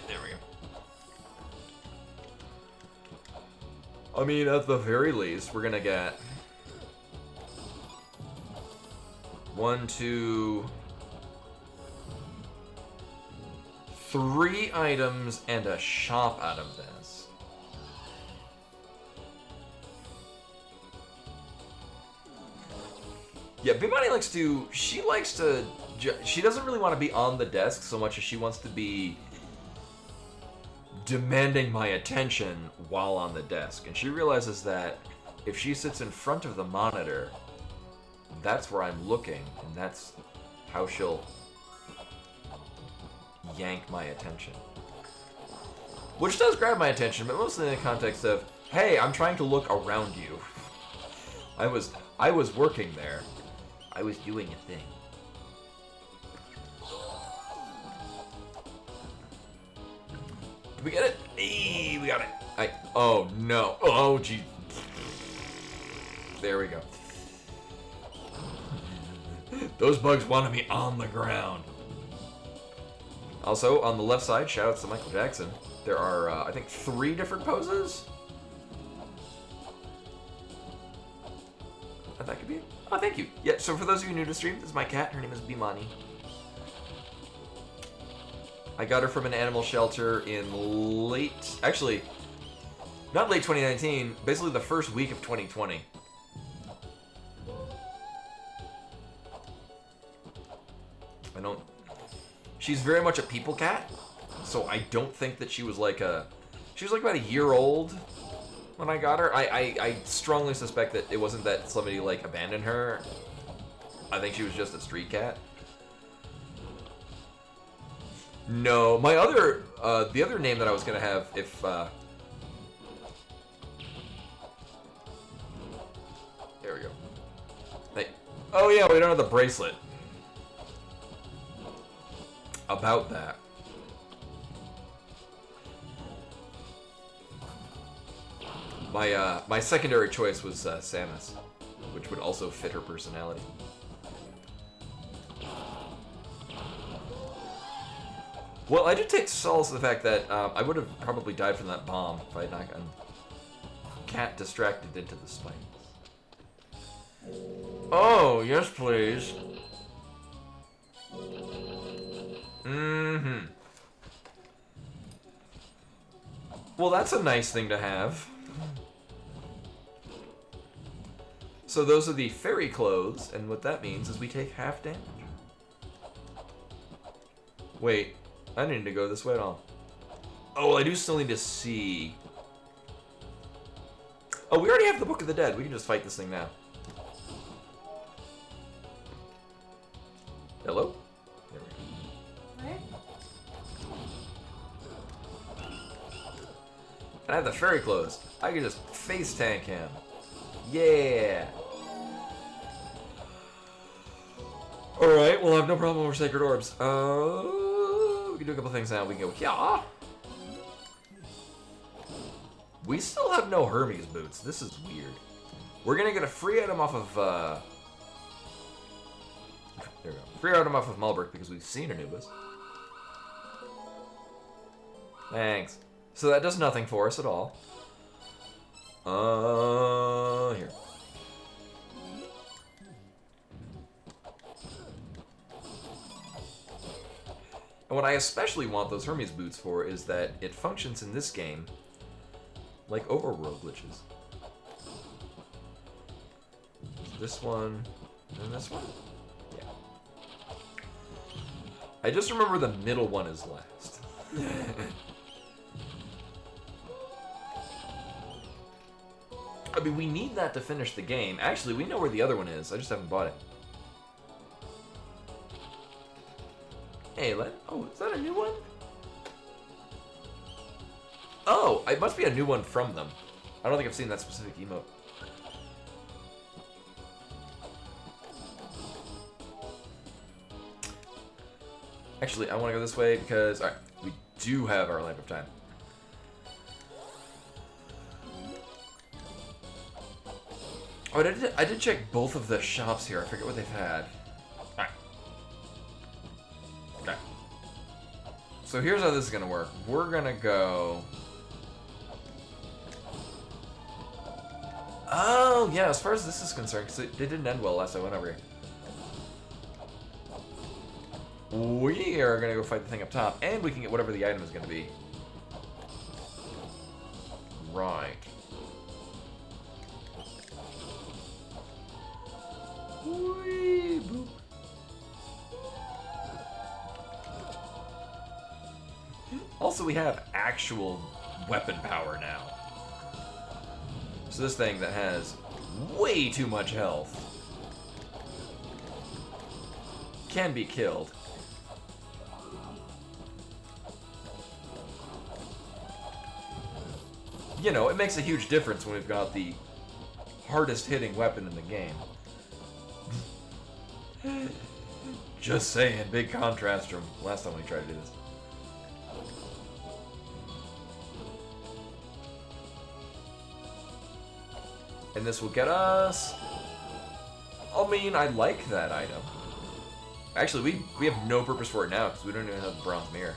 There we go. I mean, at the very least, we're gonna get 1, 2, 3 items and a shop out of this. Yeah, Bimani likes to... She doesn't really want to be on the desk so much as she wants to be demanding my attention while on the desk. And she realizes that if she sits in front of the monitor, that's where I'm looking, and that's how she'll yank my attention. Which does grab my attention, but mostly in the context of, hey, I'm trying to look around you. I was working there. I was doing a thing. Did we get it? Hey, we got it. Oh no. Oh gee. There we go. Those bugs wanted me on the ground. Also, on the left side, shoutouts to Michael Jackson. There are, I think, 3 different poses? that could be it. Oh, thank you. Yeah, so for those of you new to stream, this is my cat. Her name is Bimani. I got her from an animal shelter in late... Actually, not late 2019. Basically the first week of 2020. I don't... She's very much a people cat. So I don't think that she was like a... She was like about a year old when I got her. I strongly suspect that it wasn't that somebody like abandoned her. I think she was just a street cat. No, my other, the other name that I was gonna have if, there we go. Hey, oh yeah, we don't have the bracelet. About that. My secondary choice was Samus, which would also fit her personality. Well, I do take solace in the fact that I would have probably died from that bomb if I had not gotten cat distracted into the spikes. Oh, yes, please. Mm-hmm. Well, that's a nice thing to have. So those are the fairy clothes, and what that means is we take half damage. Wait, I didn't need to go this way at all. Oh, I do still need to see. Oh, we already have the Book of the Dead. We can just fight this thing now. Hello? There we go. Right? And I have the fairy clothes. I can just face tank him. Yeah! Alright, we'll have no problem with Sacred Orbs. We can do a couple things now. We can go, yeah! We still have no Hermes boots. This is weird. We're gonna get a free item off of, there we go. Free item off of Malbrick because we've seen Anubis. Thanks. So that does nothing for us at all. Here. And what I especially want those Hermes boots for is that it functions in this game like overworld glitches. This one, and this one? Yeah. I just remember the middle one is last. I mean, we need that to finish the game. Actually, we know where the other one is. I just haven't bought it. Hey, oh, is that a new one? Oh, it must be a new one from them. I don't think I've seen that specific emote. Actually, I want to go this way because, alright, we do have our Lamp of Time. Oh, I did check both of the shops here. I forget what they've had. Alright. Okay. So here's how this is going to work. We're going to go... Oh, yeah, as far as this is concerned, because it didn't end well last I went over here. We are going to go fight the thing up top, and we can get whatever the item is going to be. Right. Whee, boop. Also, we have actual weapon power now. So this thing that has way too much health can be killed. You know, it makes a huge difference when we've got the hardest hitting weapon in the game. Just saying, big contrast from last time we tried to do this. And this will get us... I mean, I like that item. Actually, we have no purpose for it now, because we don't even have the bronze mirror.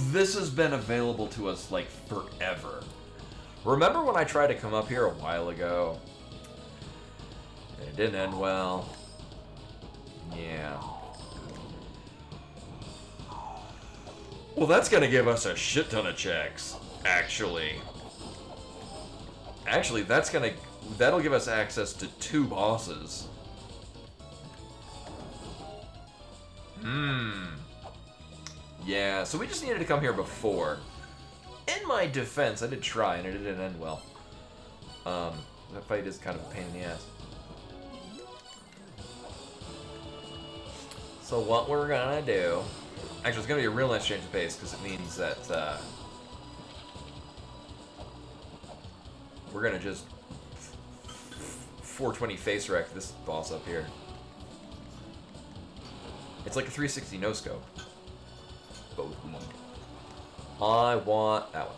this has been available to us, like, forever. Remember when I tried to come up here a while ago? And it didn't end well. Yeah. Well, that's gonna give us a shit ton of checks, actually. Actually, that'll give us access to 2 bosses. Yeah, so we just needed to come here before. In my defense, I did try, and it didn't end well. That fight is kind of a pain in the ass. So what we're gonna do... Actually, it's gonna be a real nice change of pace, because it means that, we're gonna just 420 face wreck this boss up here. It's like a 360 no-scope. Both need. I want that one.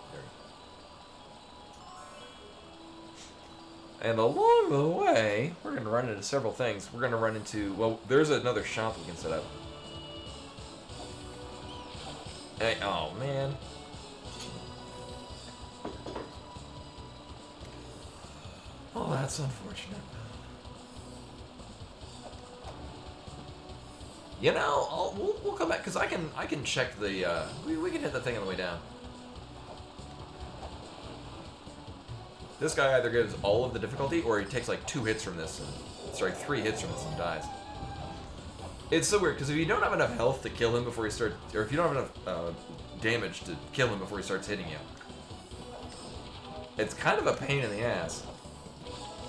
There. And along the way, we're going to run into several things. We're going to run into... Well, there's another shop we can set up. Hey, oh, man. Oh, that's unfortunate. You know, we'll come back because I can check the we can hit the thing on the way down. This guy either gives all of the difficulty or he takes like 2 hits from this, and, sorry, 3 hits from this and dies. It's so weird because if you don't have enough health to kill him before he starts, or if you don't have enough damage to kill him before he starts hitting you, it's kind of a pain in the ass.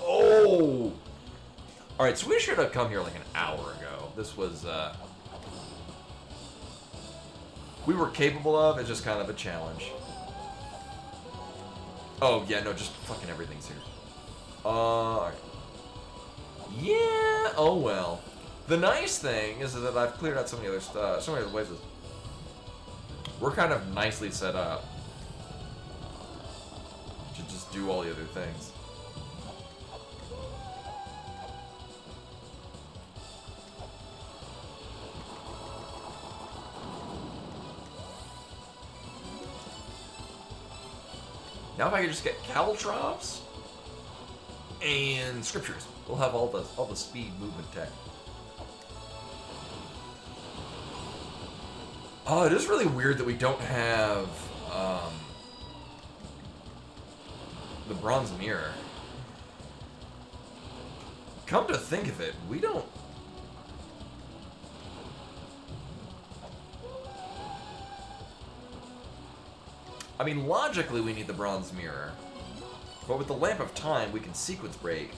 Oh! Alright, so we should have come here like an hour ago. This was, we were capable of, it's just kind of a challenge. Oh, yeah, no, just fucking everything's here. Alright. Yeah, oh well. The nice thing is that I've cleared out so many other places. We're kind of nicely set up to just do all the other things. Now if I could just get caltrops and scriptures, we'll have all the speed movement tech. Oh, it is really weird that we don't have the bronze mirror. Come to think of it, we don't. I mean, logically we need the bronze mirror, but with the lamp of time we can sequence break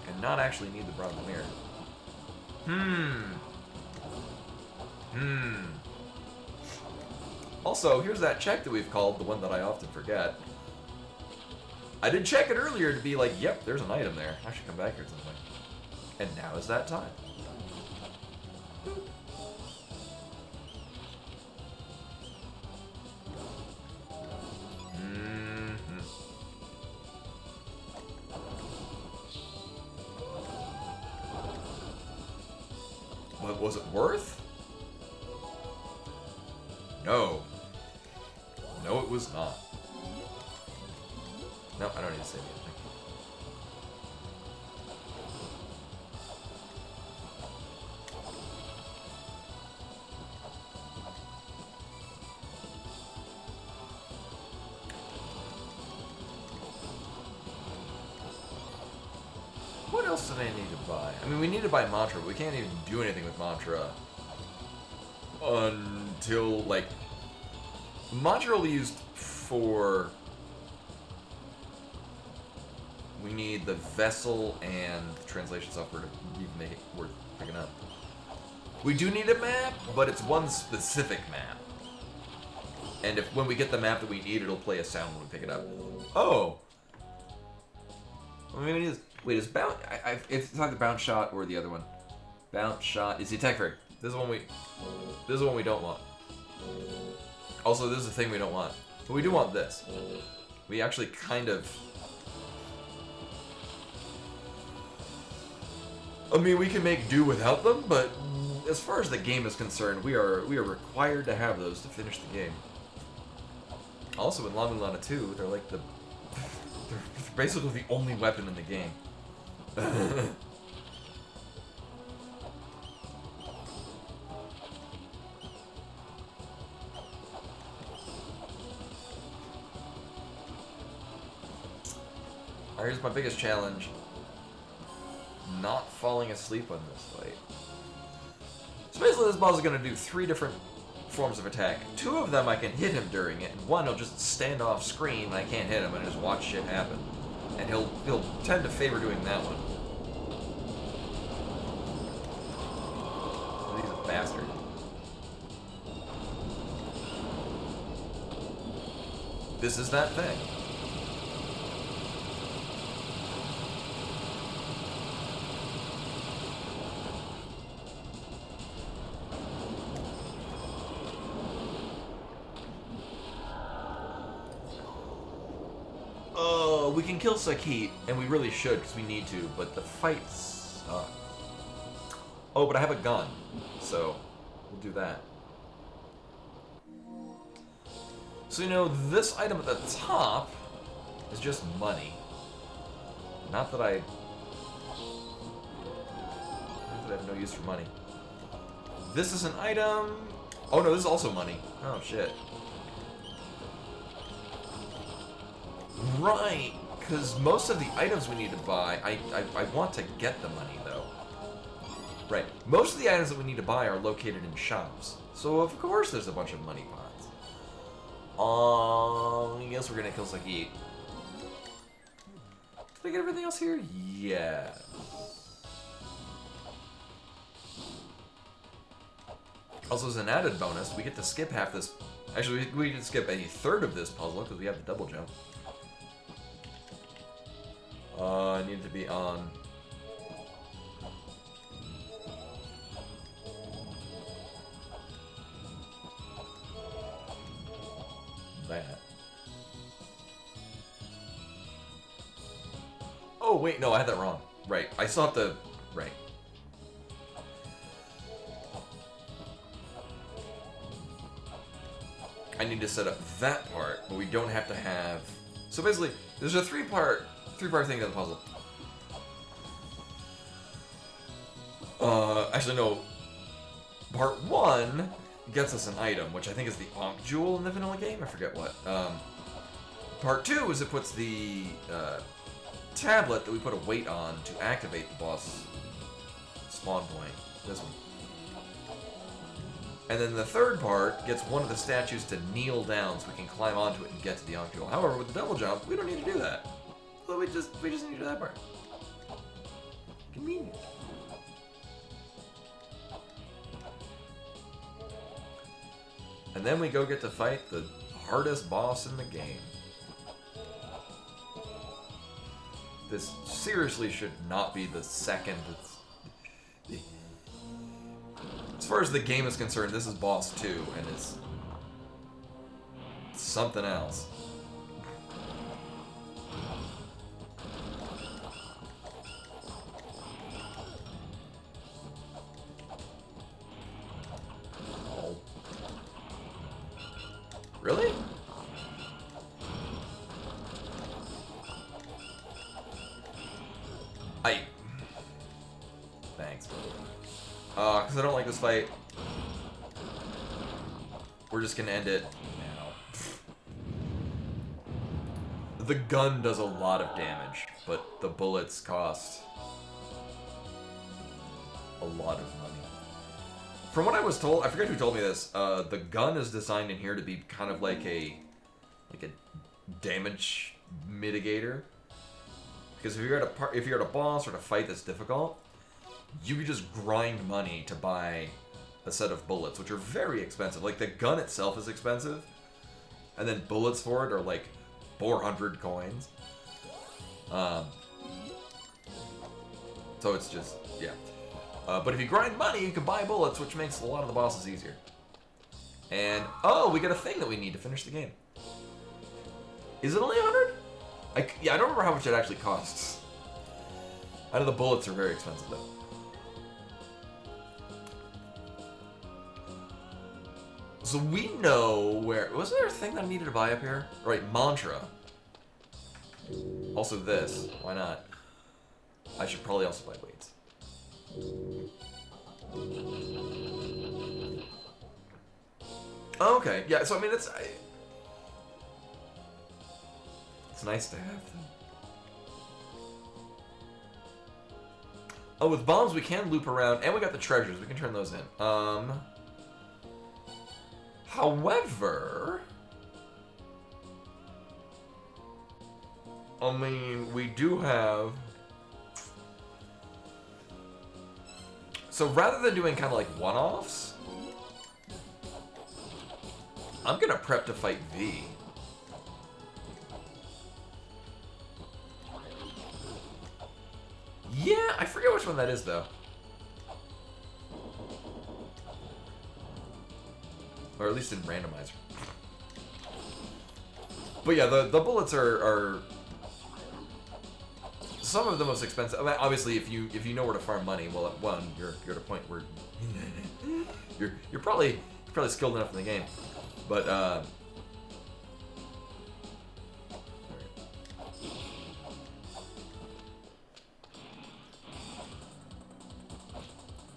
and not actually need the bronze mirror. Also, here's that check that we've called, the one that I often forget. I did check it earlier to be like, yep, there's an item there. I should come back here at some point. And now is that time. What was it worth? No. No, it was not. No, I don't need to save anything. What else did I need to buy? I mean, we need to buy mantra, but we can't even do anything with mantra until, like, mantra will be used for... We need the vessel and the translation software to even make it worth picking up. We do need a map, but it's one specific map. And when we get the map that we need, it'll play a sound when we pick it up. Oh! Well, maybe it is. Wait, is bounce? If it's not the bounce shot or the other one. Bounce shot is the attack fairy. This is the one we. This is the one we don't want. Also, this is the thing we don't want. But we do want this. We actually kind of. I mean, we can make do without them, but as far as the game is concerned, we are required to have those to finish the game. Also, in La-Mulana 2, they're like the... They're basically the only weapon in the game. Here's my biggest challenge. Not falling asleep on this fight. So basically this boss is going to do 3 different forms of attack. 2 of them I can hit him during it, and 1 he'll just stand off screen and I can't hit him and just watch shit happen. And he'll tend to favor doing that one. He's a bastard. This is that thing. We can kill Sakit, and we really should, because we need to, but the fights suck. Oh, but I have a gun, so we'll do that. So, you know, this item at the top is just money. Not that I have no use for money. This is an item... Oh, no, this is also money. Oh, shit. Right, because most of the items we need to buy, I want to get the money, though. Right, most of the items that we need to buy are located in shops. So, of course, there's a bunch of money pots. I guess we're gonna kill Sakit. Did I get everything else here? Yeah. Also, as an added bonus, we get to skip half this... Actually, we get to skip a third of this puzzle, because we have the double jump. I need to be on... that. Oh, wait, no, I had that wrong. Right, I still have to... Right. I need to set up that part, but we don't have to have... So basically, there's a three-part thing to the puzzle. Actually, no. Part 1 gets us an item, which I think is the Ankh Jewel in the vanilla game. I forget what. Part 2 is it puts the tablet that we put a weight on to activate the boss spawn point. This one. And then the third part gets one of the statues to kneel down so we can climb onto it and get to the Ankh Jewel. However, with the double jump, we don't need to do that. So we just need to do that part. Convenient. And then we go get to fight the hardest boss in the game. This seriously should not be the second. As far as the game is concerned, this is boss 2, and it's something else. Oh. Really? Thanks. Because I don't like this fight. We're just gonna end it now. The gun does a lot of damage, but the bullets cost a lot of money. From what I was told, I forget who told me this, the gun is designed in here to be kind of like a damage mitigator. Because if you're at a boss or at a fight that's difficult, you could just grind money to buy a set of bullets, which are very expensive. Like, the gun itself is expensive, and then bullets for it are like 400 coins. So it's just, yeah. But if you grind money, you can buy bullets, which makes a lot of the bosses easier. And, oh, we get a thing that we need to finish the game. Is it only 100? Yeah, I don't remember how much it actually costs. I know the bullets are very expensive, though. So we know where... Wasn't there a thing that I needed to buy up here? Right, mantra. Also this. Why not? I should probably also buy weights. Okay, yeah, so I mean, it's nice to have them. Oh, with bombs we can loop around, and we got the treasures. We can turn those in. However, I mean, we do have... So rather than doing kind of like one-offs, I'm gonna prep to fight V. Yeah, I forget which one that is though. Or at least in Randomizer. But yeah, the bullets are some of the most expensive. I mean, obviously, if you know where to farm money, well, at one, you're at a point where you're probably skilled enough in the game. But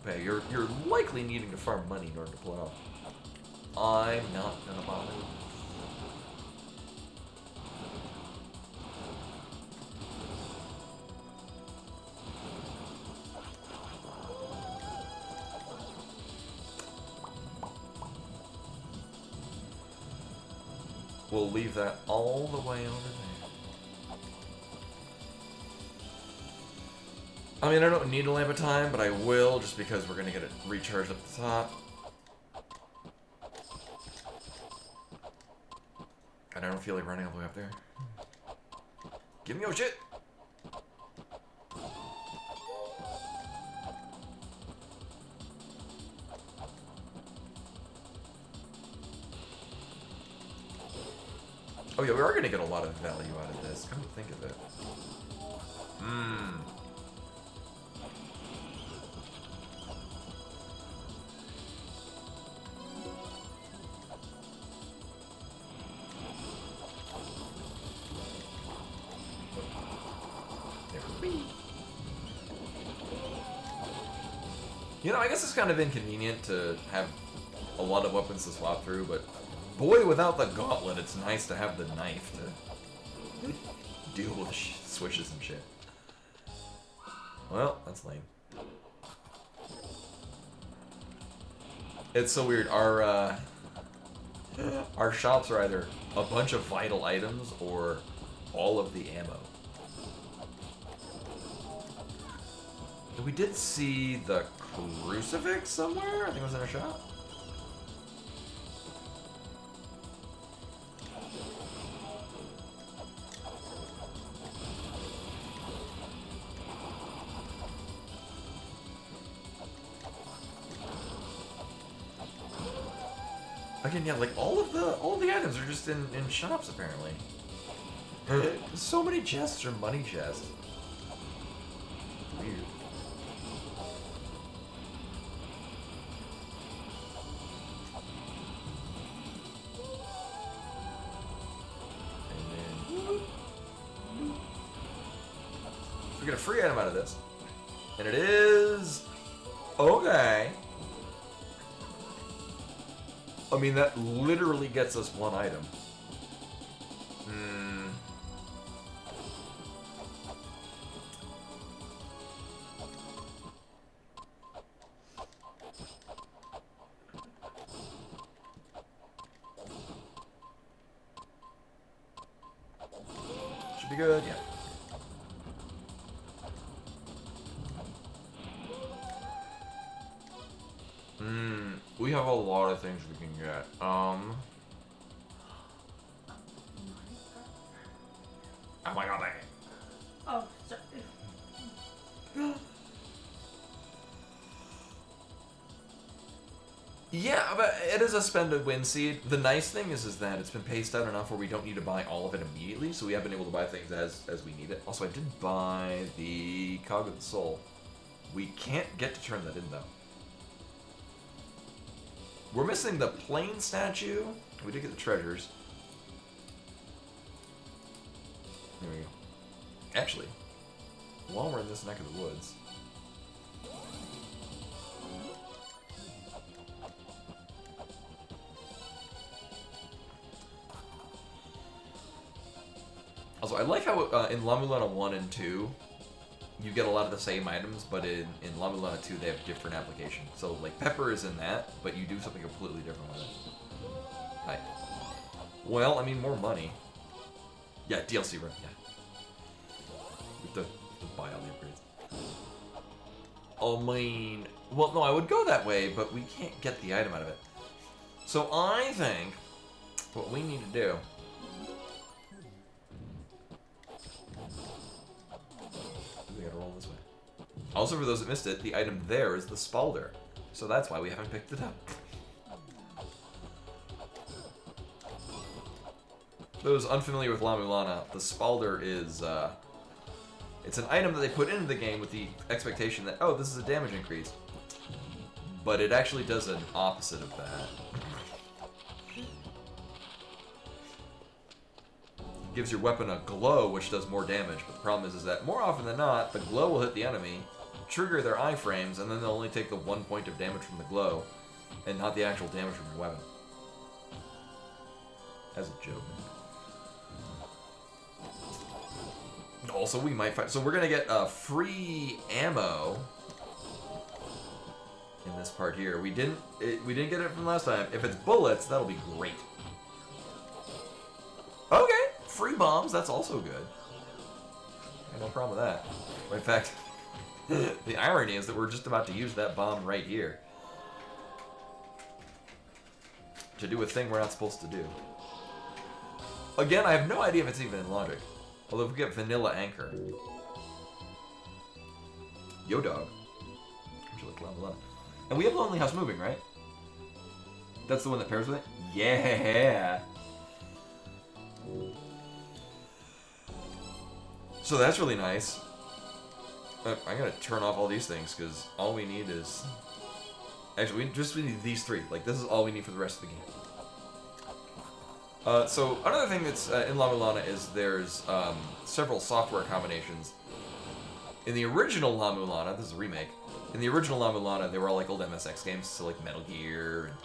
okay, you're likely needing to farm money in order to pull it off. I'm not gonna bother. We'll leave that all the way over there. I mean, I don't need a lamp of time, but I will just because we're gonna get it recharged up the top. And I don't feel like running all the way up there. Give me your shit! Oh yeah, we are gonna get a lot of value out of this. Come to think of it. You know, I guess it's kind of inconvenient to have a lot of weapons to swap through, but boy, without the gauntlet, it's nice to have the knife to deal with switches and shit. Well, that's lame. It's so weird. Our shops are either a bunch of vital items or all of the ammo. We did see the crucifix somewhere. I think it was in our shop. Again, yeah, like all of the items are just in shops apparently. So many chests are money chests. Weird. So we get a free item out of this. And it is... Okay. I mean, that literally gets us one item. Should be good, yeah. We have a lot of things we can get. Oh my god, I... Oh, sorry. Yeah, but it is a spend to win seed. The nice thing is that it's been paced out enough where we don't need to buy all of it immediately, so we have been able to buy things as we need it. Also, I did buy the Cog of the Soul. We can't get to turn that in, though. We're missing the plane statue. We did get the treasures. There we go. Actually, while we're in this neck of the woods... Also, I like how in La-Mulana 1 and 2, you get a lot of the same items, but in La-Mulana 2, they have different applications. So, like, pepper is in that, but you do something completely different with it. Right. Well, I mean, more money. Yeah, DLC run, yeah. We have to buy all the upgrades. I mean... Well, no, I would go that way, but we can't get the item out of it. So I think what we need to do... We gotta roll this way. Also, for those that missed it, the item there is the Spalder. So that's why we haven't picked it up. Those unfamiliar with La-Mulana, the Spalder is, it's an item that they put into the game with the expectation that, oh, this is a damage increase. But it actually does an opposite of that. It gives your weapon a glow, which does more damage, but the problem is that more often than not, the glow will hit the enemy, trigger their iframes, and then they'll only take the 1 point of damage from the glow, and not the actual damage from your weapon. As a joke. Also, we might find... So we're gonna get free ammo in this part here. We didn't get it from last time. If it's bullets, that'll be great. Okay, free bombs. That's also good. I have no problem with that. In fact, the irony is that we're just about to use that bomb right here to do a thing we're not supposed to do. Again, I have no idea if it's even in logic. Although if we get Vanilla Anchor. Yo, dog. And we have Lonely House Moving, right? That's the one that pairs with it? Yeah! So that's really nice. I'm gonna turn off all these things, because all we need is... Actually, we need these three. Like, this is all we need for the rest of the game. So, another thing that's in La-Mulana is there's several software combinations. In the original La-Mulana, this is a remake, in the original La-Mulana, they were all like old MSX games, so like Metal Gear and...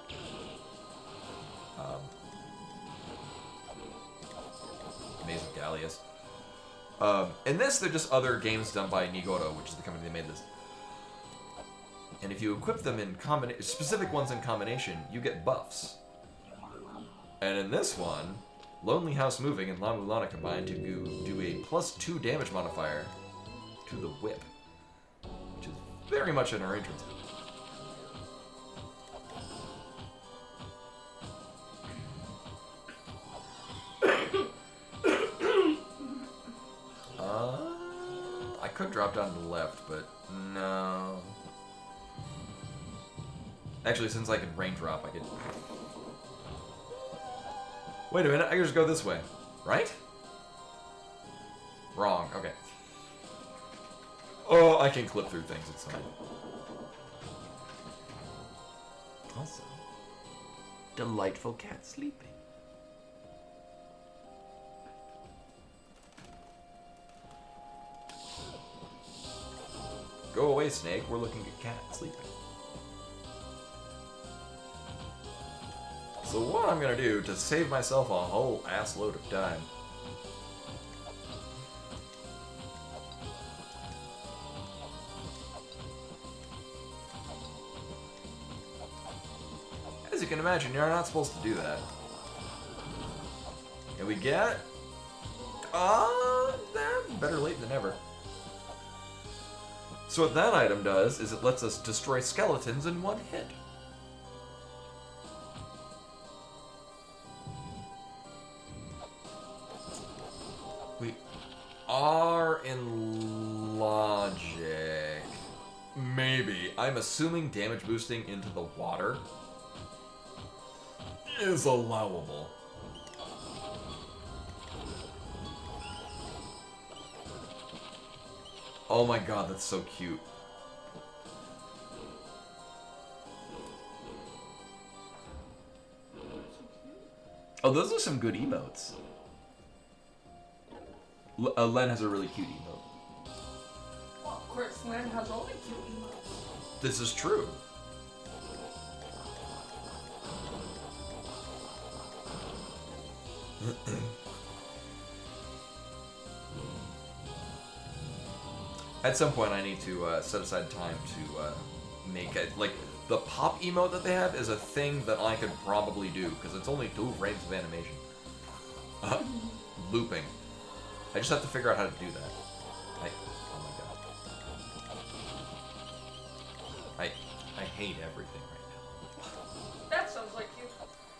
Maze of Gallius. In this, they're just other games done by Nigoro, which is the company that made this. And if you equip them in specific ones in combination, you get buffs. And in this one, Lonely House Moving and La-Mulana combine to do a +2 damage modifier to the whip, which is very much in our interest. I could drop down to the left, but no. Actually, since I can raindrop, I could... Wait a minute, I can just go this way, right? Wrong, okay. Oh, I can clip through things, it's fine. Also, delightful cat sleeping. Go away, Snake, we're looking at cat sleeping. So what I'm gonna do to save myself a whole ass load of time as you can imagine, you're not supposed to do that. And we get better late than never. So what that item does is it lets us destroy skeletons in one hit. We are in logic. Maybe. I'm assuming damage boosting into the water is allowable. Oh my god, that's so cute. Oh, those are some good emotes. Len has a really cute emote. Well, of course, Len has all the cute emotes. This is true. At some point, I need to set aside time to make it. Like, the pop emote that they have is a thing that I could probably do, because it's only 2 frames of animation. Looping. I just have to figure out how to do that. Oh my god. I hate everything right That sounds like you.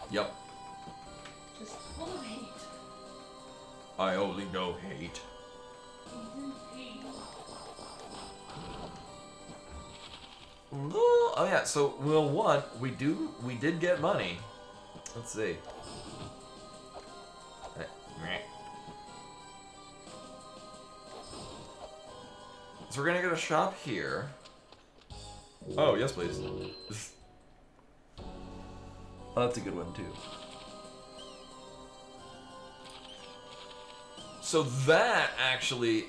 now. Yep. Just full of hate. I only know hate. Hate. Oh yeah, so well, one, we did get money. Let's see. So we're gonna get a shop here. Oh yes, please. Oh, that's a good one too. So that actually,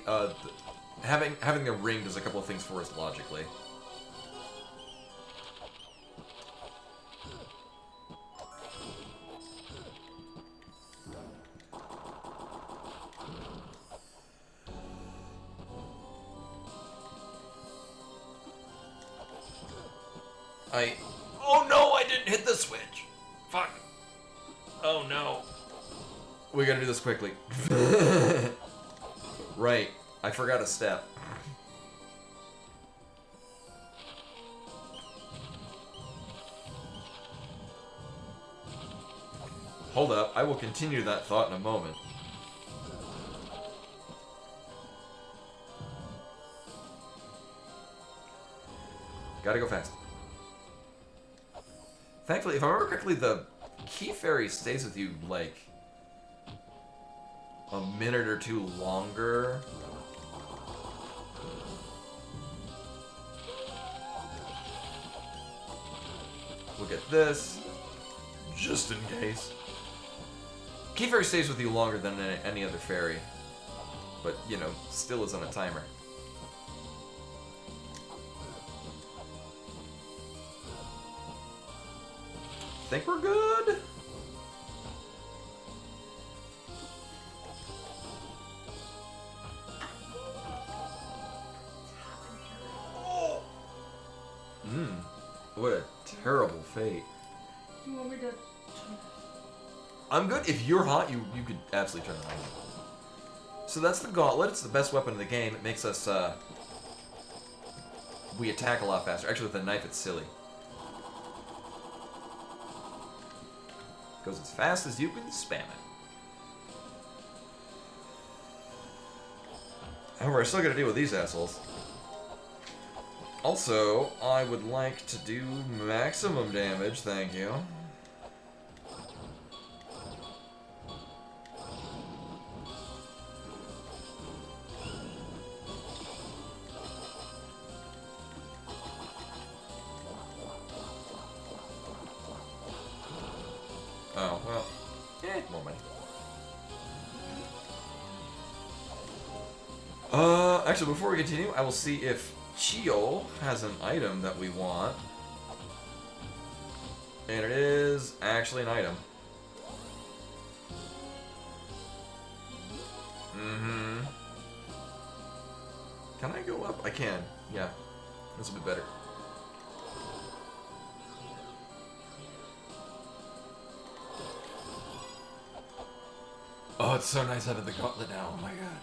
having a ring does a couple of things for us logically. Oh no, I didn't hit the switch. Fuck. Oh no. We gotta do this quickly. Right, I forgot a step. Hold up, I will continue that thought in a moment. Gotta go fast. Thankfully, if I remember correctly, the key fairy stays with you, like, a minute or 2 longer. We'll get this, just in case. Key fairy stays with you longer than any other fairy, but, you know, still is on a timer. Think we're good? Oh. What a terrible fate. Do you want me to... I'm good. If you're hot, you could absolutely turn it on. So that's the gauntlet. It's the best weapon in the game. It makes us, we attack a lot faster. Actually, with the knife, it's silly. Goes as fast as you can spam it. However, I still gotta deal with these assholes. Also, I would like to do maximum damage, thank you. Oh, well, more money. Actually, before we continue, I will see if Chio has an item that we want. And it is actually an item. Mm-hmm. Can I go up? I can. Yeah. This will be better. Oh, it's so nice having the gauntlet now. Oh my god.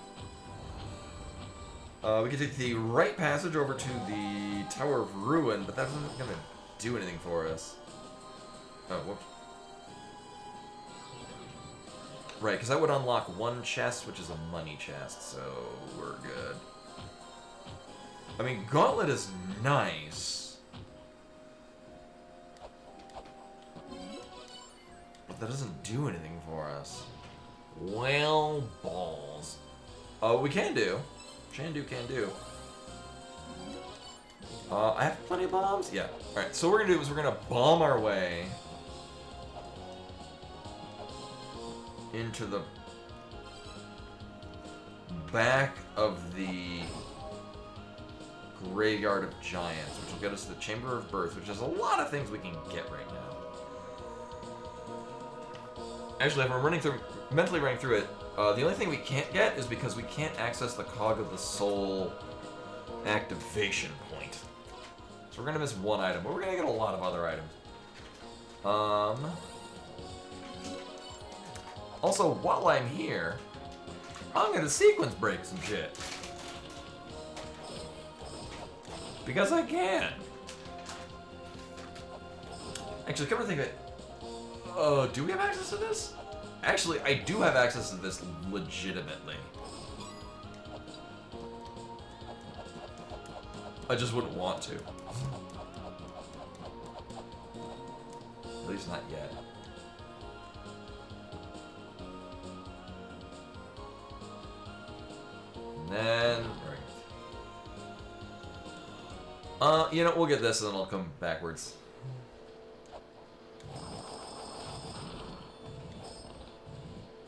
We can take the right passage over to the Tower of Ruin, but that isn't gonna do anything for us. Oh, whoops. Right, because that would unlock one chest, which is a money chest, so we're good. I mean, Gauntlet is nice. But that doesn't do anything for us. Well, balls. We can do. Can do. I have plenty of bombs? Yeah. Alright, so what we're gonna do is we're gonna bomb our way into the back of the Graveyard of Giants, which will get us to the Chamber of Birth, which is a lot of things we can get right now. Actually, if I'm mentally running through it, the only thing we can't get is because we can't access the Cog of the Soul activation point. So we're gonna miss one item, but we're gonna get a lot of other items. Also, while I'm here, I'm gonna sequence break some shit. Because I can. Actually, come to think of it, do we have access to this? Actually, I do have access to this legitimately. I just wouldn't want to. At least not yet. And then... you know, we'll get this and then I'll come backwards.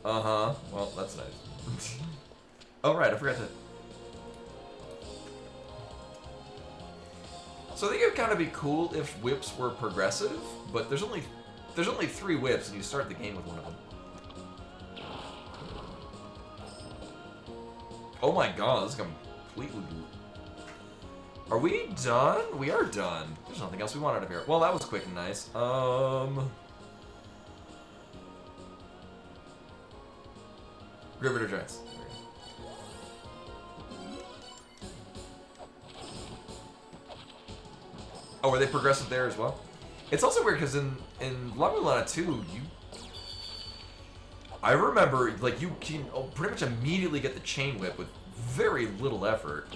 Uh-huh. Well, that's nice. Oh, right, I forgot to... So I think it'd kind of be cool if whips were progressive, but there's only 3 whips and you start the game with one of them. Oh my god, this is completely... Are we done? We are done. There's nothing else we want out of here. Well, that was quick and nice. Graveyard of Giants. Oh, were they progressive there as well? It's also weird because in La-Mulana 2, I remember, like, you can pretty much immediately get the chain whip with very little effort.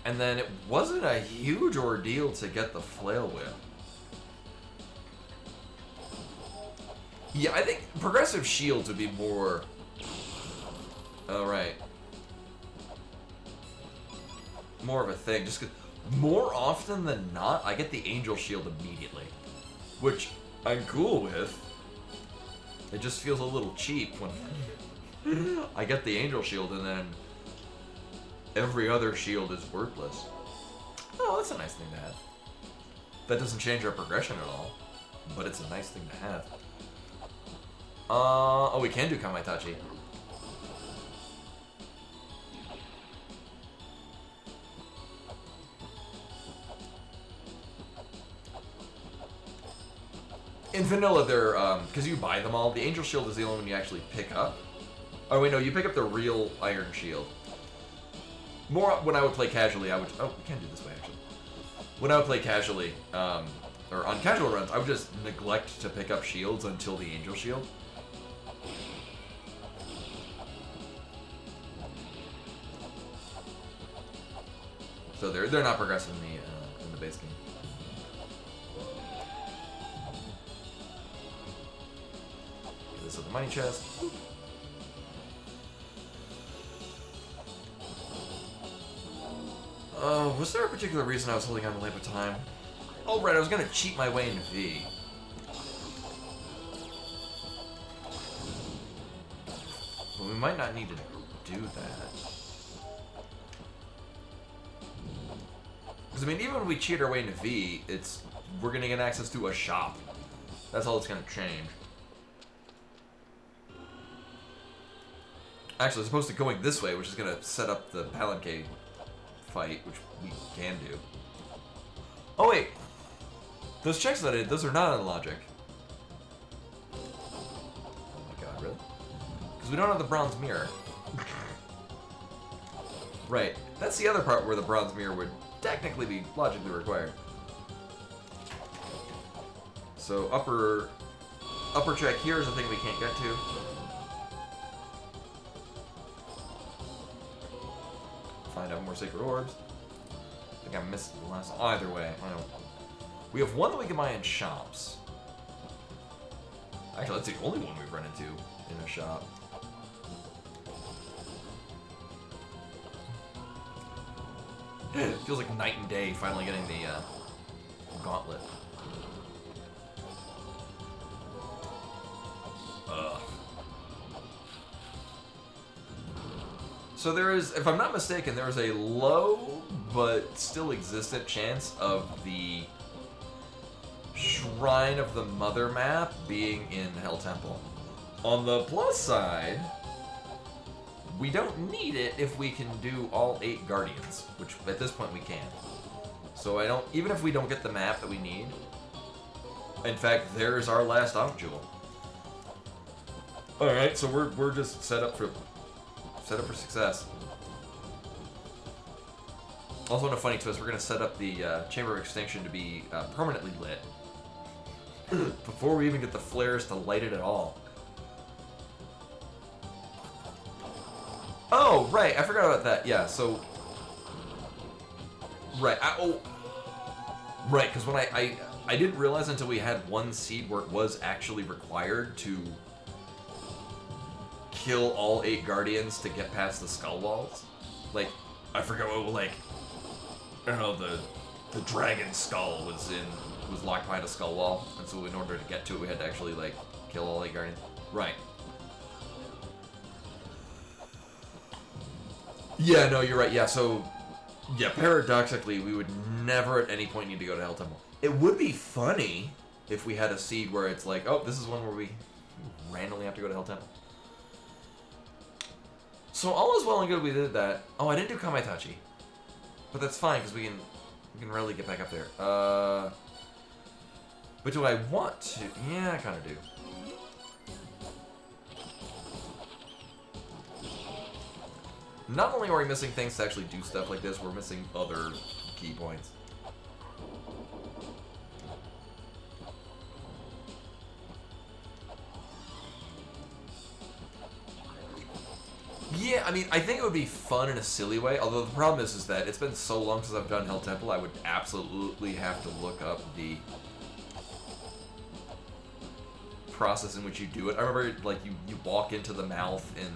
And then it wasn't a huge ordeal to get the flail whip. Yeah, I think progressive shields would be more... Oh, right. More of a thing, just because more often than not, I get the angel shield immediately. Which I'm cool with. It just feels a little cheap when I get the angel shield and then every other shield is worthless. Oh, that's a nice thing to have. That doesn't change our progression at all, but it's a nice thing to have. Oh, we can do Kamaitachi. In vanilla, they're, because you buy them all, the angel shield is the only one you actually pick up. Oh, wait, no, you pick up the real iron shield. More when I would play casually, I would... Oh, we can do this way, actually. When I would play casually, or on casual runs, I would just neglect to pick up shields until the angel shield. So they're not progressive in the base game. Get this with the money chest. Was there a particular reason I was holding on to Lamp of Time? Oh, right, I was gonna cheat my way into V. But we might not need to do that. Because, I mean, even when we cheat our way into V, we're gonna get access to a shop. That's all it's gonna change. Actually, as opposed to going this way, which is gonna set up the Palanque fight, which we can do. Oh wait, those checks that I did, those are not on logic. Oh my god, really? Because we don't have the bronze mirror. Right, that's the other part where the bronze mirror would technically be logically required. So upper check here is the thing we can't get to. Find out more sacred orbs. I think I missed the last. Either way, I don't. We have one that we can buy in shops. Actually, that's the only one we've run into in a shop. It feels like night and day finally getting the gauntlet. So there is, if I'm not mistaken, there is a low but still existent chance of the Shrine of the Mother map being in Hell Temple. On the plus side, we don't need it if we can do all 8 Guardians, which at this point we can. So I don't, even if we don't get the map that we need, in fact, there's our last Ankh Jewel. Alright, so we're just set up for success. Also, in a funny twist, we're going to set up the Chamber of Extinction to be permanently lit before we even get the flares to light it at all. Oh, right, I forgot about that. Yeah, so... Right, right, because when I didn't realize until we had one seed where it was actually required to kill all 8 Guardians to get past the skull walls. Like, I forgot what, like... I don't know, the dragon skull was locked behind a skull wall, and so in order to get to it, we had to actually, like, kill all 8 Guardians. Right. Yeah, no, you're right. Yeah, so, yeah, paradoxically, we would never at any point need to go to Hell Temple. It would be funny if we had a seed where it's like, oh, this is one where we randomly have to go to Hell Temple. So all is well and good we did that. Oh, I didn't do Kamaitachi. But that's fine, because we can rarely get back up there. But do I want to? Yeah, I kind of do. Not only are we missing things to actually do stuff like this, we're missing other key points. Yeah, I mean, I think it would be fun in a silly way, although the problem is that it's been so long since I've done Hell Temple, I would absolutely have to look up the process in which you do it. I remember, like, you walk into the mouth in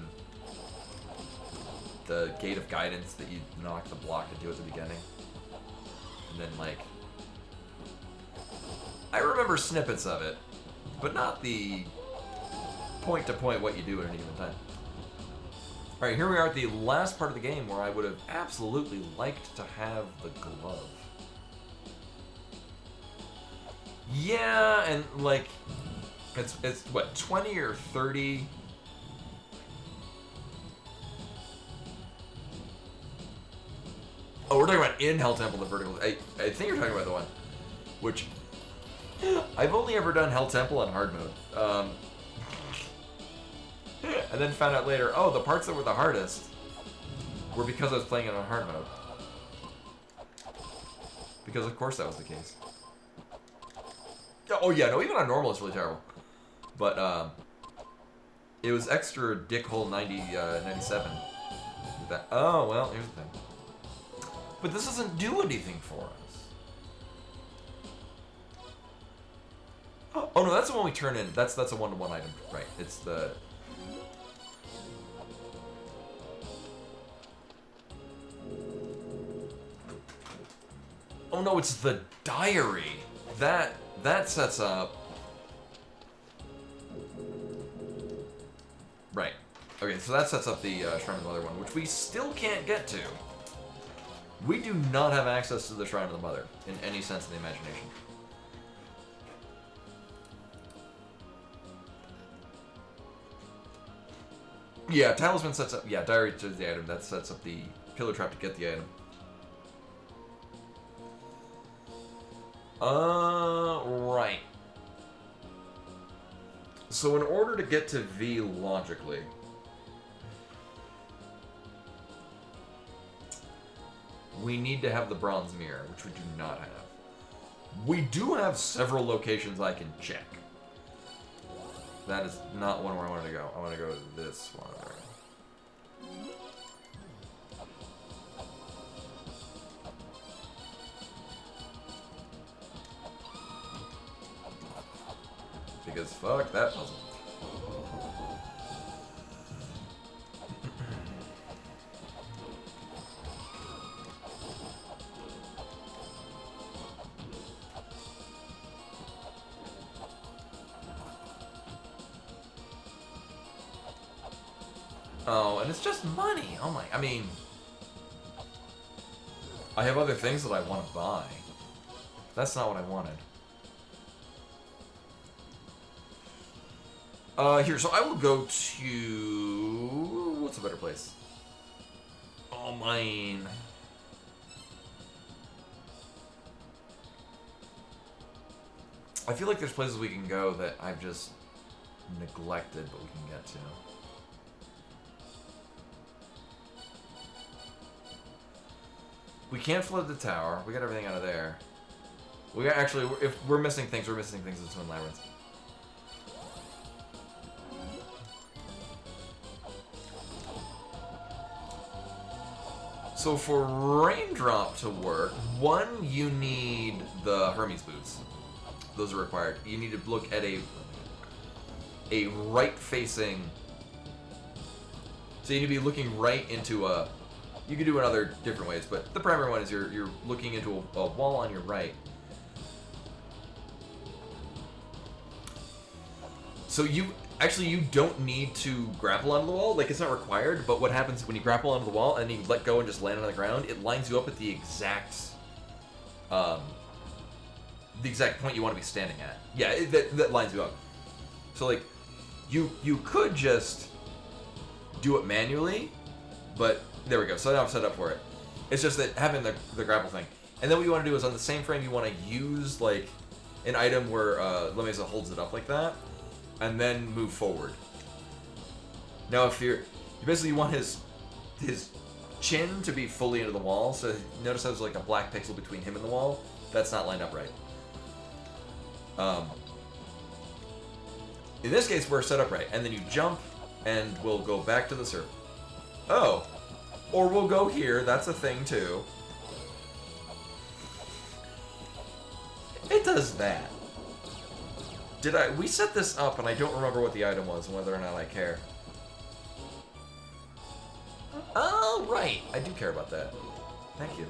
the Gate of Guidance that you knock the block to do at the beginning. And then, like... I remember snippets of it, but not the point-to-point what you do at any given time. Alright, here we are at the last part of the game where I would have absolutely liked to have the glove. Yeah, and like, it's what, 20 or 30? Oh, we're talking about in Hell Temple, the vertical. I think you're talking about the one, which I've only ever done Hell Temple on hard mode. And then found out later, oh, the parts that were the hardest were because I was playing it on hard mode. Because of course that was the case. Oh yeah, no, even on normal it's really terrible. But it was extra dickhole 97. That, oh, well, here's the thing. But this doesn't do anything for us. Oh no, that's the one we turn in. That's a one-to-one item, right? It's the... Oh no, it's the diary. That sets up... Right. Okay, so that sets up the Shrine of the Mother one, which we still can't get to. We do not have access to the Shrine of the Mother, in any sense of the imagination. Yeah, Talisman sets up... Yeah, Diary to the item. That sets up the Pillar Trap to get the item. Right. So in order to get to V logically... we need to have the Bronze Mirror, which we do not have. We do have several locations I can check. That is not one where I wanted to go. I want to go to this one. Because fuck that puzzle. Oh, and it's just money. Oh my, I mean... I have other things that I want to buy. That's not what I wanted. Here, so I will go to... What's a better place? Oh, mine. I feel like there's places we can go that I've just neglected, but we can get to. We can't flood the tower. We got everything out of there. We got actually, if we're missing things, we're missing things in Twin Labyrinth. So for Raindrop to work, one, you need the Hermes boots. Those are required. You need to look at a right-facing. So you need to be looking right into a. You can do it other different ways, but the primary one is you're looking into a wall on your right. So you don't need to grapple onto the wall. Like, it's not required, but what happens when you grapple onto the wall and you let go and just land on the ground, it lines you up at the exact point you want to be standing at. Yeah, that lines you up. So, like, you could just do it manually, but there we go. So now I'm set up for it. It's just that having the grapple thing. And then what you want to do is on the same frame, you want to use, like, an item where La-Mulana holds it up like that, and then move forward. Now, if you basically want his chin to be fully into the wall, so notice there's like a black pixel between him and the wall. That's not lined up right. In this case, we're set up right, and then you jump, and we'll go back to the surface. Oh, or we'll go here. That's a thing too. It does that. We set this up, and I don't remember what the item was and whether or not I care. Oh, right. I do care about that. Thank you.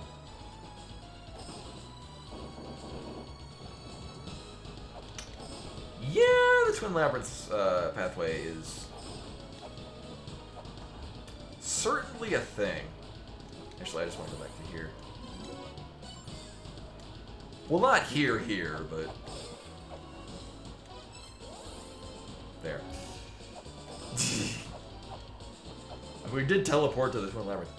Yeah, the Twin Labyrinths pathway is certainly a thing. Actually, I just want to go back to here. Well, not here, but... There. We did teleport to the Twin Labyrinth.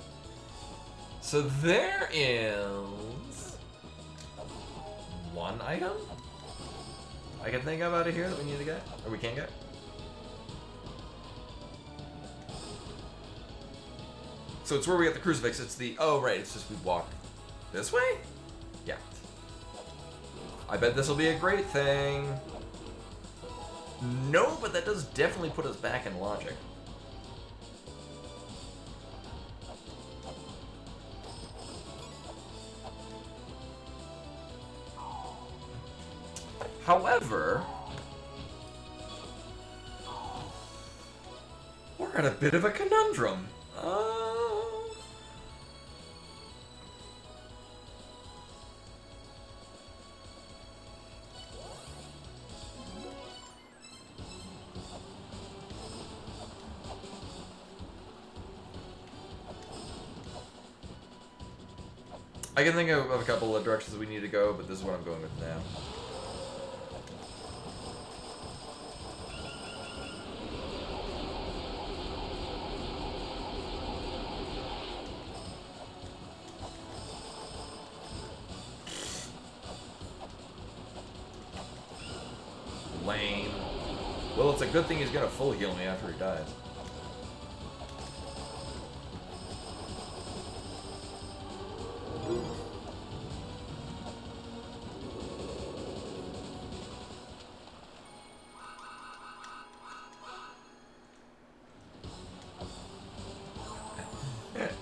So there is one item I can think of out of here that we need to get, or we can get. So it's where we get the crucifix. It's the, oh right, it's just we walk this way? Yeah. I bet this will be a great thing. No, but that does definitely put us back in logic. However, we're at a bit of a conundrum. I can think of a couple of directions we need to go, but this is what I'm going with now. Lame. Well, it's a good thing he's gonna full heal me after he dies.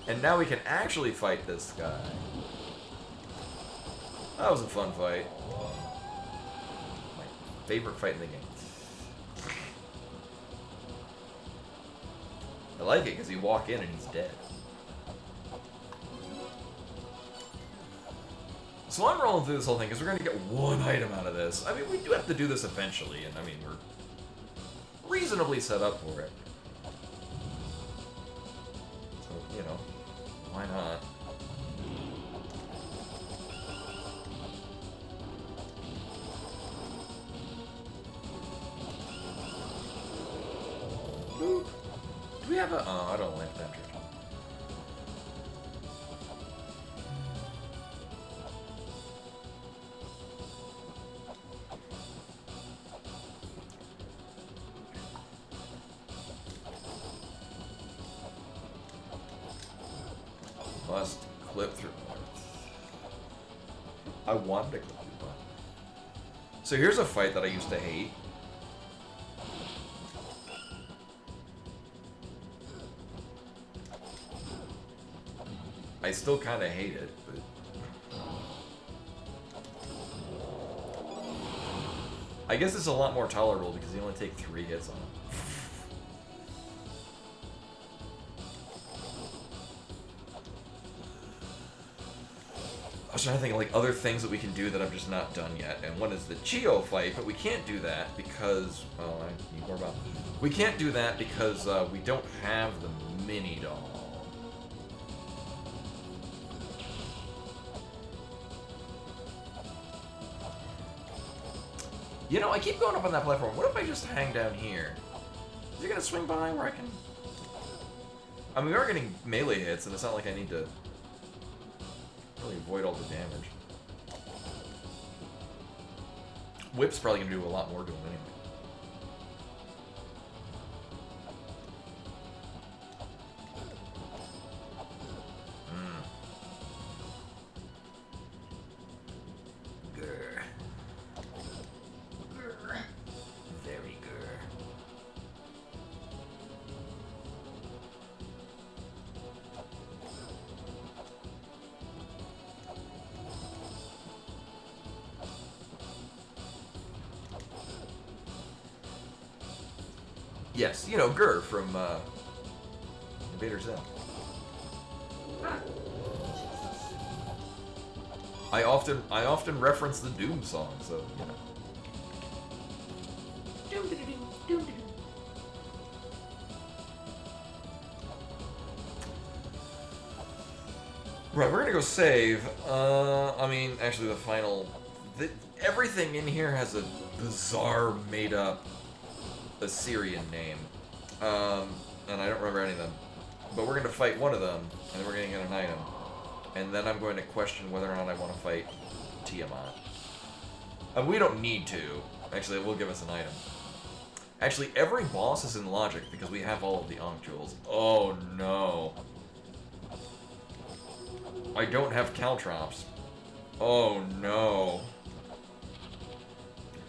And now we can actually fight this guy. That was a fun fight. My favorite fight in the game. I like it because you walk in and he's dead. So I'm rolling through this whole thing because we're going to get one item out of this. I mean, we do have to do this eventually, and I mean, we're reasonably set up for it. So, you know, why not? Boop. Do we have a... Oh, I don't like that. Must clip through. I wanted to clip through one. So here's a fight that I used to hate. I still kind of hate it, but... I guess it's a lot more tolerable because you only take 3 hits on it. I was trying to think of like other things that we can do that I've just not done yet, and one is the Chio fight, but we can't do that because... Oh, I need more about... We can't do that because we don't have the mini doll. You know, I keep going up on that platform. What if I just hang down here? Is he gonna swing by where I can... I mean, we are getting melee hits, and it's not like I need to really avoid all the damage. Whip's probably gonna do a lot more to him anyway. Yes, you know, Gur from Invader Zim. I often reference the Doom song, so you know. Doom doom doom doom. Right, we're gonna go save. I mean, actually, the final. Everything in here has a bizarre, made-up Assyrian name, and I don't remember any of them. But we're gonna fight one of them, and then we're gonna get an item, and then I'm going to question whether or not I want to fight Tiamat. And we don't need to. Actually, it will give us an item. Actually, every boss is in logic because we have all of the Ankh jewels. Oh no. I don't have caltrops. Oh no.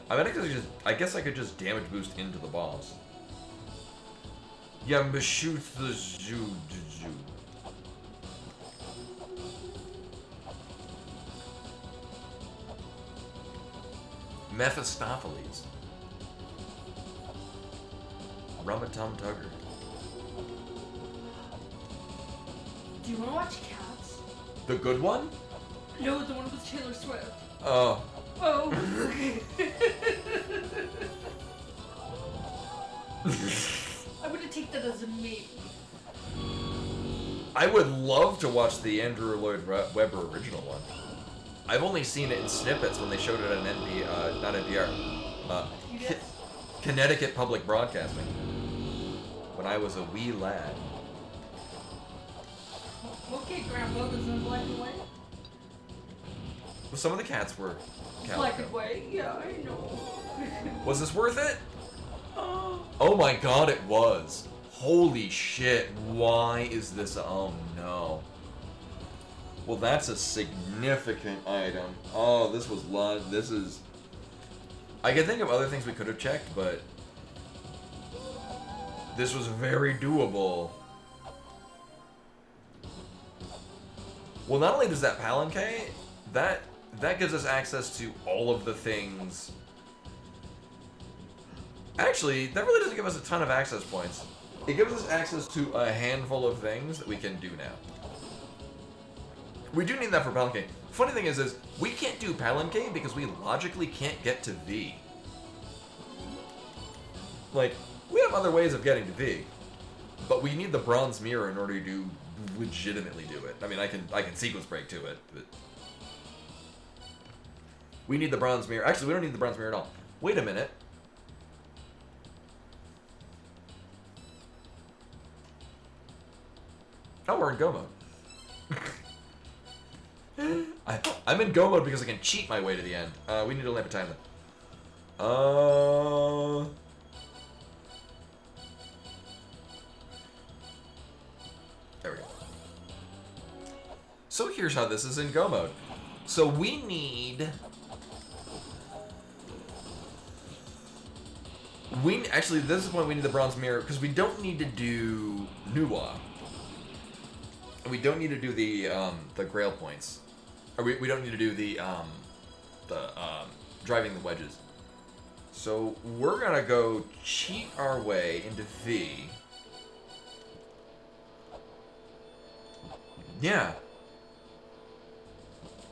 I guess I could just damage boost into the boss. Yeah, shoot the zoo. Mephistopheles. Rumatum Tugger. Do you want to watch Cats? The good one? No, the one with Taylor Swift. Oh. Oh. I'm gonna take that as a maybe. I would love to watch the Andrew Lloyd Webber original one. I've only seen it in snippets when they showed it on not NPR, Connecticut Public Broadcasting, when I was a wee lad. Okay, Grandpa, this is black and white. Well, some of the cats were calico. Black and white, yeah, I know. Was this worth it? Oh my god, it was. Holy shit, why is this? Oh no. Well, that's a significant item. Oh, this was love. This is... I can think of other things we could have checked, but... this was very doable. Well, not only does that palanque, that gives us access to all of the things... Actually, that really doesn't give us a ton of access points. It gives us access to a handful of things that we can do now. We do need that for palanque. Funny thing is we can't do palanque because we logically can't get to V. Like, we have other ways of getting to V, but we need the bronze mirror in order to do legitimately do it. I mean, I can sequence break to it, but we need the bronze mirror. Actually, we don't need the bronze mirror at all. Wait a minute. Oh, we're in go mode. I'm in go mode because I can cheat my way to the end. We need a lamp of time then. There we go. So here's how this is in go mode. So we need... Actually, this is when we need the bronze mirror, because we don't need to do Nuwa. We don't need to do the Grail points. Or we don't need to do the driving the wedges. So we're gonna go cheat our way into V. Yeah.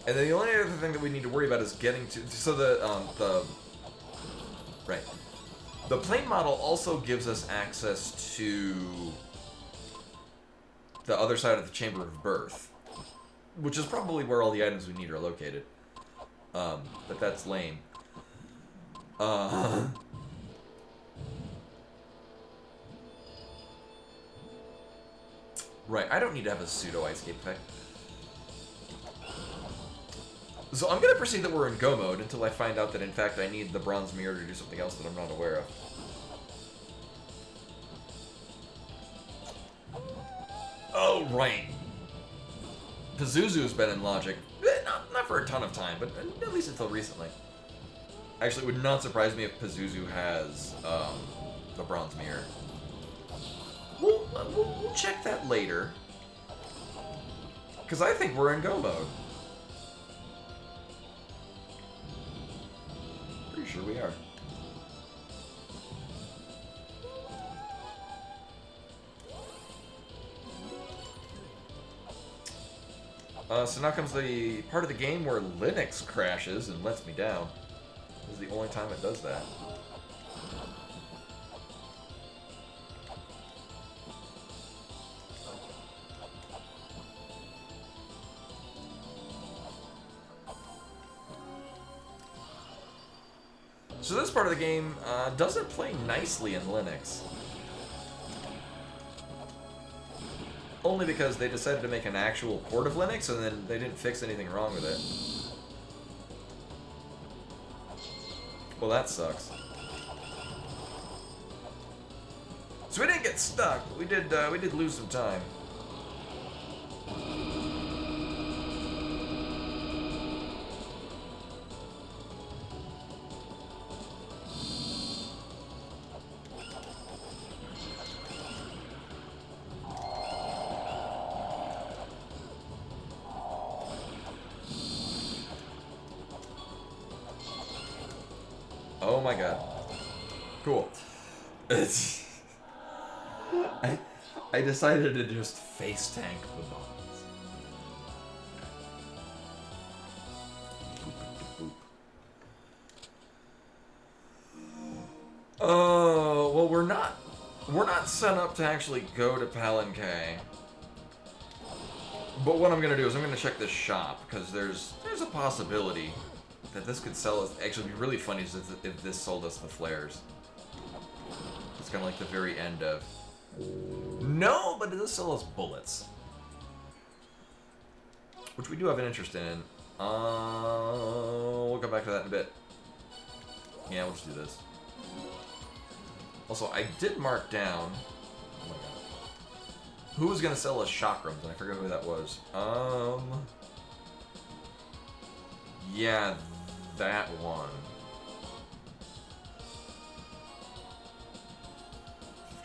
And then the only other thing that we need to worry about is getting to... So right. The plane model also gives us access to the other side of the Chamber of Birth, which is probably where all the items we need are located. But that's lame. Right, I don't need to have a pseudo escape effect. So I'm going to proceed that we're in go mode until I find out that in fact I need the bronze mirror to do something else that I'm not aware of. Oh, right. Pazuzu's been in Logic. Not for a ton of time, but at least until recently. Actually, it would not surprise me if Pazuzu has the bronze mirror. We'll check that later. Because I think we're in go mode. Pretty sure we are. So now comes the part of the game where Linux crashes and lets me down. This is the only time it does that. So this part of the game doesn't play nicely in Linux. Only because they decided to make an actual port of Linux and then they didn't fix anything wrong with it. Well, that sucks. So we didn't get stuck, but we did lose some time. Oh my god. Cool. It's... I decided to just face tank the bombs. Oh, well we're not set up to actually go to Palanque. But what I'm gonna do is I'm gonna check this shop, because there's a possibility that this could sell us. Actually, it'd be really funny if this sold us the flares. It's kind of like the very end of. No, but it does sell us bullets, which we do have an interest in. We'll come back to that in a bit. Yeah, let's do this. Also, I did mark down. Oh my god. Who was gonna sell us chakrams? And I forget who that was. Yeah. That one.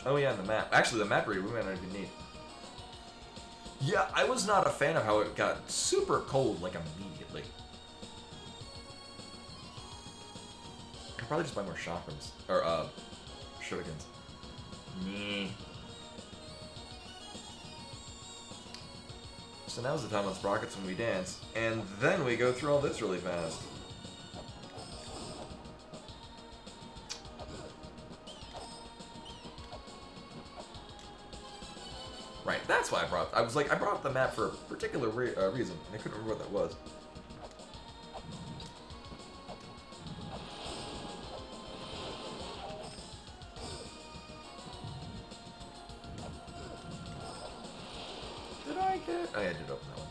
Oh yeah, the map. Actually, the map reader we might not even need. Yeah, I was not a fan of how it got super cold, like, immediately. I could probably just buy more chakrams. Or, shurikens. Nyeh. So now's the time on Sprockets when we dance. And then we go through all this really fast. Right, that's why I brought. I was like, I brought up the map for a particular reason, and I couldn't remember what that was. Did I get? Oh, yeah, I did open that one.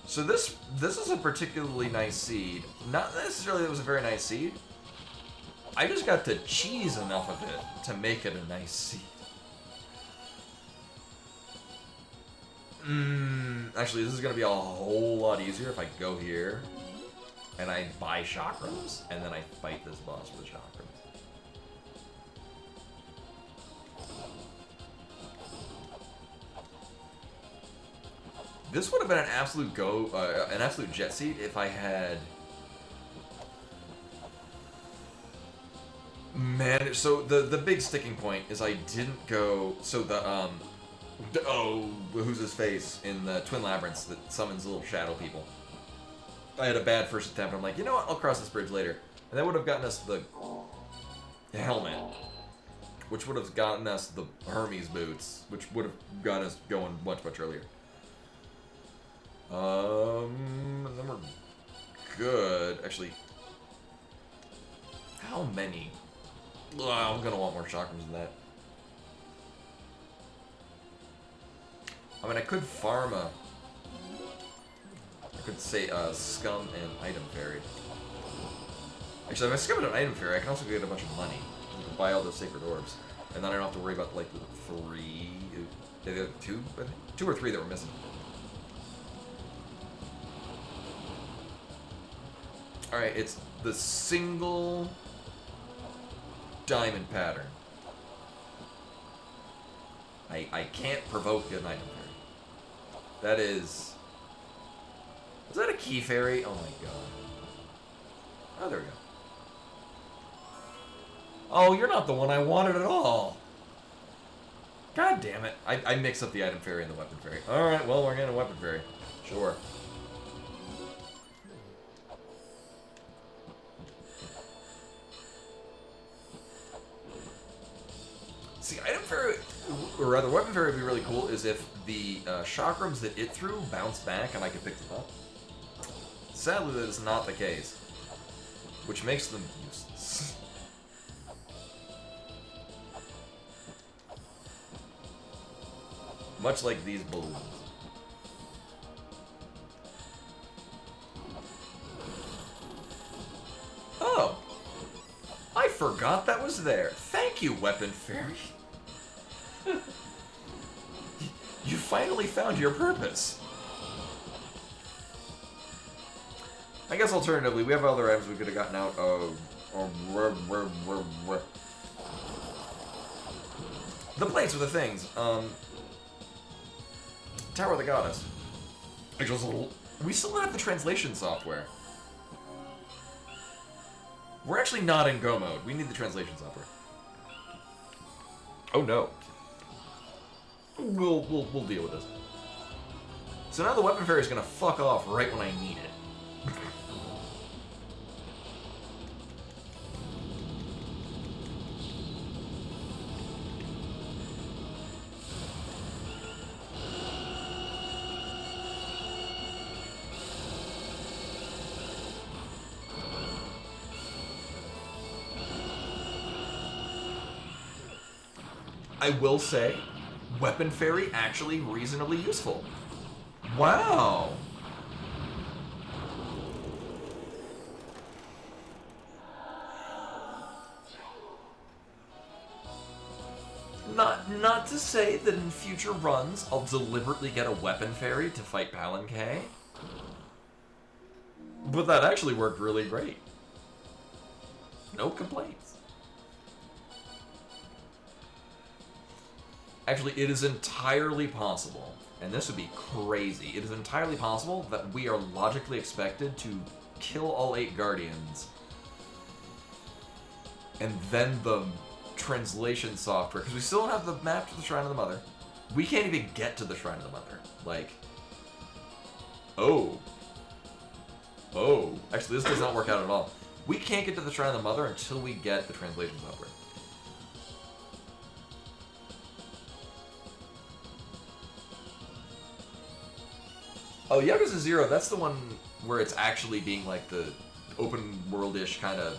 So this is a particularly nice seed. Not necessarily that it was a very nice seed. I just got to cheese enough of it to make it a nice seed. Actually, this is going to be a whole lot easier if I go here and I buy chakrams and then I fight this boss with chakrams. This would have been an absolute an absolute jet seed if I had. Man, so the big sticking point is I didn't go. So who's his face in the Twin Labyrinths that summons little shadow people. I had a bad first attempt. I'm like, you know what? I'll cross this bridge later, and that would have gotten us the helmet, which would have gotten us the Hermes boots, which would have got us going much earlier. And then we're good. Actually, how many? Ugh, I'm gonna want more chakrams than that. I mean, I could farm a. I could say scum and item fairy. Actually, if I scum an item fairy, I can also get a bunch of money. I can buy all those sacred orbs, and then I don't have to worry about like the two or three that were missing. Alright, it's the single diamond pattern. I can't provoke an item fairy. That is... Is that a key fairy? Oh my god. Oh, there we go. Oh, you're not the one I wanted at all. God damn it. I mix up the item fairy and the weapon fairy. Alright, well, we're getting a weapon fairy. Sure. See, item fairy, or rather, weapon fairy would be really cool is if the chakrams that it threw bounce back and I could pick them up. Sadly, that is not the case, which makes them useless. Much like these balloons. Oh! I forgot that was there. Thank you, weapon fairy. You finally found your purpose. I guess alternatively, we have other items we could have gotten out of. The plates are the things. Tower of the Goddess. We still don't have the translation software. We're actually not in Go mode. We need the translation software. Oh no. We'll deal with this. So now the weapon fairy is gonna fuck off right when I need it. I will say, weapon fairy actually reasonably useful. Wow. Not to say that in future runs I'll deliberately get a weapon fairy to fight Palanque, but that actually worked really great. No complaints. Actually, it is entirely possible, and this would be crazy, it is entirely possible that we are logically expected to kill all 8 Guardians, and then the translation software, because we still don't have the map to the Shrine of the Mother. We can't even get to the Shrine of the Mother. Like, oh. Actually, this does not work out at all. We can't get to the Shrine of the Mother until we get the translation software. Oh, Yakuza 0, that's the one where it's actually being like the open world-ish kind of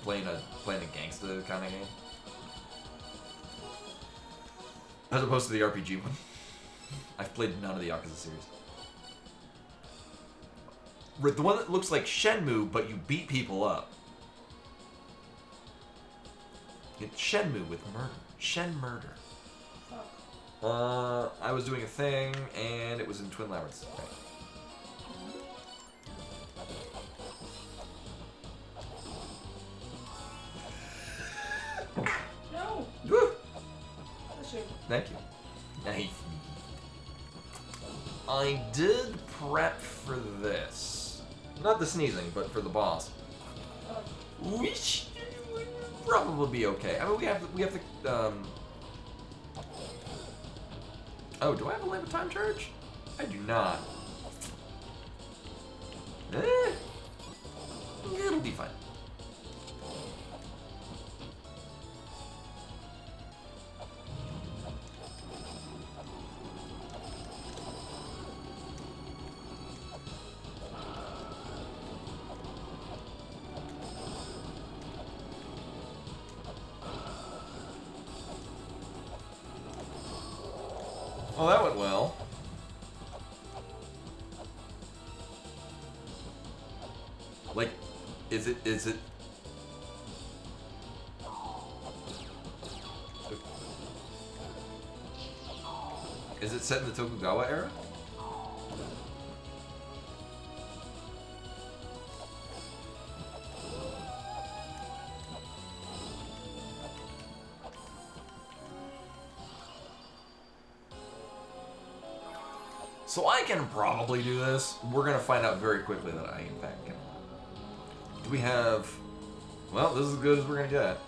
playing a gangsta kind of game. As opposed to the RPG one. I've played none of the Yakuza series. The one that looks like Shenmue, but you beat people up. It's Shenmue with murder. Shen murder. I was doing a thing, and it was in Twin Labyrinths. Okay. No! Woo! That's you. Thank you. Nice. I did prep for this. Not the sneezing, but for the boss. We should probably be okay. I mean, we have to, Oh, do I have a lamp of time charge? I do not. It'll be fine. Well, that went well. Like, is it... Is it set in the Tokugawa era? So I can probably do this. We're gonna find out very quickly that I, in fact, can. Do we have... Well, this is as good as we're gonna get.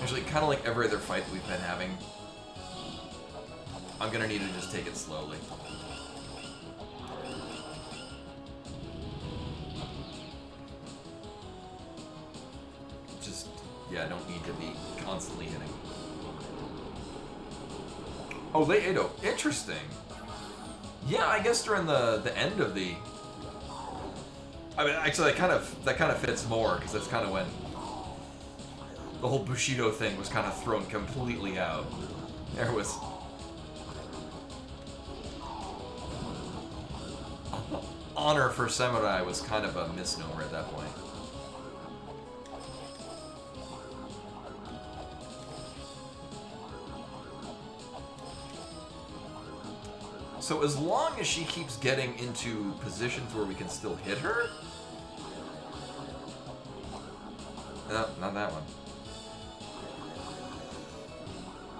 Actually, kind of like every other fight that we've been having, I'm gonna need to just take it slowly. Yeah, I don't need to be constantly hitting. Oh, late Edo. Interesting. Yeah, I guess during the end of the... I mean, actually, that kind of fits more, because that's kind of when the whole Bushido thing was kind of thrown completely out. There was... Honor for samurai was kind of a misnomer at that point. So as long as she keeps getting into positions where we can still hit her... No, not that one.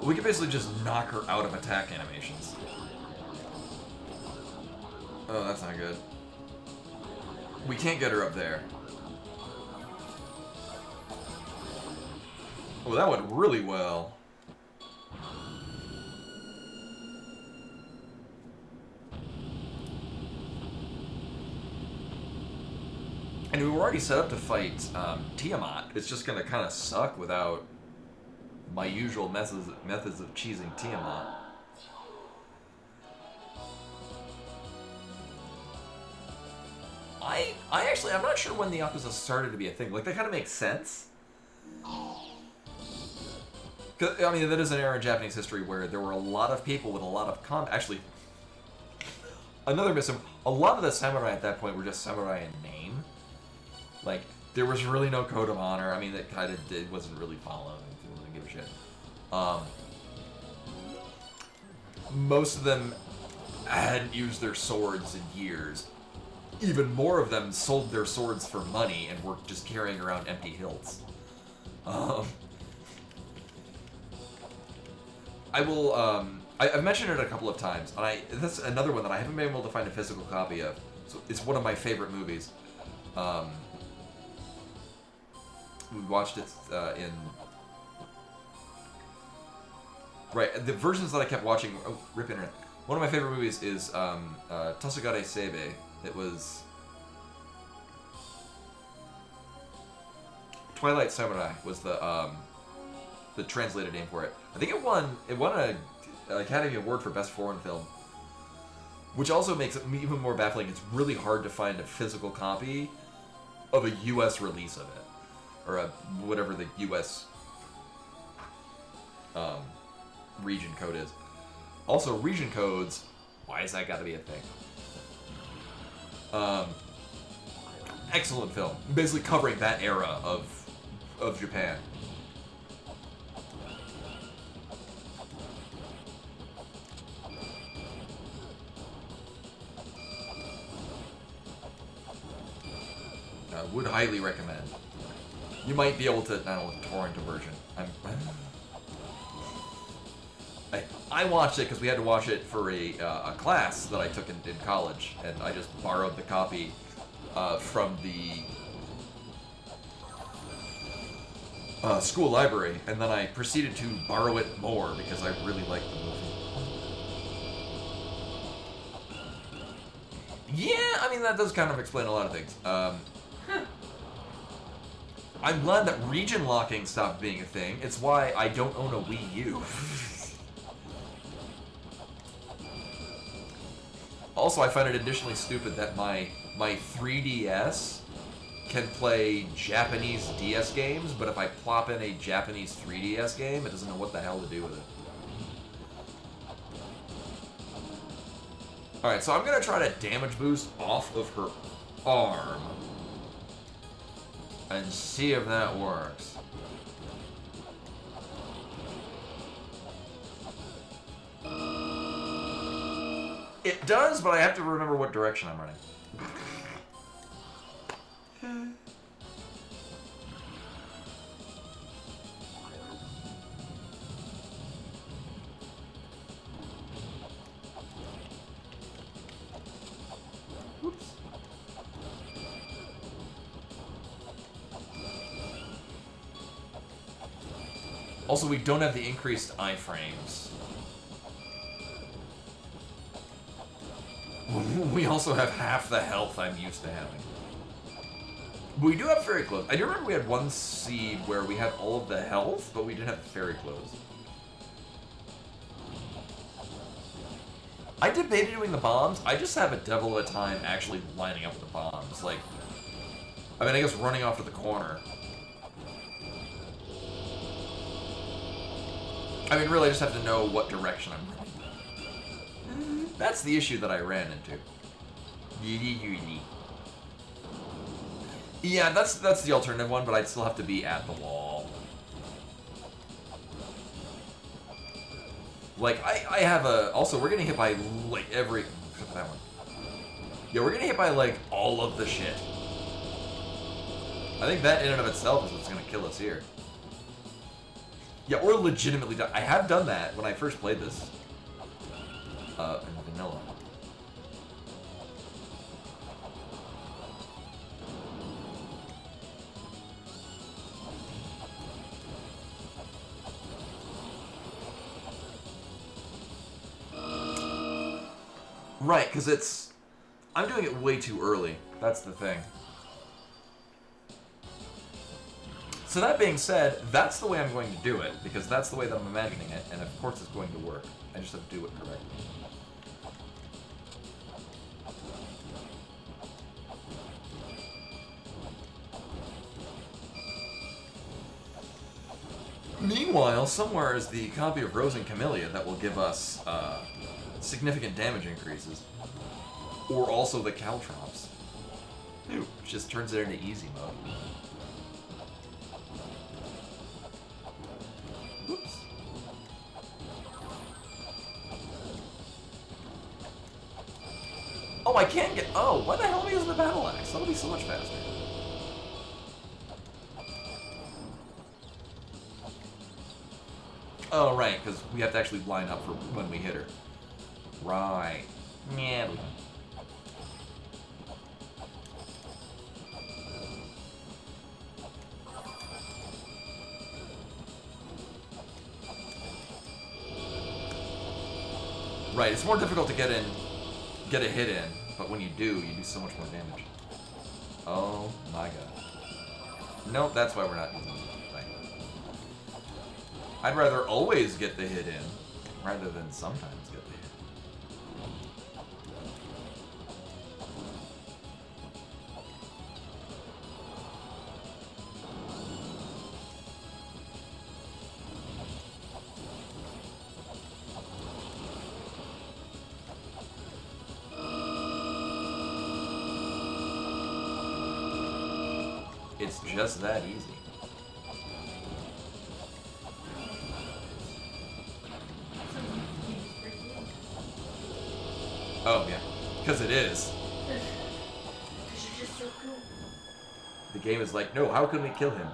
We can basically just knock her out of attack animations. Oh, that's not good. We can't get her up there. Oh, that went really well. And we were already set up to fight Tiamat. It's just going to kind of suck without my usual methods of cheesing Tiamat. I'm not sure when the Yakuza started to be a thing. Like, that kind of makes sense. 'Cause, I mean, that is an era in Japanese history where there were a lot of people with a lot of actually, another misnomer. A lot of the samurai at that point were just samurai in name. Like, there was really no code of honor. I mean, that kind of wasn't really followed. People didn't give a shit. Most of them hadn't used their swords in years. Even more of them sold their swords for money and were just carrying around empty hilts. I will, I've mentioned it a couple of times, and that's another one that I haven't been able to find a physical copy of. So it's one of my favorite movies. We watched it in... Right, the versions that I kept watching... Oh, rip internet. One of my favorite movies is Tasugare Seibe. It was... Twilight Samurai was the translated name for it. I think it won an Academy Award for Best Foreign Film, which also makes it even more baffling. It's really hard to find a physical copy of a U.S. release of it, or whatever the U.S. Region code is. Also, region codes. Why has that got to be a thing? Excellent film, basically covering that era of Japan. Would highly recommend. You might be able to, torrent a version. I watched it because we had to watch it for a class that I took in college, and I just borrowed the copy from the school library, and then I proceeded to borrow it more because I really liked the movie. Yeah, I mean, that does kind of explain a lot of things. I'm glad that region locking stopped being a thing. It's why I don't own a Wii U. Also, I find it additionally stupid that my 3DS can play Japanese DS games, but if I plop in a Japanese 3DS game, it doesn't know what the hell to do with it. Alright, so I'm gonna try to damage boost off of her arm and see if that works. It does, but I have to remember what direction I'm running. Whoops. Also, we don't have the increased iframes. We also have half the health I'm used to having. We do have fairy clothes. I do remember we had one seed where we had all of the health, but we didn't have the fairy clothes. I debated doing the bombs. I just have a devil of a time actually lining up with the bombs. Like, I mean, I guess running off to the corner. I mean, really, I just have to know what direction I'm running. That's the issue that I ran into. Yeah, that's the alternative one, but I'd still have to be at the wall. Like, I have a... Also, we're getting hit by, like, every... Except for that one. Yeah, we're getting hit by, like, all of the shit. I think that in and of itself is what's gonna kill us here. Yeah, or legitimately die. I have done that when I first played this. In vanilla. Right, because it's... I'm doing it way too early. That's the thing. So that being said, that's the way I'm going to do it, because that's the way that I'm imagining it, and of course it's going to work. I just have to do it correctly. Meanwhile, somewhere is the copy of Rose and Camellia that will give us significant damage increases. Or also the Caltrops. Which just turns it into easy mode. Oops. Oh, I can't get... Oh, why the hell am I using the battle axe? That'll be so much faster. Oh, right, because we have to actually line up for when we hit her. Right. Yeah. Right, it's more difficult to get a hit in, but when you do so much more damage. Oh my god. Nope, that's why we're not using this thing. I'd rather always get the hit in, rather than sometimes get the hit. It's just that easy. Oh, yeah. Because it is. Because you're just so cool. The game is like, no, how can we kill him?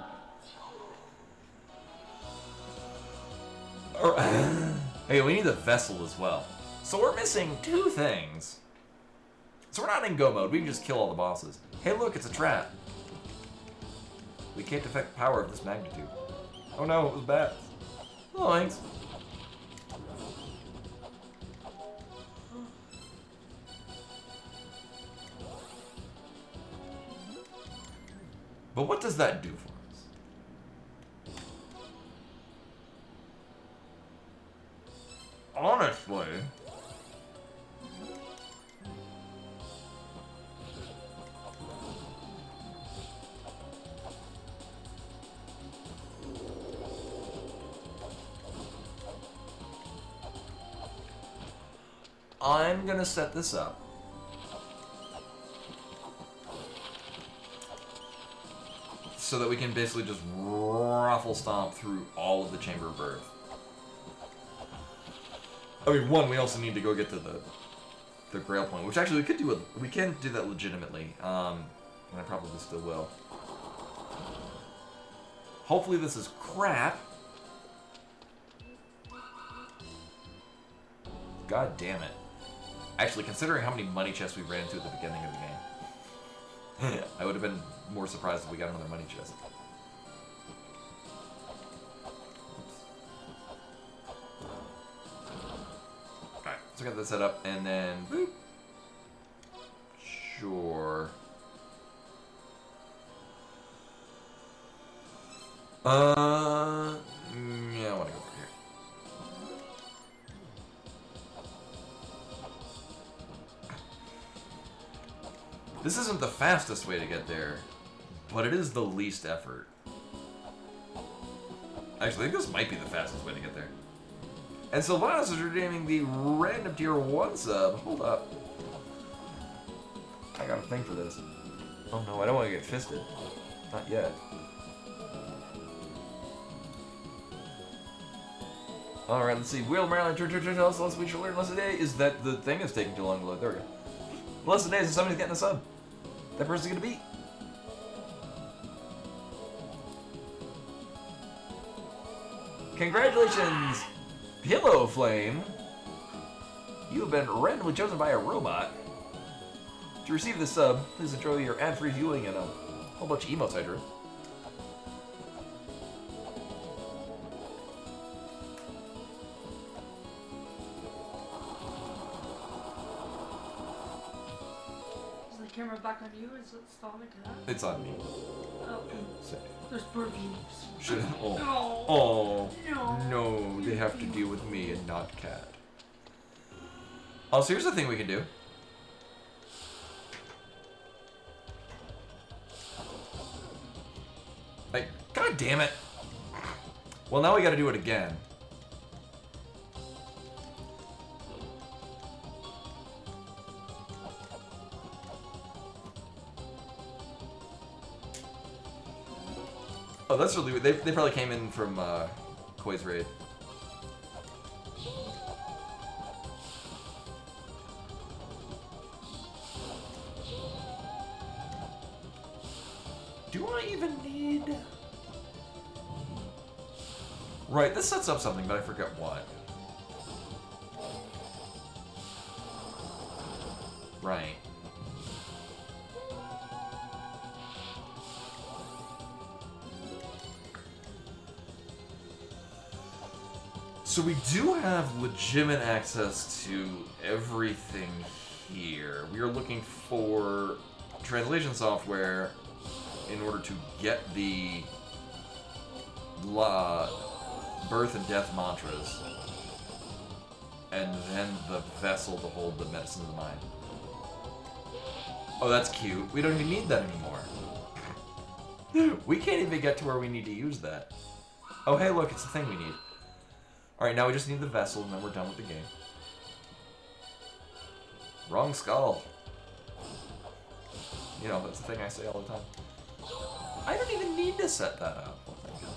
Hey, we need the vessel as well. So we're missing 2 things. So we're not in go mode. We can just kill all the bosses. Hey, look, it's a trap. We can't affect power of this magnitude. Oh no, it was bats. Oh, thanks. But what does that do for us? Honestly... I'm gonna set this up so that we can basically just ruffle stomp through all of the Chamber of Birth. I mean, one, we also need to go get to the Grail Point, which actually we can do that legitimately, and I probably still will. Hopefully this is crap. God damn it. Actually, considering how many money chests we ran into at the beginning of the game, I would have been more surprised if we got another money chest. Alright, so I got that set up, and then, boop. Sure. Yeah, I want to go over here. This isn't the fastest way to get there, but it is the least effort. Actually, I think this might be the fastest way to get there. And Sylvanas is redeeming the random tier 1 sub. Hold up. I got a thing for this. Oh no, I don't want to get fisted. Not yet. Alright, let's see. Will Maryland tell us the lesson we should learn lesson today is that the thing is taking too long to load. There we go. The lesson today is that somebody's getting a sub. That person's gonna beat. Congratulations, Pillow Flame. You have been randomly chosen by a robot. To receive this sub, please enjoy your ad-free viewing and a whole bunch of emotes I drew. Camera back on you? Is it still like that? It's on me. Oh. So, There's bird views. should oh. No. Oh. No. No, they have to deal with me and not Cat. Oh, so here's the thing we can do. Like, god damn it. Well, now we gotta do it again. Oh, that's really weird. They probably came in from Koi's raid. Do I even need... Right, this sets up something, but I forget what. Right. So we do have legitimate access to everything here. We are looking for translation software in order to get the birth and death mantras, and then the vessel to hold the medicine of the mind. Oh, that's cute. We don't even need that anymore. We can't even get to where we need to use that. Oh, hey, look, it's the thing we need. Alright, now we just need the vessel, and then we're done with the game. Wrong skull. You know, that's the thing I say all the time. I don't even need to set that up. Oh, thank God.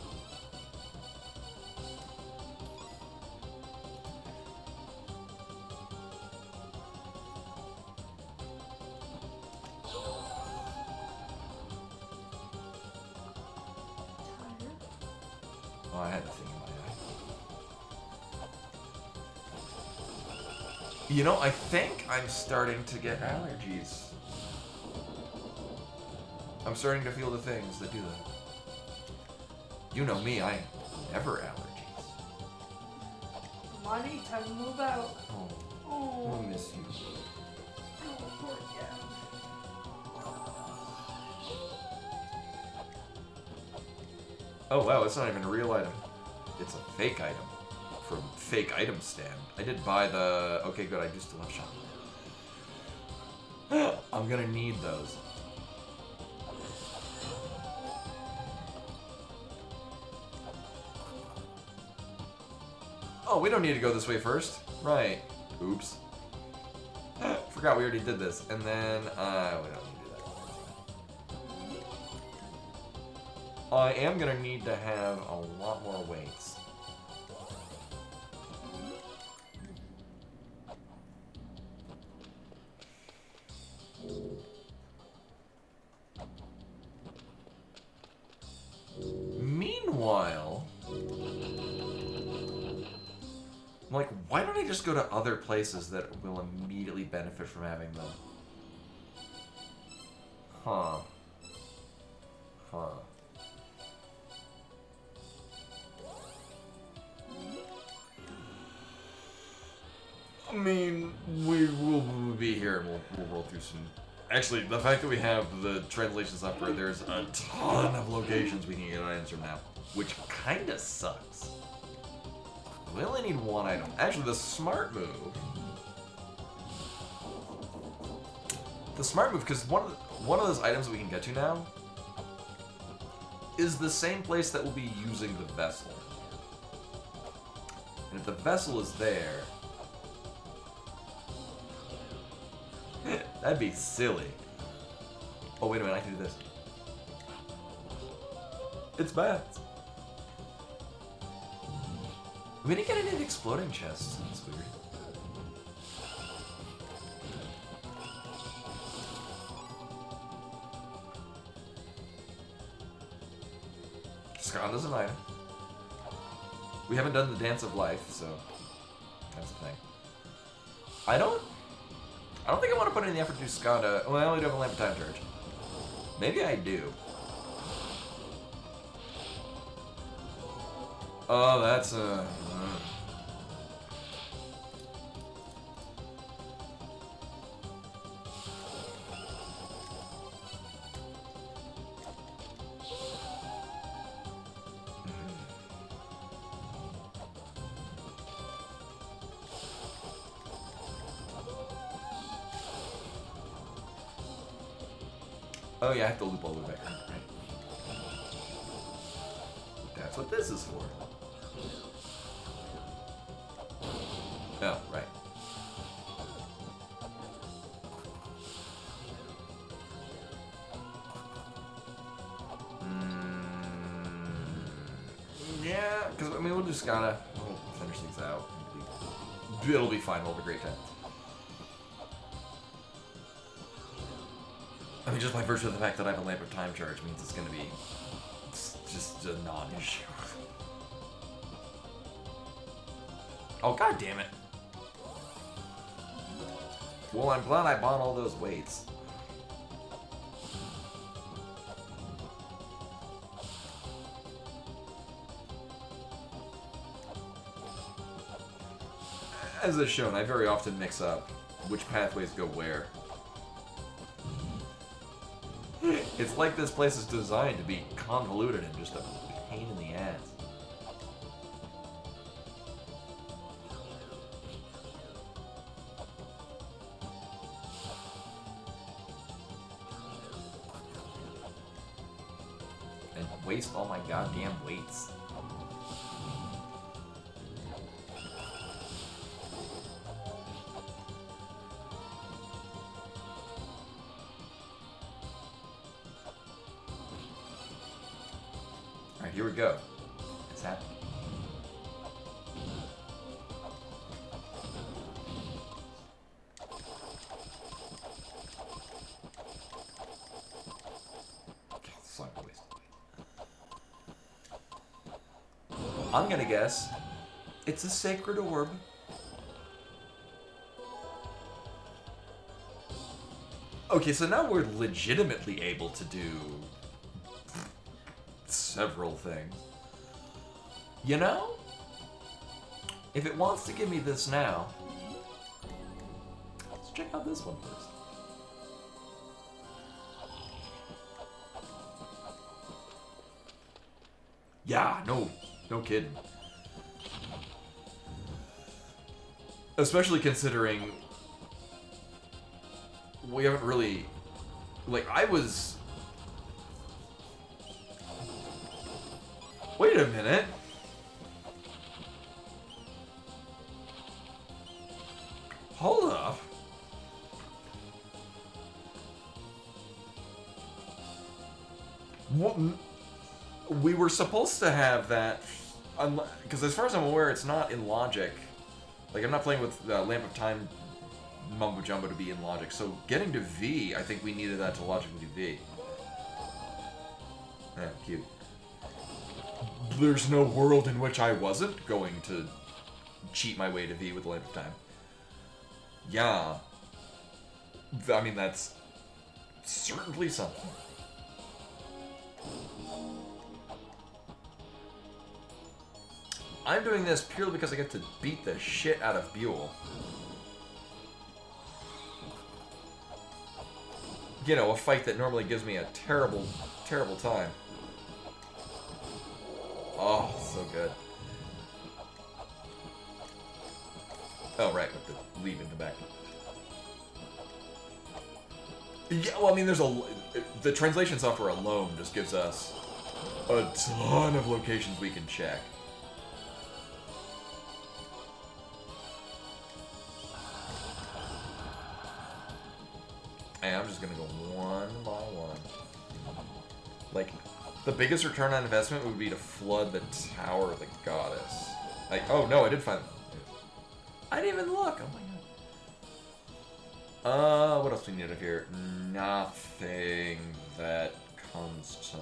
Oh, I had the thing in my eye. You know, I think I'm starting to get allergies. I'm starting to feel the things that do that. You know me, I never allergies. Money, time to move out. Oh, Oh, I'll miss you. oh poor cat. Oh wow, it's not even a real item. It's a fake item. From fake item stand. I did buy the... Okay, good, I do still have shop. I'm gonna need those. Oh, we don't need to go this way first. Right. Oops. Forgot we already did this. And then, we don't need to do that. I am gonna need to have a lot more weights. Meanwhile, I'm like, why don't I just go to other places that will immediately benefit from having them? Huh. Huh. I mean, we will be here and we'll roll through some... Actually, the fact that we have the translation software, there's a ton of locations we can get items from now, which kinda sucks. We only need one item. Actually, the smart move... The smart move, because one of those items that we can get to now is the same place that will be using the vessel. And if the vessel is there... That'd be silly. Oh, wait a minute, I can do this. It's bad. We didn't get any exploding chests. That's weird. Sconda's an item. We haven't done the Dance of Life, so that's the thing. I don't think I want to put in the effort to do Sconda. Well, I only do have a lamp of time charge. Maybe I do. Oh, that's Oh yeah, I have to loop all the way back. Right. That's what this is for. Oh, right. Yeah, because I mean we'll just gotta finish these out. It'll be fine. We'll have a great time. I mean, just by virtue of the fact that I have a lamp of time charge means it's gonna be just a non-issue. Oh, god damn it. Well, I'm glad I bought all those weights. As is shown, I very often mix up which pathways go where. It's like this place is designed to be convoluted and just a pain in the ass. And waste all my goddamn weights. Alright, here we go. It's happening. Son of a waste. I'm gonna guess it's a sacred orb. Okay, so now we're legitimately able to do several things. You know? If it wants to give me this now, let's check out this one first. Yeah, no kidding. Especially considering we haven't really, like, I was... Wait a minute. Hold up. What? We were supposed to have that, because as far as I'm aware, it's not in logic. Like, I'm not playing with Lamp of Time Mumbo Jumbo to be in logic, so getting to V, I think we needed that to logically V. Yeah, cute. There's no world in which I wasn't going to cheat my way to V with Lamp of Time. Yeah. I mean, that's certainly something. I'm doing this purely because I get to beat the shit out of Buell. You know, a fight that normally gives me a terrible, terrible time. Oh, so good. Oh, right, with the leave in the back. Yeah, well, I mean, the translation software alone just gives us a ton of locations we can check. And I'm just gonna go one by one. Like, the biggest return on investment would be to flood the Tower of the Goddess. Like, oh no, I did find... I didn't even look! Oh my god. What else do we need out of here? Nothing that comes to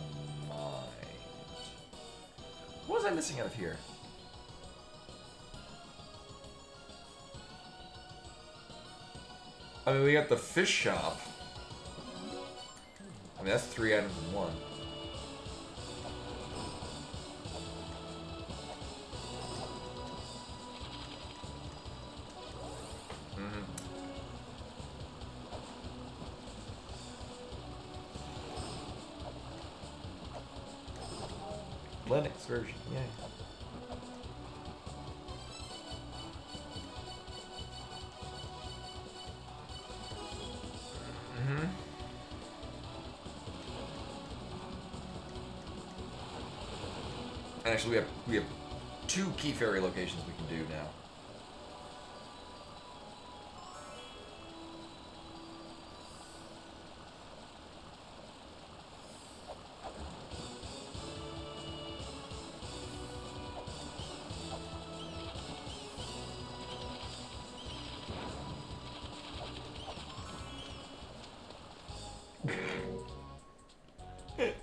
mind. What was I missing out of here? I mean, we got the fish shop. I mean, that's 3 items in one. Linux version, yeah. And actually, we have 2 key fairy locations we can do now.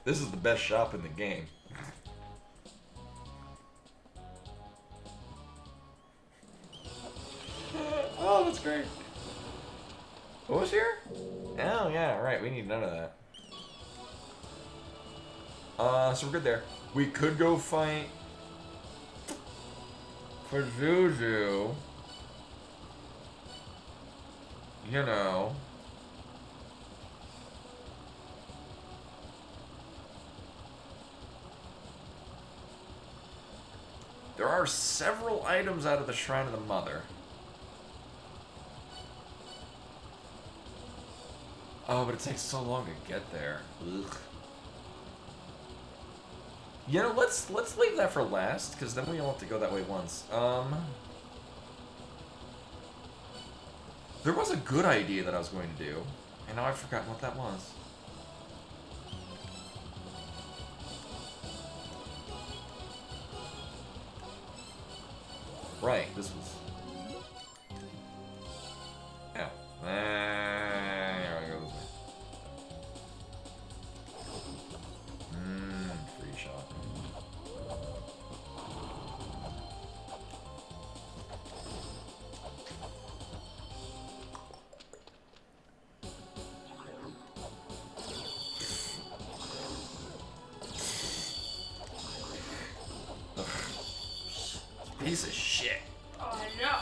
This is the best shop in the game. Oh, that's great. What was here? Oh, yeah, right. We need none of that. So we're good there. We could go fight for Zuzu. You know. There are several items out of the Shrine of the Mother. Oh, but it takes so long to get there. Ugh. You know, let's leave that for last, because then we only have to go that way once. There was a good idea that I was going to do, and now I've forgotten what that was. Right, this was... Yeah. Here I go this way. Free shot. Piece of shit. Oh, I know.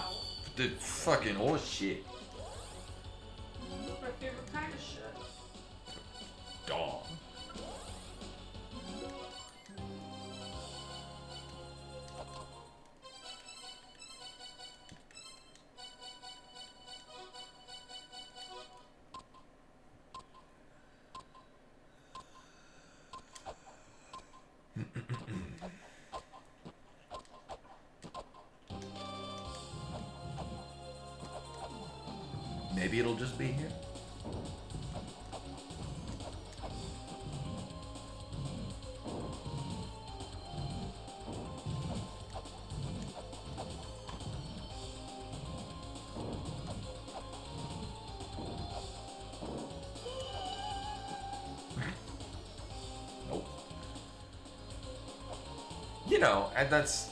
Dude, fucking horse shit. My favorite kind of shit. Dog. Maybe it'll just be here. Nope. You know, and that's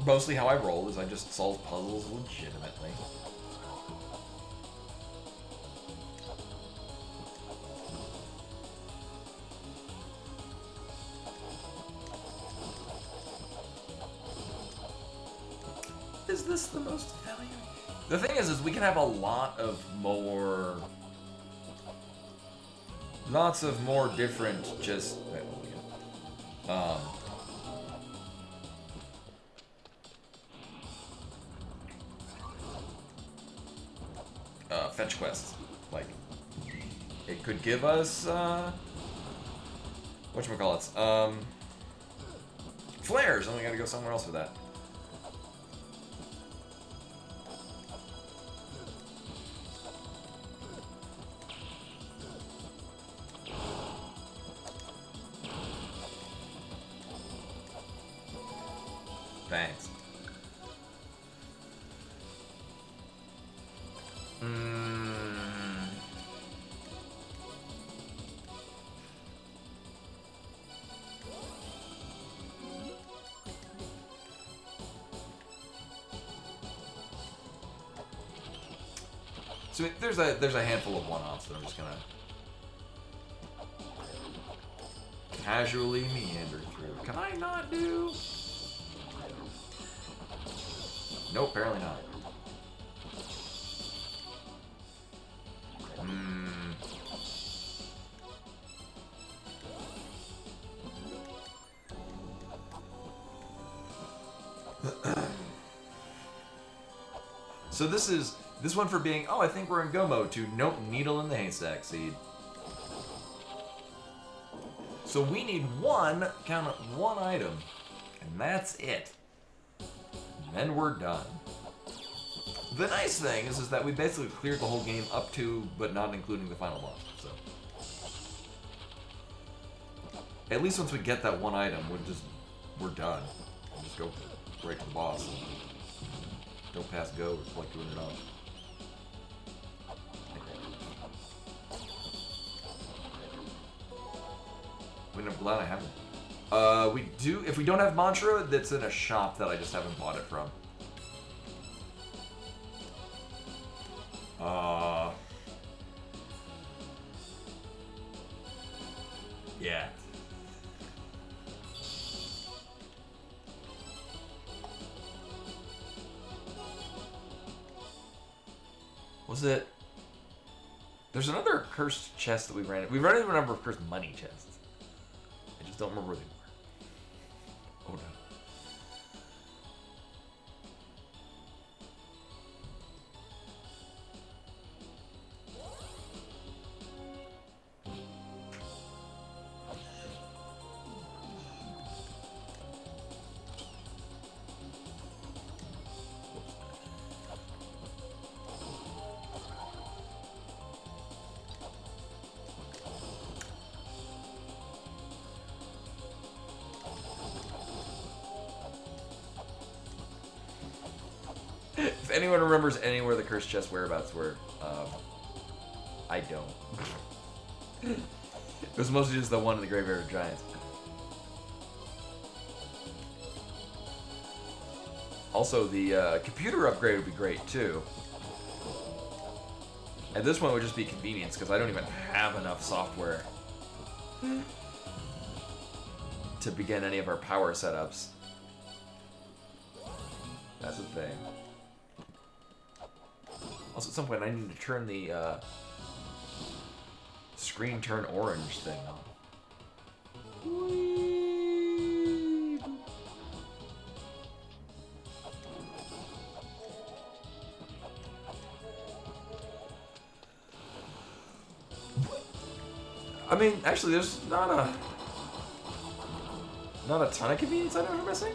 mostly how I roll, is I just solve puzzles legitimately. Is this the most value? The thing is we can have a lot of more... Lots of more different, just... fetch quests. Like, it could give us, whatchamacallits, flares, and we gotta go somewhere else for that. Thanks. So there's a handful of one-offs that I'm just gonna casually meander through. Can I not do? Nope, apparently not. So this one for being, oh, I think we're in go mode, to nope, needle in the haystack seed. So we need count it, one item, and that's it. And then we're done. The nice thing is that we basically cleared the whole game up to, but not including the final boss. So at least once we get that one item, we're done. We'll just go right to the boss. And don't pass go or collect $200. I'm glad I haven't. We do, if we don't have Mantra, that's in a shop that I just haven't bought it from. Yeah. Was it? There's another cursed chest that we ran. We've run into a number of cursed money chests. I just don't remember where they were. Oh anyone remembers anywhere the cursed chest whereabouts were, I don't. It was mostly just the one in the Graveyard of Giants. Also, the computer upgrade would be great, too. At this point, it would just be convenience, because I don't even have enough software to begin any of our power setups. That's the thing. Also, at some point, I need to turn the screen turn orange thing on. Whee! I mean, actually, there's not a ton of convenience items we're missing.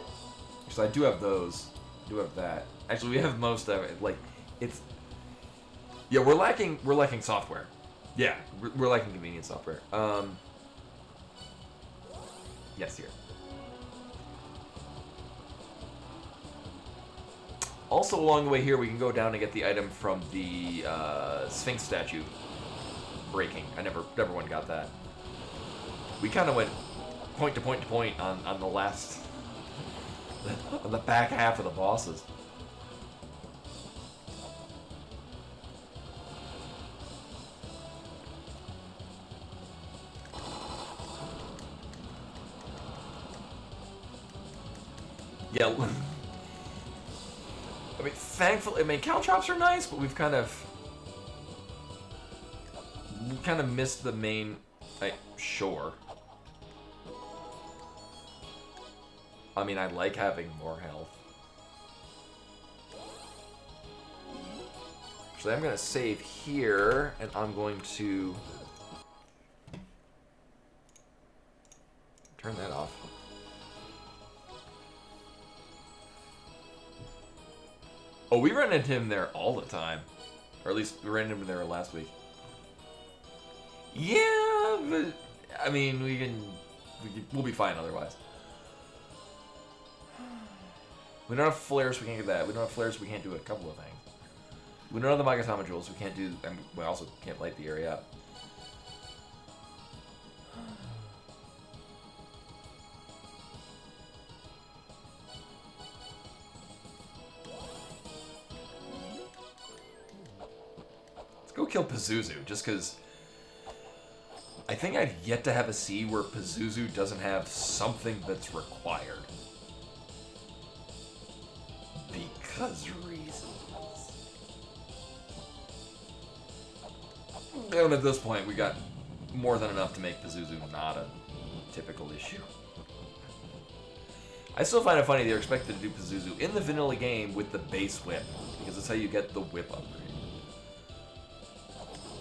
Because I do have those. I do have that. Actually, we have most of it. Like, it's... Yeah, we're lacking software. Yeah, we're lacking convenience software. Yes, here. Also, along the way here, we can go down and get the item from the Sphinx statue breaking. I never one got that. We kind of went point to point to point on the last, on the back half of the bosses. Yeah. I mean, thankfully, caltrops are nice, but we've kind of missed the main. Sure. I mean, I like having more health. So I'm gonna save here, and I'm going to turn that off. Oh, we ran into him there all the time. Or at least we ran into him there last week. Yeah, but I mean, we'll be fine otherwise. We don't have flares, we can't get that. We don't have flares, we can't do a couple of things. We don't have the Magatama jewels, we can't do, and we also can't light the area up. Let's go kill Pazuzu, just because I think I've yet to have a sea where Pazuzu doesn't have something that's required. Because reasons. And at this point, we got more than enough to make Pazuzu not a typical issue. I still find it funny they're expected to do Pazuzu in the vanilla game with the base whip, because that's how you get the whip upgrade.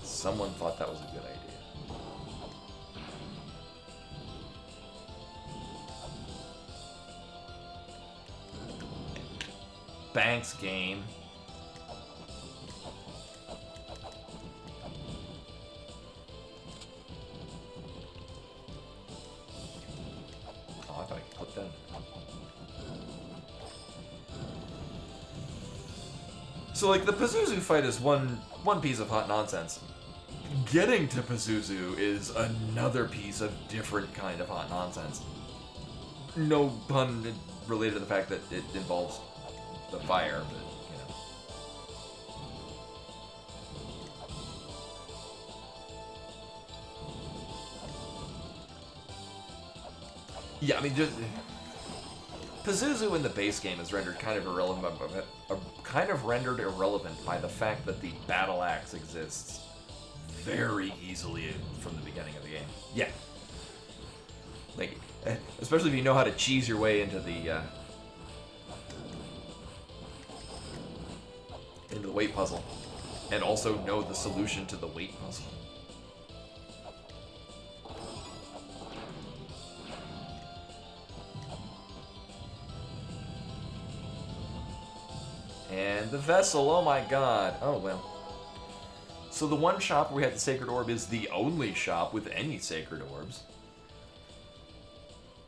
Someone thought that was a good idea. Banks game. Oh, I thought I could put that in. So, like, the Pazuzu fight is one piece of hot nonsense. Getting to Pazuzu is another piece of different kind of hot nonsense. No pun related to the fact that it involves the fire, but, you know. Yeah, I mean, just Pazuzu in the base game is rendered kind of irrelevant, by the fact that the battle axe exists very easily from the beginning of the game. Yeah. Like, especially if you know how to cheese your way into the weight puzzle, and also know the solution to the weight puzzle. And the vessel, oh my god. Oh well. So the one shop where we had the sacred orb is the only shop with any sacred orbs.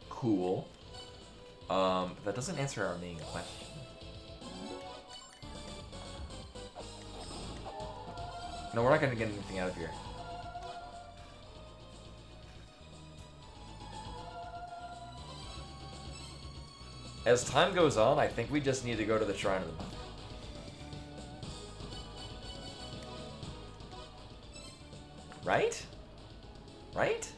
Cool. But that doesn't answer our main question. No, we're not gonna get anything out of here. As time goes on, I think we just need to go to the Shrine of the Mother. Right? Right?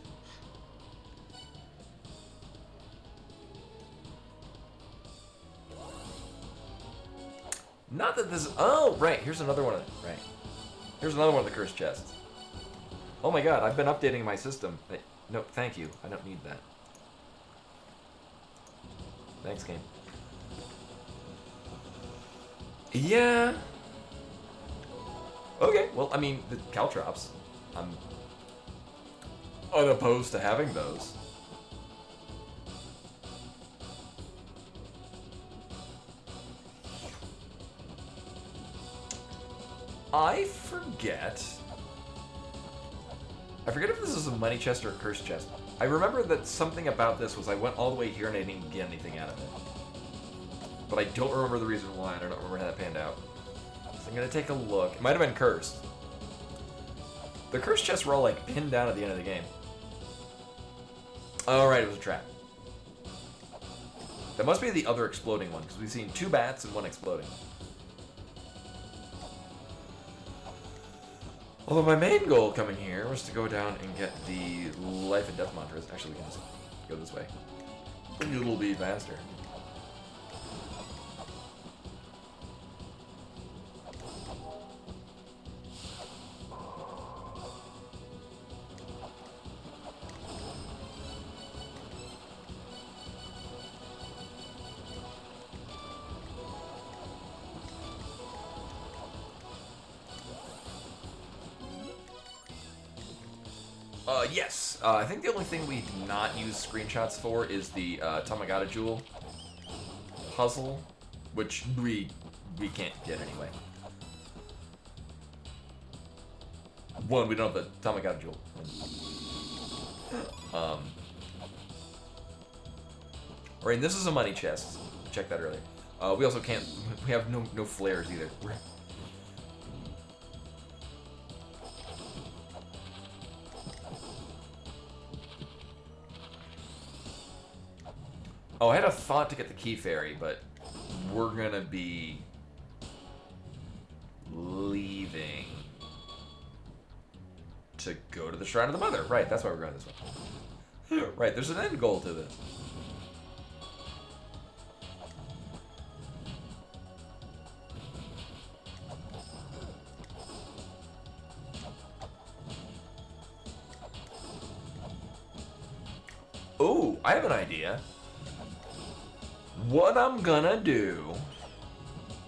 Not that this... Oh, right. Here's another one of... Right. Here's another one of the cursed chests. Oh my god, I've been updating my system. No, thank you. I don't need that. Thanks, game. Yeah. Okay, well, I mean, the caltrops. I'm unopposed to having those. I forget if this is a money chest or a curse chest. I remember that something about this was I went all the way here and I didn't get anything out of it. But I don't remember the reason why, and I don't remember how that panned out. So I'm gonna take a look. It might have been cursed. The cursed chests were all like pinned down at the end of the game. Oh right, it was a trap. That must be the other exploding one, because we've seen 2 bats and 1 exploding. Although my main goal coming here was to go down and get the life and death mantras. Actually, we can just go this way. It'll be faster. Yes. I think the only thing we do not use screenshots for is the Tamagata Jewel puzzle, which we can't get anyway. One, we don't have the Tamagata Jewel. Right, this is a money chest. Check that earlier. We also can't. We have no flares either. Oh, I had a thought to get the key fairy, but we're gonna be leaving to go to the Shrine of the Mother. Right, that's why we're going this way. Right, there's an end goal to this. Ooh, I have an idea. What I'm gonna do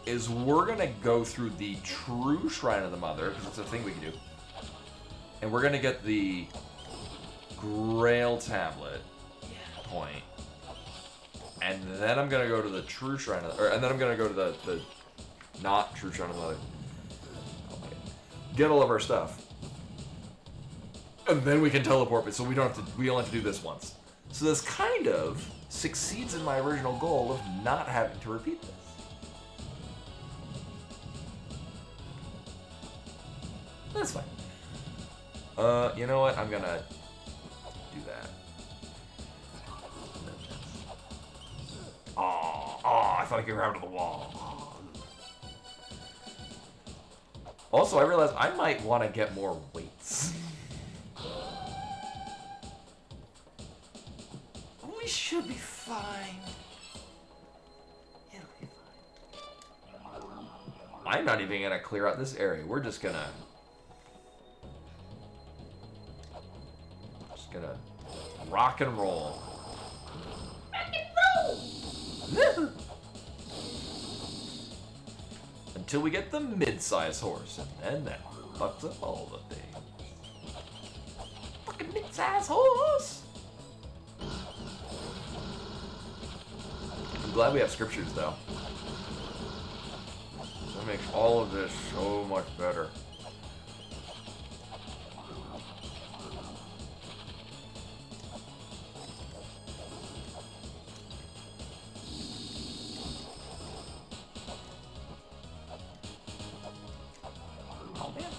is we're gonna go through the true Shrine of the Mother, because it's a thing we can do. And we're gonna get the Grail tablet point. And then I'm gonna go to the true Shrine of and then I'm gonna go to the not true Shrine of the Mother. Get all of our stuff. And then we can teleport, so we only have to do this once. So this kind of succeeds in my original goal of not having to repeat this. That's fine. You know what? I'm gonna do that. Oh, I thought I could grab to the wall. Also, I realized I might want to get more weights. We should be fine. It'll be fine. I'm not even gonna clear out this area. We're just gonna rock and roll. Rock and roll. Until we get the mid-size horse, and then that fucks up all the things. Fucking mid-size horse. I'm glad we have scriptures, though. That makes all of this so much better. Oh, man.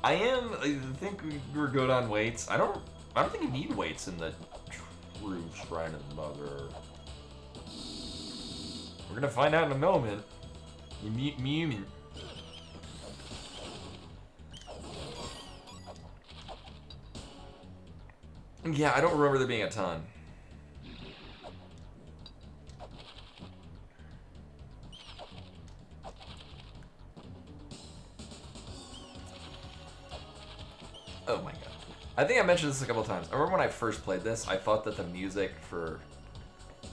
I think we're good on weights. I don't think you need weights in the true Shrine of the Mother. We're gonna find out in a moment. Moment. Yeah, I don't remember there being a ton. Oh my god. I think I mentioned this a couple times. I remember when I first played this, I thought that the music for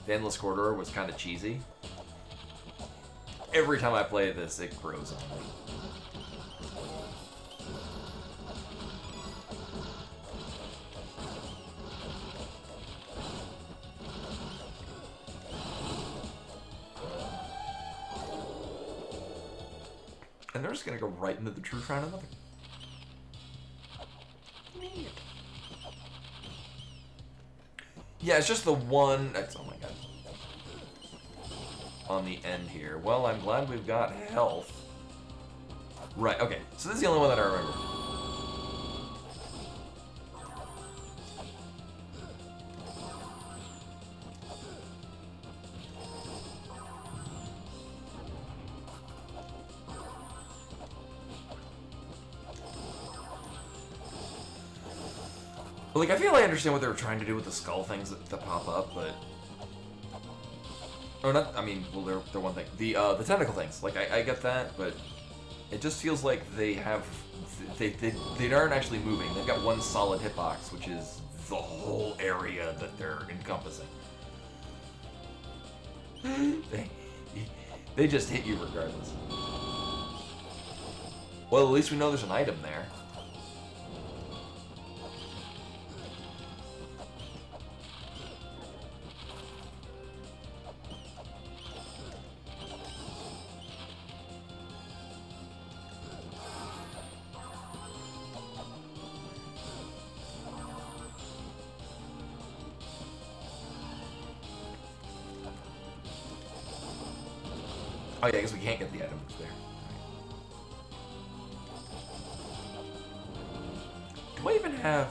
the Endless Corridor was kind of cheesy. Every time I play this, it grows on me. And they're just gonna go right into the true Shrine of the Mother. Yeah, it's just the one. That's, oh my god. On the end here. Well, I'm glad we've got health. Right, okay. So this is the only one that I remember. Like, I feel I understand what they were trying to do with the skull things that pop up, but... Or not, I mean, well, they're one thing. The tentacle things, like, I get that, but it just feels like they have... They aren't actually moving. They've got one solid hitbox, which is the whole area that they're encompassing. They just hit you regardless. Well, at least we know there's an item there. Oh yeah, I guess we can't get the item there. Do I even have...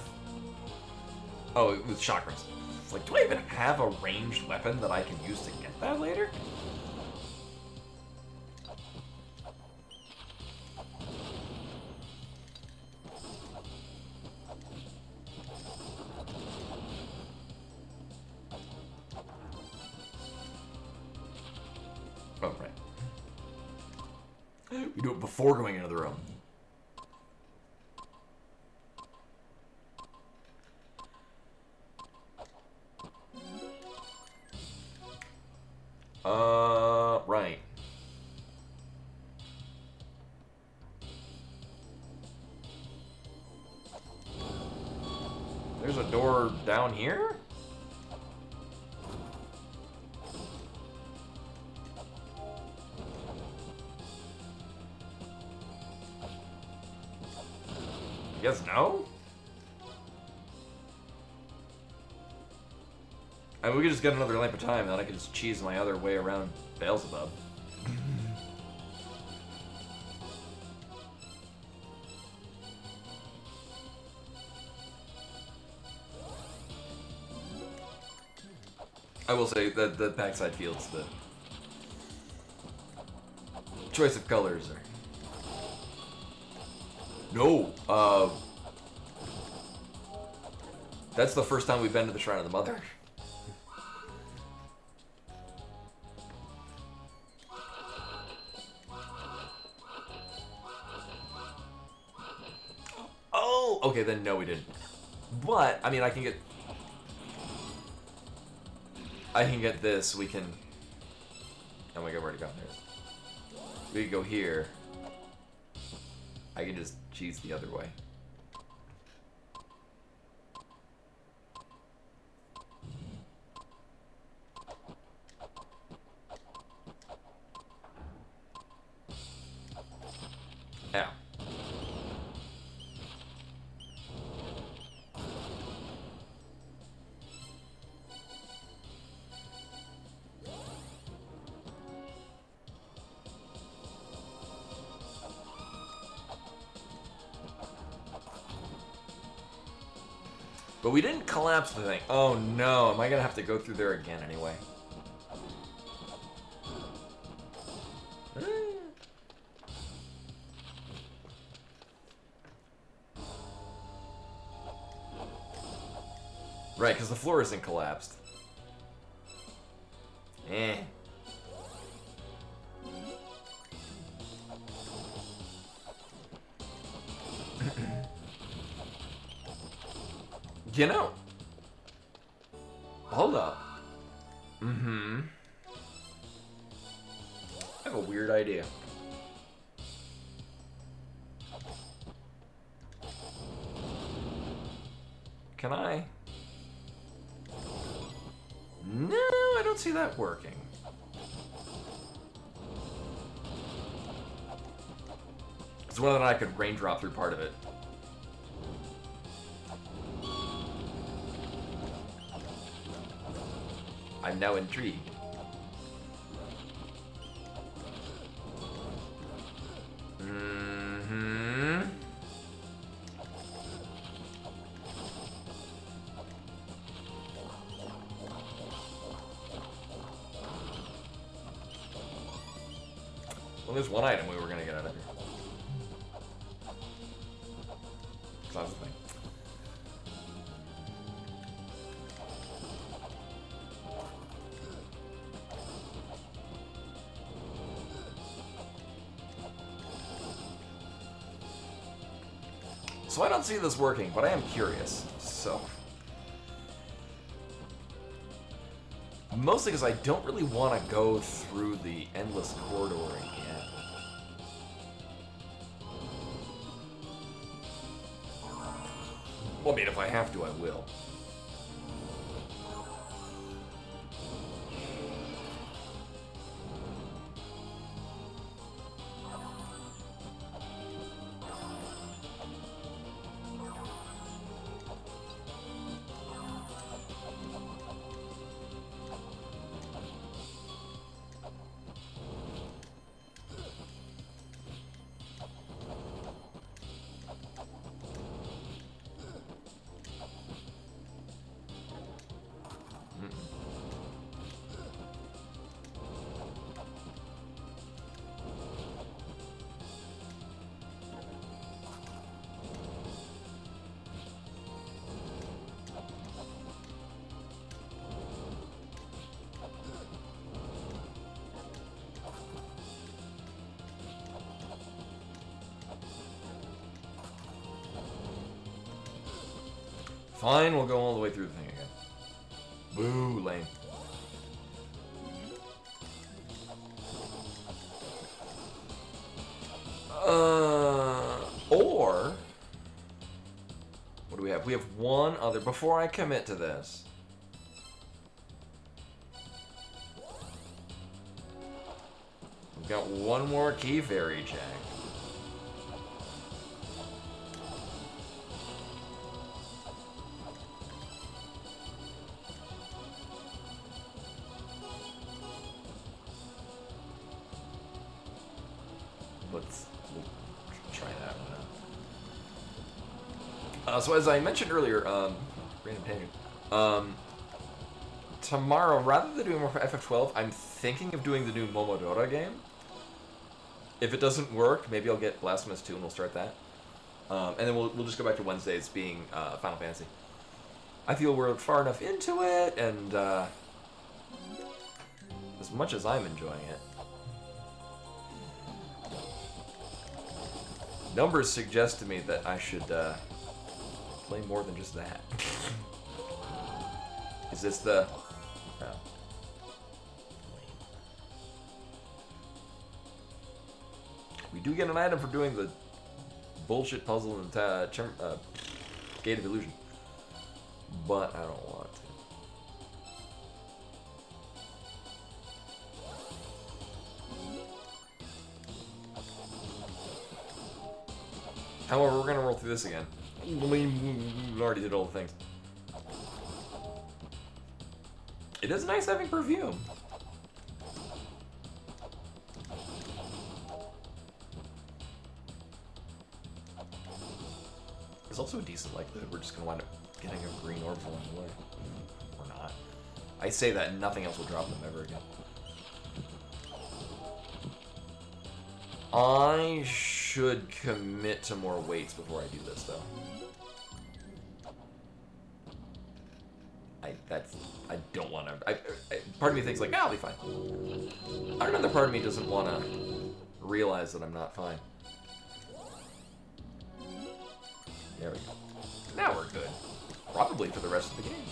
Oh, with chakras. It's like, do I even have a ranged weapon that I can use to get that later? Oh, right. We do it before going into the room. Right. There's a door down here? I guess no? I mean, we could just get another lamp of time, and then I can just cheese my other way around Beelzebub. I will say that the backside fields, the choice of colors are... No, that's the first time we've been to the Shrine of the Mother. Oh, okay, then no, we didn't. But I mean, I can get this. We can. Oh my god, where'd it go? There. We can go here. I can just cheese the other way. Ow. But we didn't collapse the thing. Oh no, am I gonna have to go through there again anyway? Right, because the floor isn't collapsed. Eh. You know. Hold up. I have a weird idea. Can I? No, I don't see that working. It's whether or not I could raindrop through part of it. I'm now intrigued. Well, there's one item we were gonna get out of here. So that's the thing. So I don't see this working, but I am curious. So. Mostly because I don't really want to go through the endless corridor again. Well, I mean, if I have to, I will. Fine, we'll go all the way through the thing again. Boo, lame. Or... What do we have? We have one other... Before I commit to this... We've got one more key fairy check. We'll try that one out. So as I mentioned earlier, random tangent. Tomorrow, rather than doing more FF12, I'm thinking of doing the new Momodora game. If it doesn't work, maybe I'll get Blasphemous 2 and we'll start that. And then we'll just go back to Wednesdays being Final Fantasy. I feel we're far enough into it, and as much as I'm enjoying it, numbers suggest to me that I should play more than just that. Is this the... Oh. We do get an item for doing the bullshit puzzle in the Gate of Illusion. But I don't want to. However, we're gonna roll through this again. We already did all the things. It is nice having perfume. There's also a decent likelihood we're just gonna wind up getting a green orbs along the way. Or not. I say that and nothing else will drop them ever again. I should commit to more weights before I do this, though. I don't want to. Part of me thinks like, I'll be fine. Another part of me doesn't want to realize that I'm not fine. There we go. Now we're good. Probably for the rest of the game.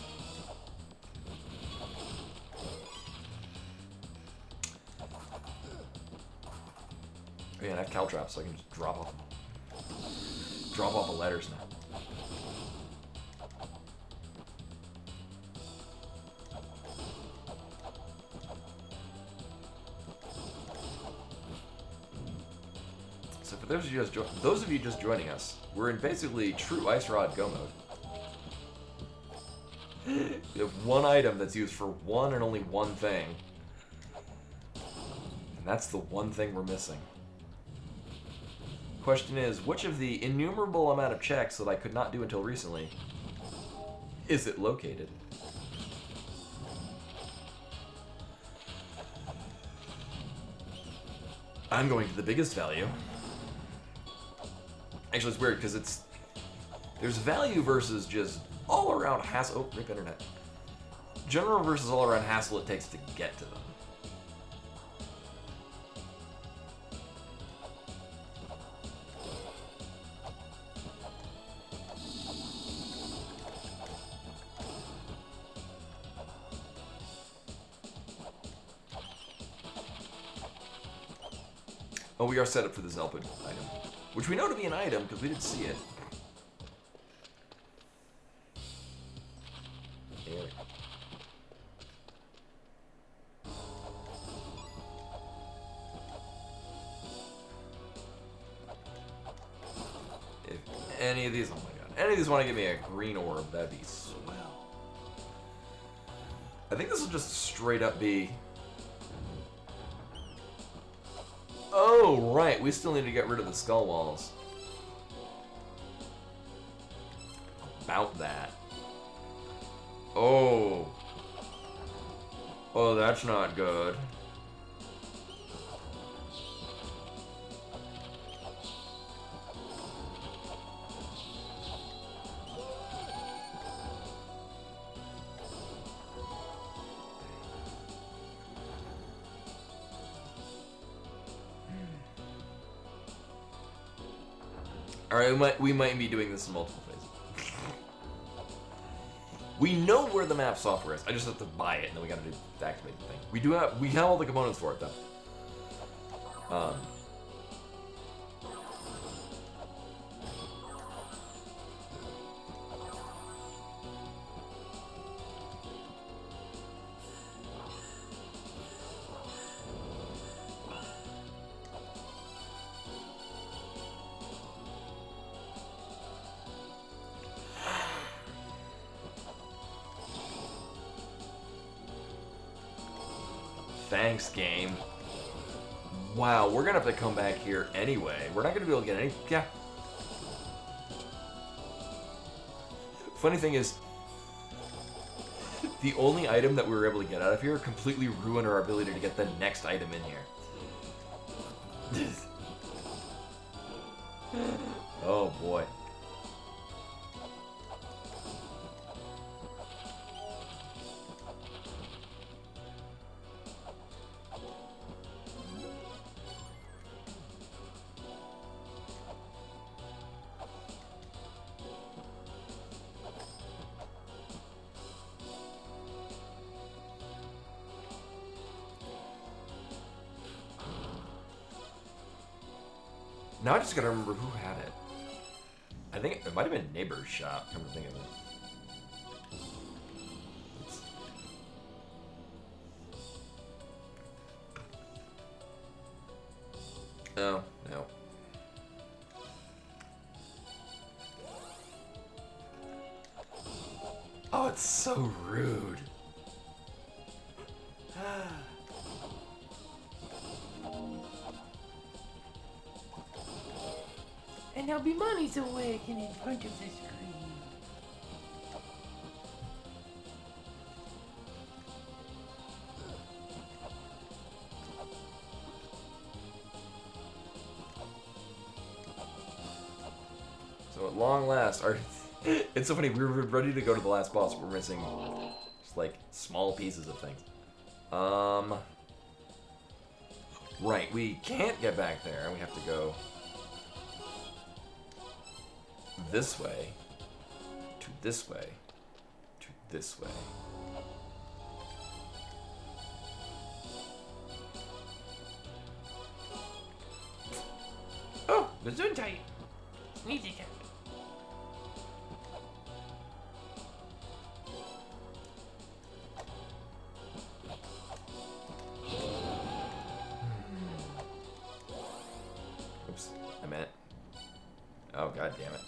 Oh yeah, and I have caltrops, so I can just drop off the letters now. So for those of you just joining us, we're in basically true Ice Rod Go mode. We have one item that's used for one and only one thing. And that's the one thing we're missing. Question is, which of the innumerable amount of checks that I could not do until recently is it located? I'm going to the biggest value. Actually, it's weird because there's value versus just all around hassle. Oh, rip internet. General versus all around hassle it takes to get to them. Oh, we are set up for the Zelpid item, which we know to be an item because we didn't see it. There. If any of these, oh my god, any of these want to give me a green orb, that'd be swell. I think this will just straight up be. Oh, right, we still need to get rid of the skull walls. About that. Oh. Oh, that's not good. Alright, we might be doing this in multiple phases. We know where the map software is. I just have to buy it, and then we gotta activate the thing. We have all the components for it, though. Thanks, game. Wow, we're gonna have to come back here anyway. We're not gonna be able to get any. Yeah. Funny thing is, the only item that we were able to get out of here completely ruined our ability to get the next item in here. Oh boy. Now I just gotta remember who had it. I think it might have been Neighbor's shop, come to think of it. Oh, no. Oh, it's so rude. And now Bimani's awake and in front of the screen. At long last, it's so funny. We were ready to go to the last boss. We're missing just like small pieces of things. Right. We can't get back there. We have to go this way, to this way, to this way. Oh, Gesundheit. Sneezigkeit. Oops, I meant. Oh, god damn it.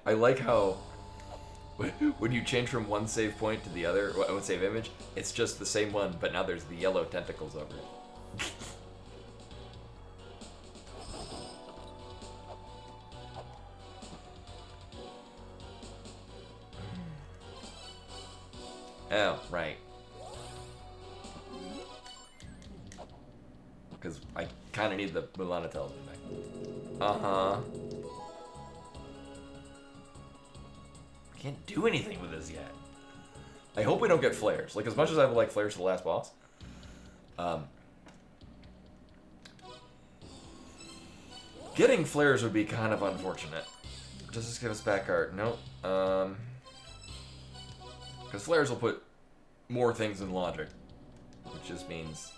I like how when you change from one save point to the other, one save image, it's just the same one, but now there's the yellow tentacles over it. Oh, right. Because I kind of need the La-Mulana television back. Uh-huh. Can't do anything with this yet. I hope we don't get flares. Like, as much as I would like flares for the last boss, getting flares would be kind of unfortunate. Does this give us back art? Nope. Because flares will put more things in logic, which just means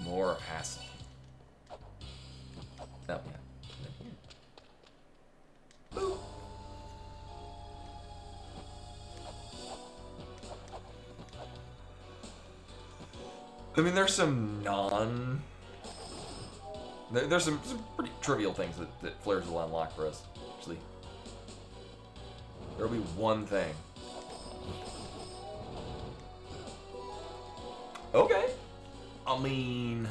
more hassle. Oh, yeah. Boop. I mean, there's some there's some pretty trivial things that flares will unlock for us, actually. There'll be one thing. Okay. I mean...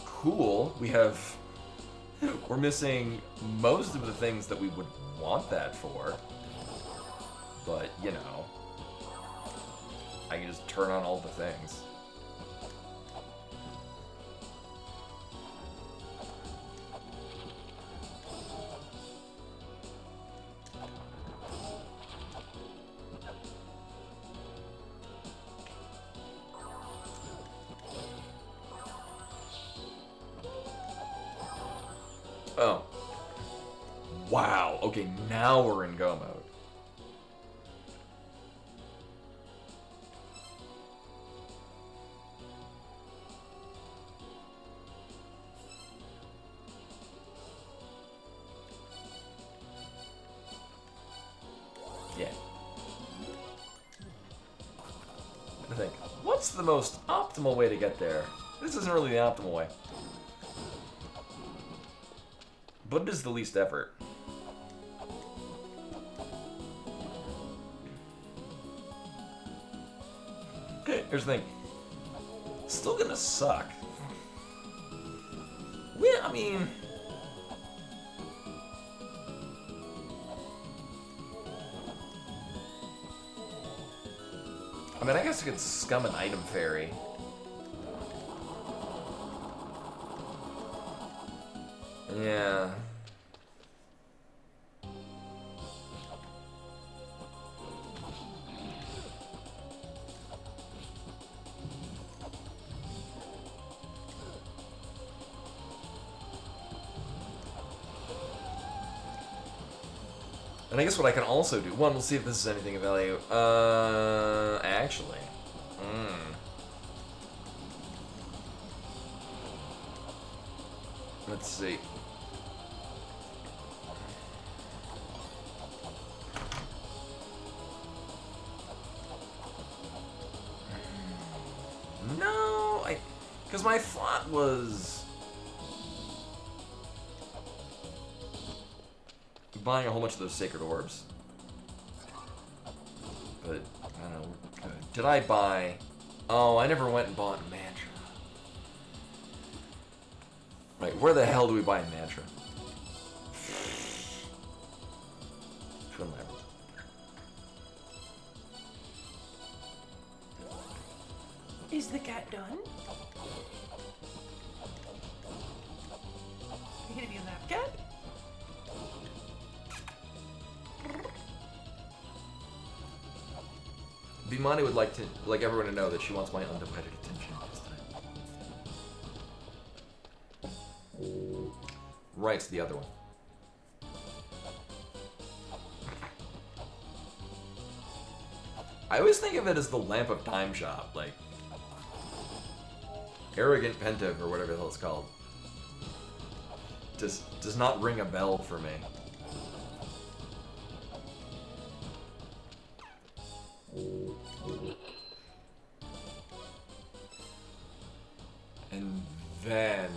Cool. We're missing most of the things that we would want that for. But, you know... I can just turn on all the things. Oh. Wow. Okay, now we're in go mode. Yeah. I think, what's the most optimal way to get there? This isn't really the optimal way. But it is the least effort. Here's the thing. Still gonna suck. Yeah, I mean... I guess I could scum an item fairy. Yeah. And I guess what I can also do, one, we'll see if this is anything of value. Actually. Let's see. No, because my thought was buying a whole bunch of those sacred orbs. But, I don't know, we're good. Did I buy... Oh, I never went and bought Mantra. Right, where the hell do we buy Mantra? Which one am Is the cat done? Are you gonna be a lap cat? Vimani would like everyone to know that she wants my undivided attention this time. Right's the other one. I always think of it as the Lamp of Time shop, like Arrogant Pentive or whatever the hell it's called. Does not ring a bell for me. And then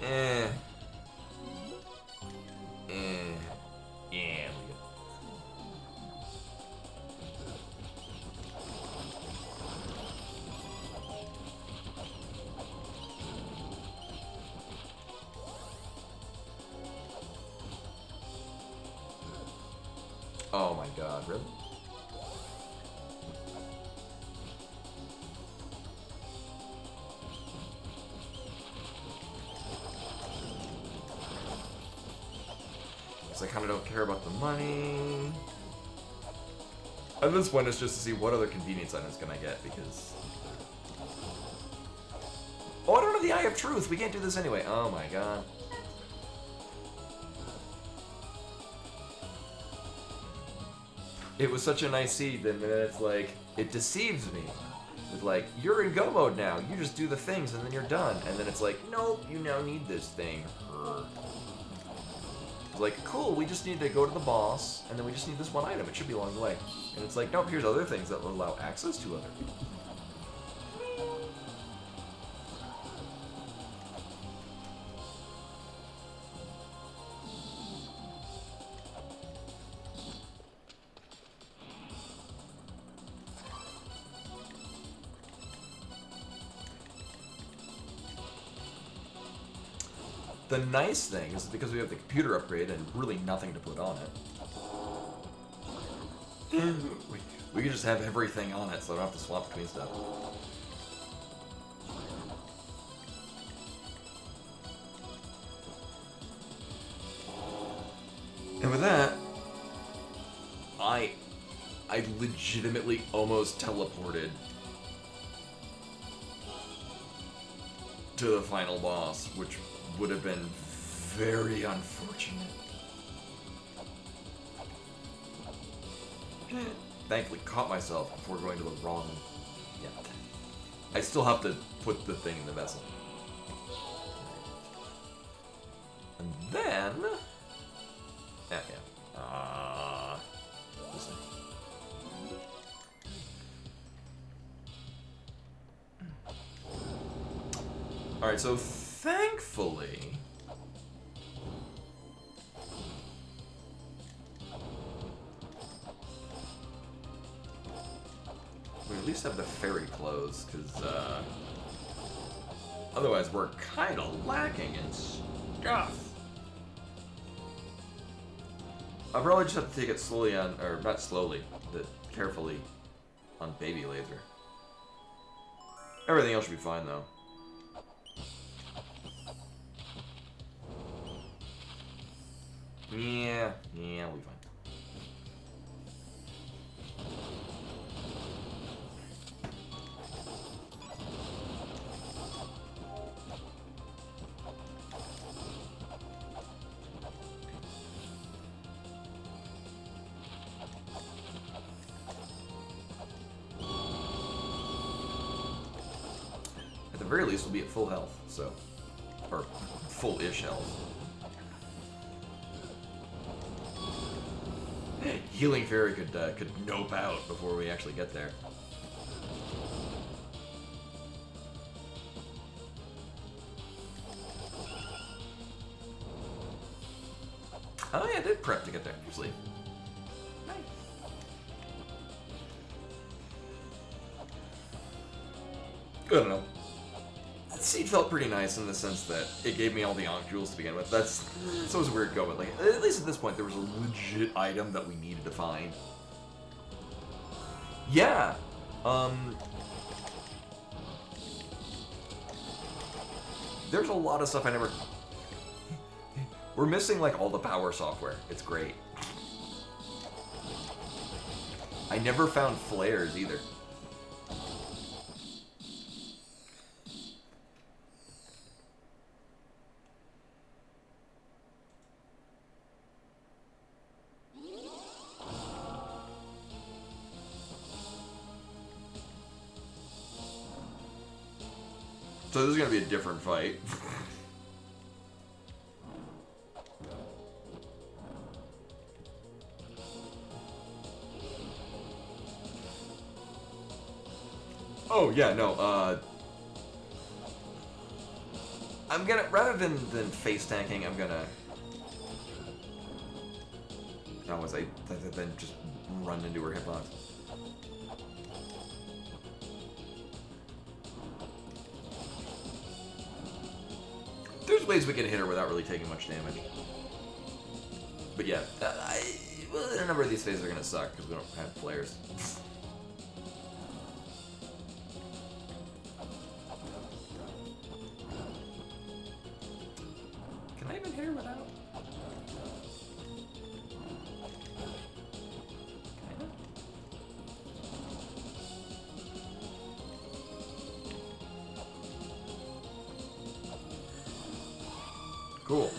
yeah. Oh my god, really? Because I kind of don't care about the money. At this point, it's just to see what other convenience items can I get, because... Oh, I don't have the Eye of Truth! We can't do this anyway. Oh my god. It was such a nice seed, and then it's like, it deceives me. It's like, you're in go mode now, you just do the things and then you're done. And then it's like, nope, you now need this thing. It's like, cool, we just need to go to the boss, and then we just need this one item, it should be along the way. And it's like, nope, here's other things that will allow access to other people. The nice thing is because we have the computer upgrade and really nothing to put on it. We can just have everything on it so I don't have to swap between stuff. And with that, I legitimately almost teleported to the final boss, which would have been very unfortunate. Thankfully caught myself before going to the wrong... Yeah. I still have to put the thing in the vessel. And then... Yeah. This thing. Alright, so thankfully... we at least have the ferry closed, because, otherwise we're kind of lacking in stuff. I'll probably just have to take it slowly on, or not slowly, but carefully on Baby Laser. Everything else should be fine, though. Yeah, we'll be fine. At the very least, we'll be at full health, so... or full-ish health. Healing Fairy could nope out before we actually get there. Oh yeah, I did prep to get there, actually. Nice. I don't know. That seed felt pretty nice in the sense that it gave me all the Ankh jewels to begin with. It's always weird going, but like, at least at this point there was a legit item that we needed to find. Yeah. There's a lot of stuff I never... We're missing, like, all the power software. It's great. I never found flares, either. So this is gonna be a different fight. Oh yeah, no. I'm gonna rather than face tanking, I'm gonna. How was I? Then just run into her hitbox. There's ways we can hit her without really taking much damage. But yeah, well, a number of these phases are gonna suck because we don't have flares. Can I even hit her without? Kinda? Cool.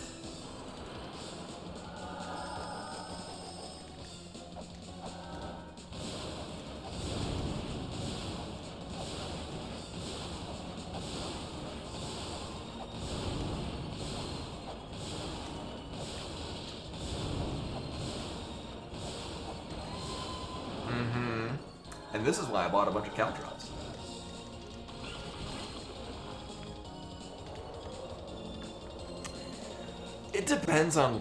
And this is why I bought a bunch of caltrops. It depends on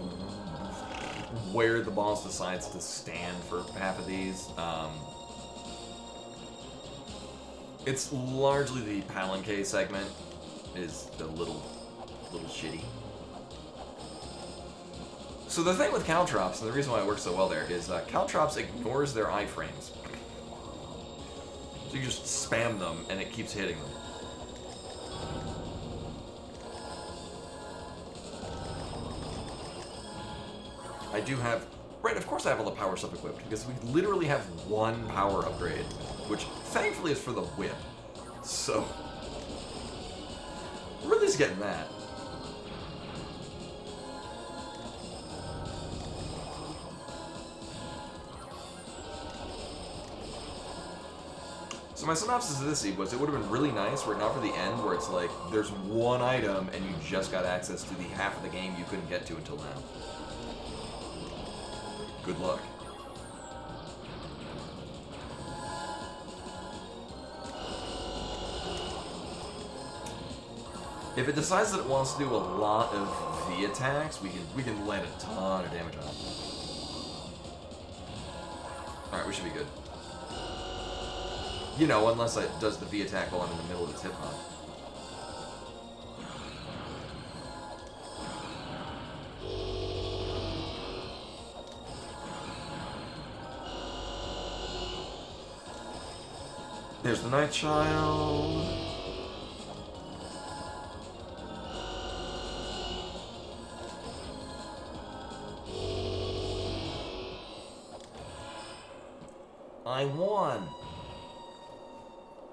where the boss decides to stand for half of these. It's largely the Palanque segment is the little shitty. So the thing with caltrops, and the reason why it works so well there, is caltrops ignores their iframes. So you just spam them, and it keeps hitting them. I do have... Right, of course I have all the power stuff equipped, because we literally have one power upgrade, which thankfully is for the whip. So... we're at least getting that. So my synopsis of this seed was it would have been really nice were it not for the end where it's like there's one item and you just got access to the half of the game you couldn't get to until now. Good luck. If it decides that it wants to do a lot of V attacks, we can land a ton of damage on it. Alright, we should be good. You know, unless it does the V attack while I'm in the middle of its hitbox. There's the Night Child. I won.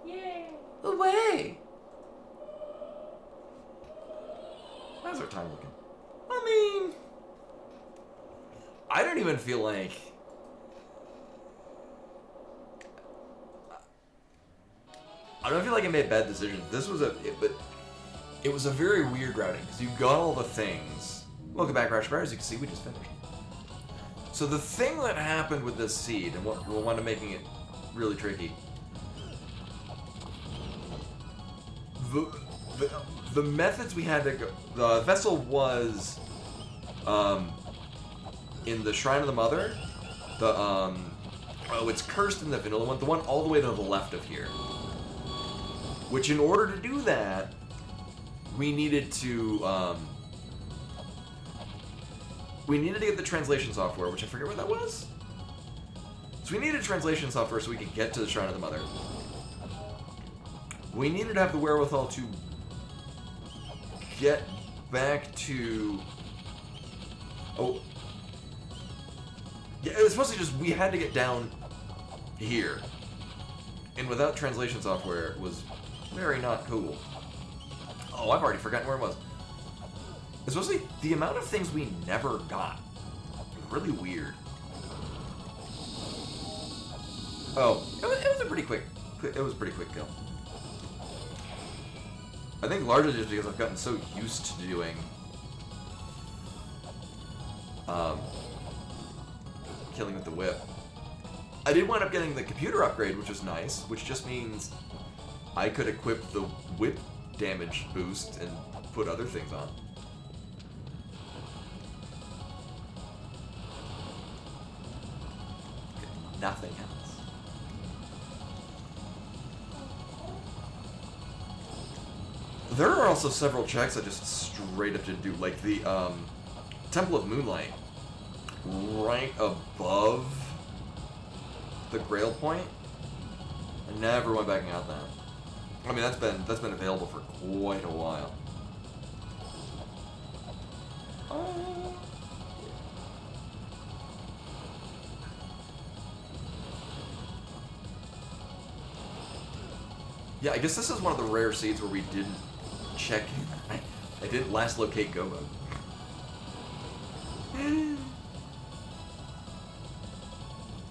Yay! Away! How's our time looking? I mean... I don't even feel like... I don't feel like I made bad decisions. This was but it was a very weird routing, because you got all the things. Welcome back, Crash Bar. As you can see, we just finished. So the thing that happened with this seed, and what wound up making it really tricky... The methods we had to go... The vessel was... in the Shrine of the Mother. The, oh, it's cursed in the vanilla one. The one all the way to the left of here. Which, in order to do that, we needed to, we needed to get the translation software, which I forget what that was. So we needed translation software so we could get to the Shrine of the Mother. We needed to have the wherewithal to get back to... Oh. Yeah, it was mostly just we had to get down here. And without translation software, it was very not cool. Oh, I've already forgotten where it was. It's mostly the amount of things we never got. Really weird. Oh, it was a pretty quick. It was a pretty quick kill. I think largely just because I've gotten so used to doing killing with the whip. I did wind up getting the computer upgrade, which was nice, which just means I could equip the whip damage boost and put other things on. Nothing else. There are also several checks I just straight up didn't do, like the Temple of Moonlight, right above the Grail Point. I never went back and got that. I mean, that's been available for quite a while. Yeah, I guess this is one of the rare seeds where we didn't check. I didn't last locate Gobo.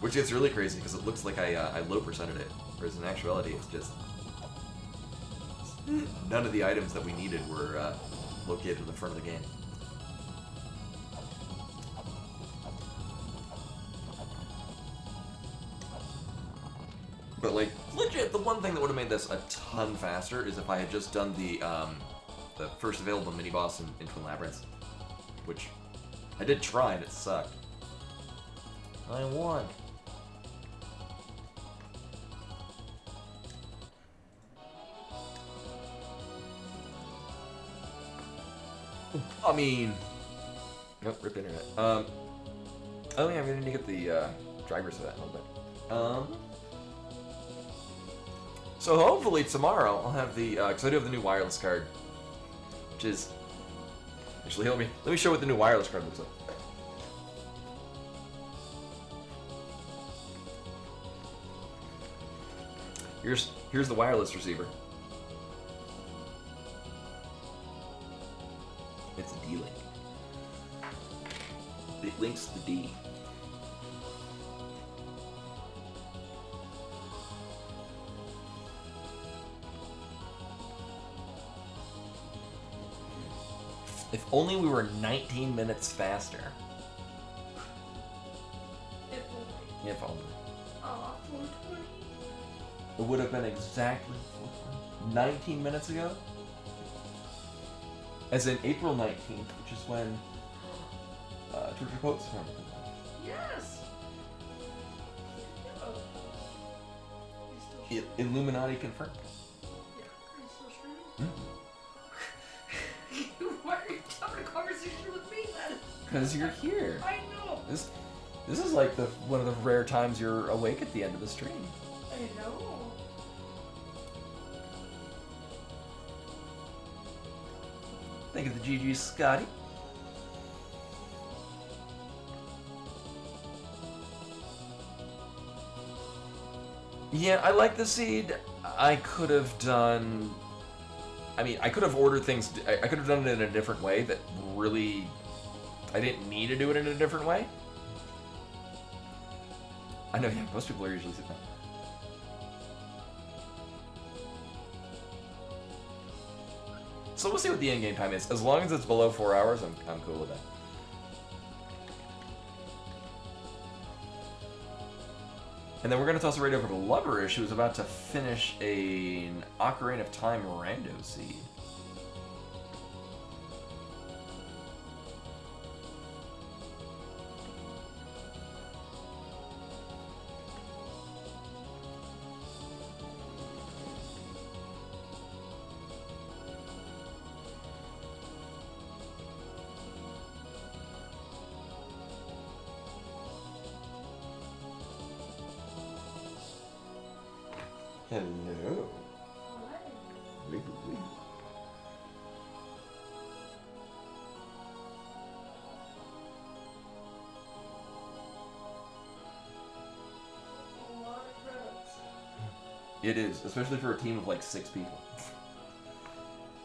Which gets really crazy because it looks like I low percented it, whereas in actuality it's just none of the items that we needed were located in the front of the game. But like, legit, the one thing that would have made this a ton faster is if I had just done the first available mini boss in Twin Labyrinths, which I did try and it sucked. I won. I mean, nope, rip internet. Oh yeah, I'm gonna need to get the drivers for that in a little bit. So hopefully tomorrow I'll have the, because I do have the new wireless card, which is, actually let me show what the new wireless card looks like. Here's the wireless receiver. It's a D-Link. It links the D. If only we were 19 minutes faster. If only. If only. 420. It would have been exactly 19 minutes ago. As in April 19th, which is when Torture Pope's farm. Yes! Oh. Illuminati confirmed. Yeah. Are you still streaming? Why are you having a conversation with me then? Because you're here. I know. This is like one of the rare times you're awake at the end of the stream. I know. Thank you to the GG Scotty. Yeah, I like the seed. I could have done... I mean, I could have ordered things... I could have done it in a different way that really... I didn't need to do it in a different way. I know, yeah, most people are usually sitting down. So we'll see what the in-game time is. As long as it's below 4 hours, I'm cool with that. And then we're going to toss it right over to Loverish, who's about to finish an Ocarina of Time rando seed. Hello. Hi. Wiggle, wiggle. A lot of credits. It is, especially for a team of like 6 people.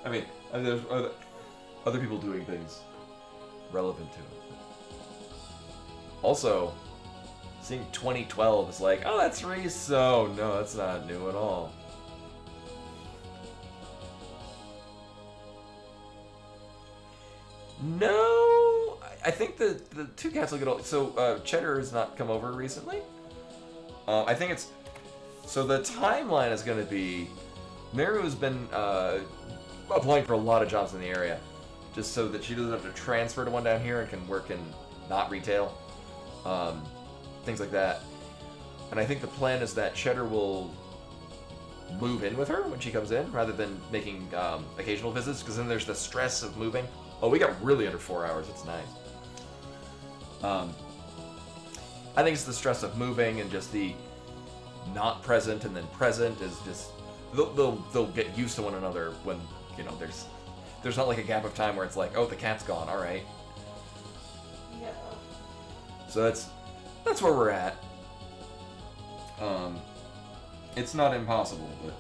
I mean, there's other people doing things relevant to it. Also, seeing 2012 is like, oh, that's so no, that's not new at all. No, I think the two cats look at all. So Cheddar has not come over recently. I think it's so the timeline is going to be Meru has been applying for a lot of jobs in the area, just so that she doesn't have to transfer to one down here and can work in not retail, things like that. And I think the plan is that Cheddar will move in with her when she comes in, rather than making occasional visits, because then there's the stress of moving. Oh, we got really under 4 hours. It's nice. I think it's the stress of moving and just the not present and then present is just they'll get used to one another when there's not like a gap of time where it's like, oh, the cat's gone. All right. Yeah. So that's where we're at. It's not impossible, but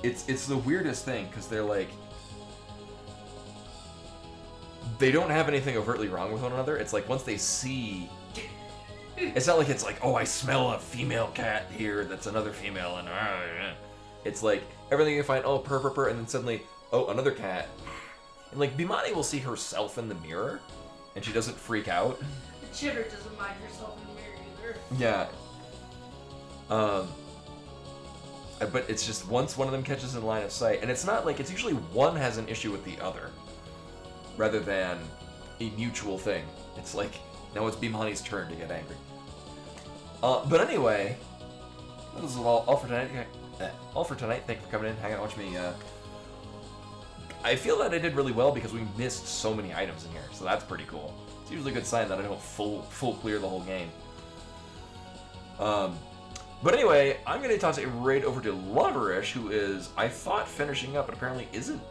it's the weirdest thing because they're like. They don't have anything overtly wrong with one another. It's like once they see... It's not like it's like, oh, I smell a female cat here that's another female, and... It's like, everything you find, oh, purr, and then suddenly, oh, another cat. And like, Bimani will see herself in the mirror, and she doesn't freak out. Cheddar doesn't mind herself in the mirror either. Yeah. But it's just once one of them catches in line of sight, and it's not like, it's usually one has an issue with the other, rather than a mutual thing. It's like, now it's Bimani's turn to get angry. But anyway, this is all for tonight. All for tonight. Thank you for coming in, hanging out, watching me. I feel that I did really well because we missed so many items in here, so that's pretty cool. It's usually a good sign that I don't full clear the whole game. But anyway, I'm going to toss it right over to Loverish, who is, I thought, finishing up, but apparently isn't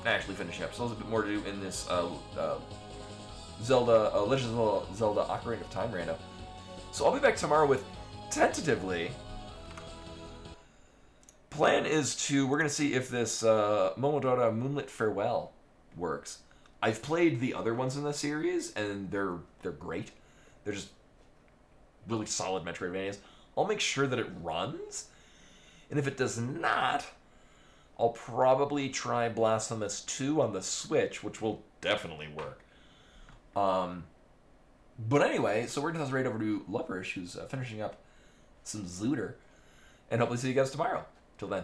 actually finishing up. So there's a bit more to do in this Legend of Zelda Ocarina of Time rando. So I'll be back tomorrow with, tentatively, plan is we're going to see if this Momodora Moonlit Farewell works. I've played the other ones in the series, and they're great. They're just really solid Metroidvanias. I'll make sure that it runs, and if it does not, I'll probably try Blasphemous 2 on the Switch, which will definitely work. But anyway, so we're going to toss right over to Loverish, who's finishing up some Zooter, and hopefully see you guys tomorrow. Till then.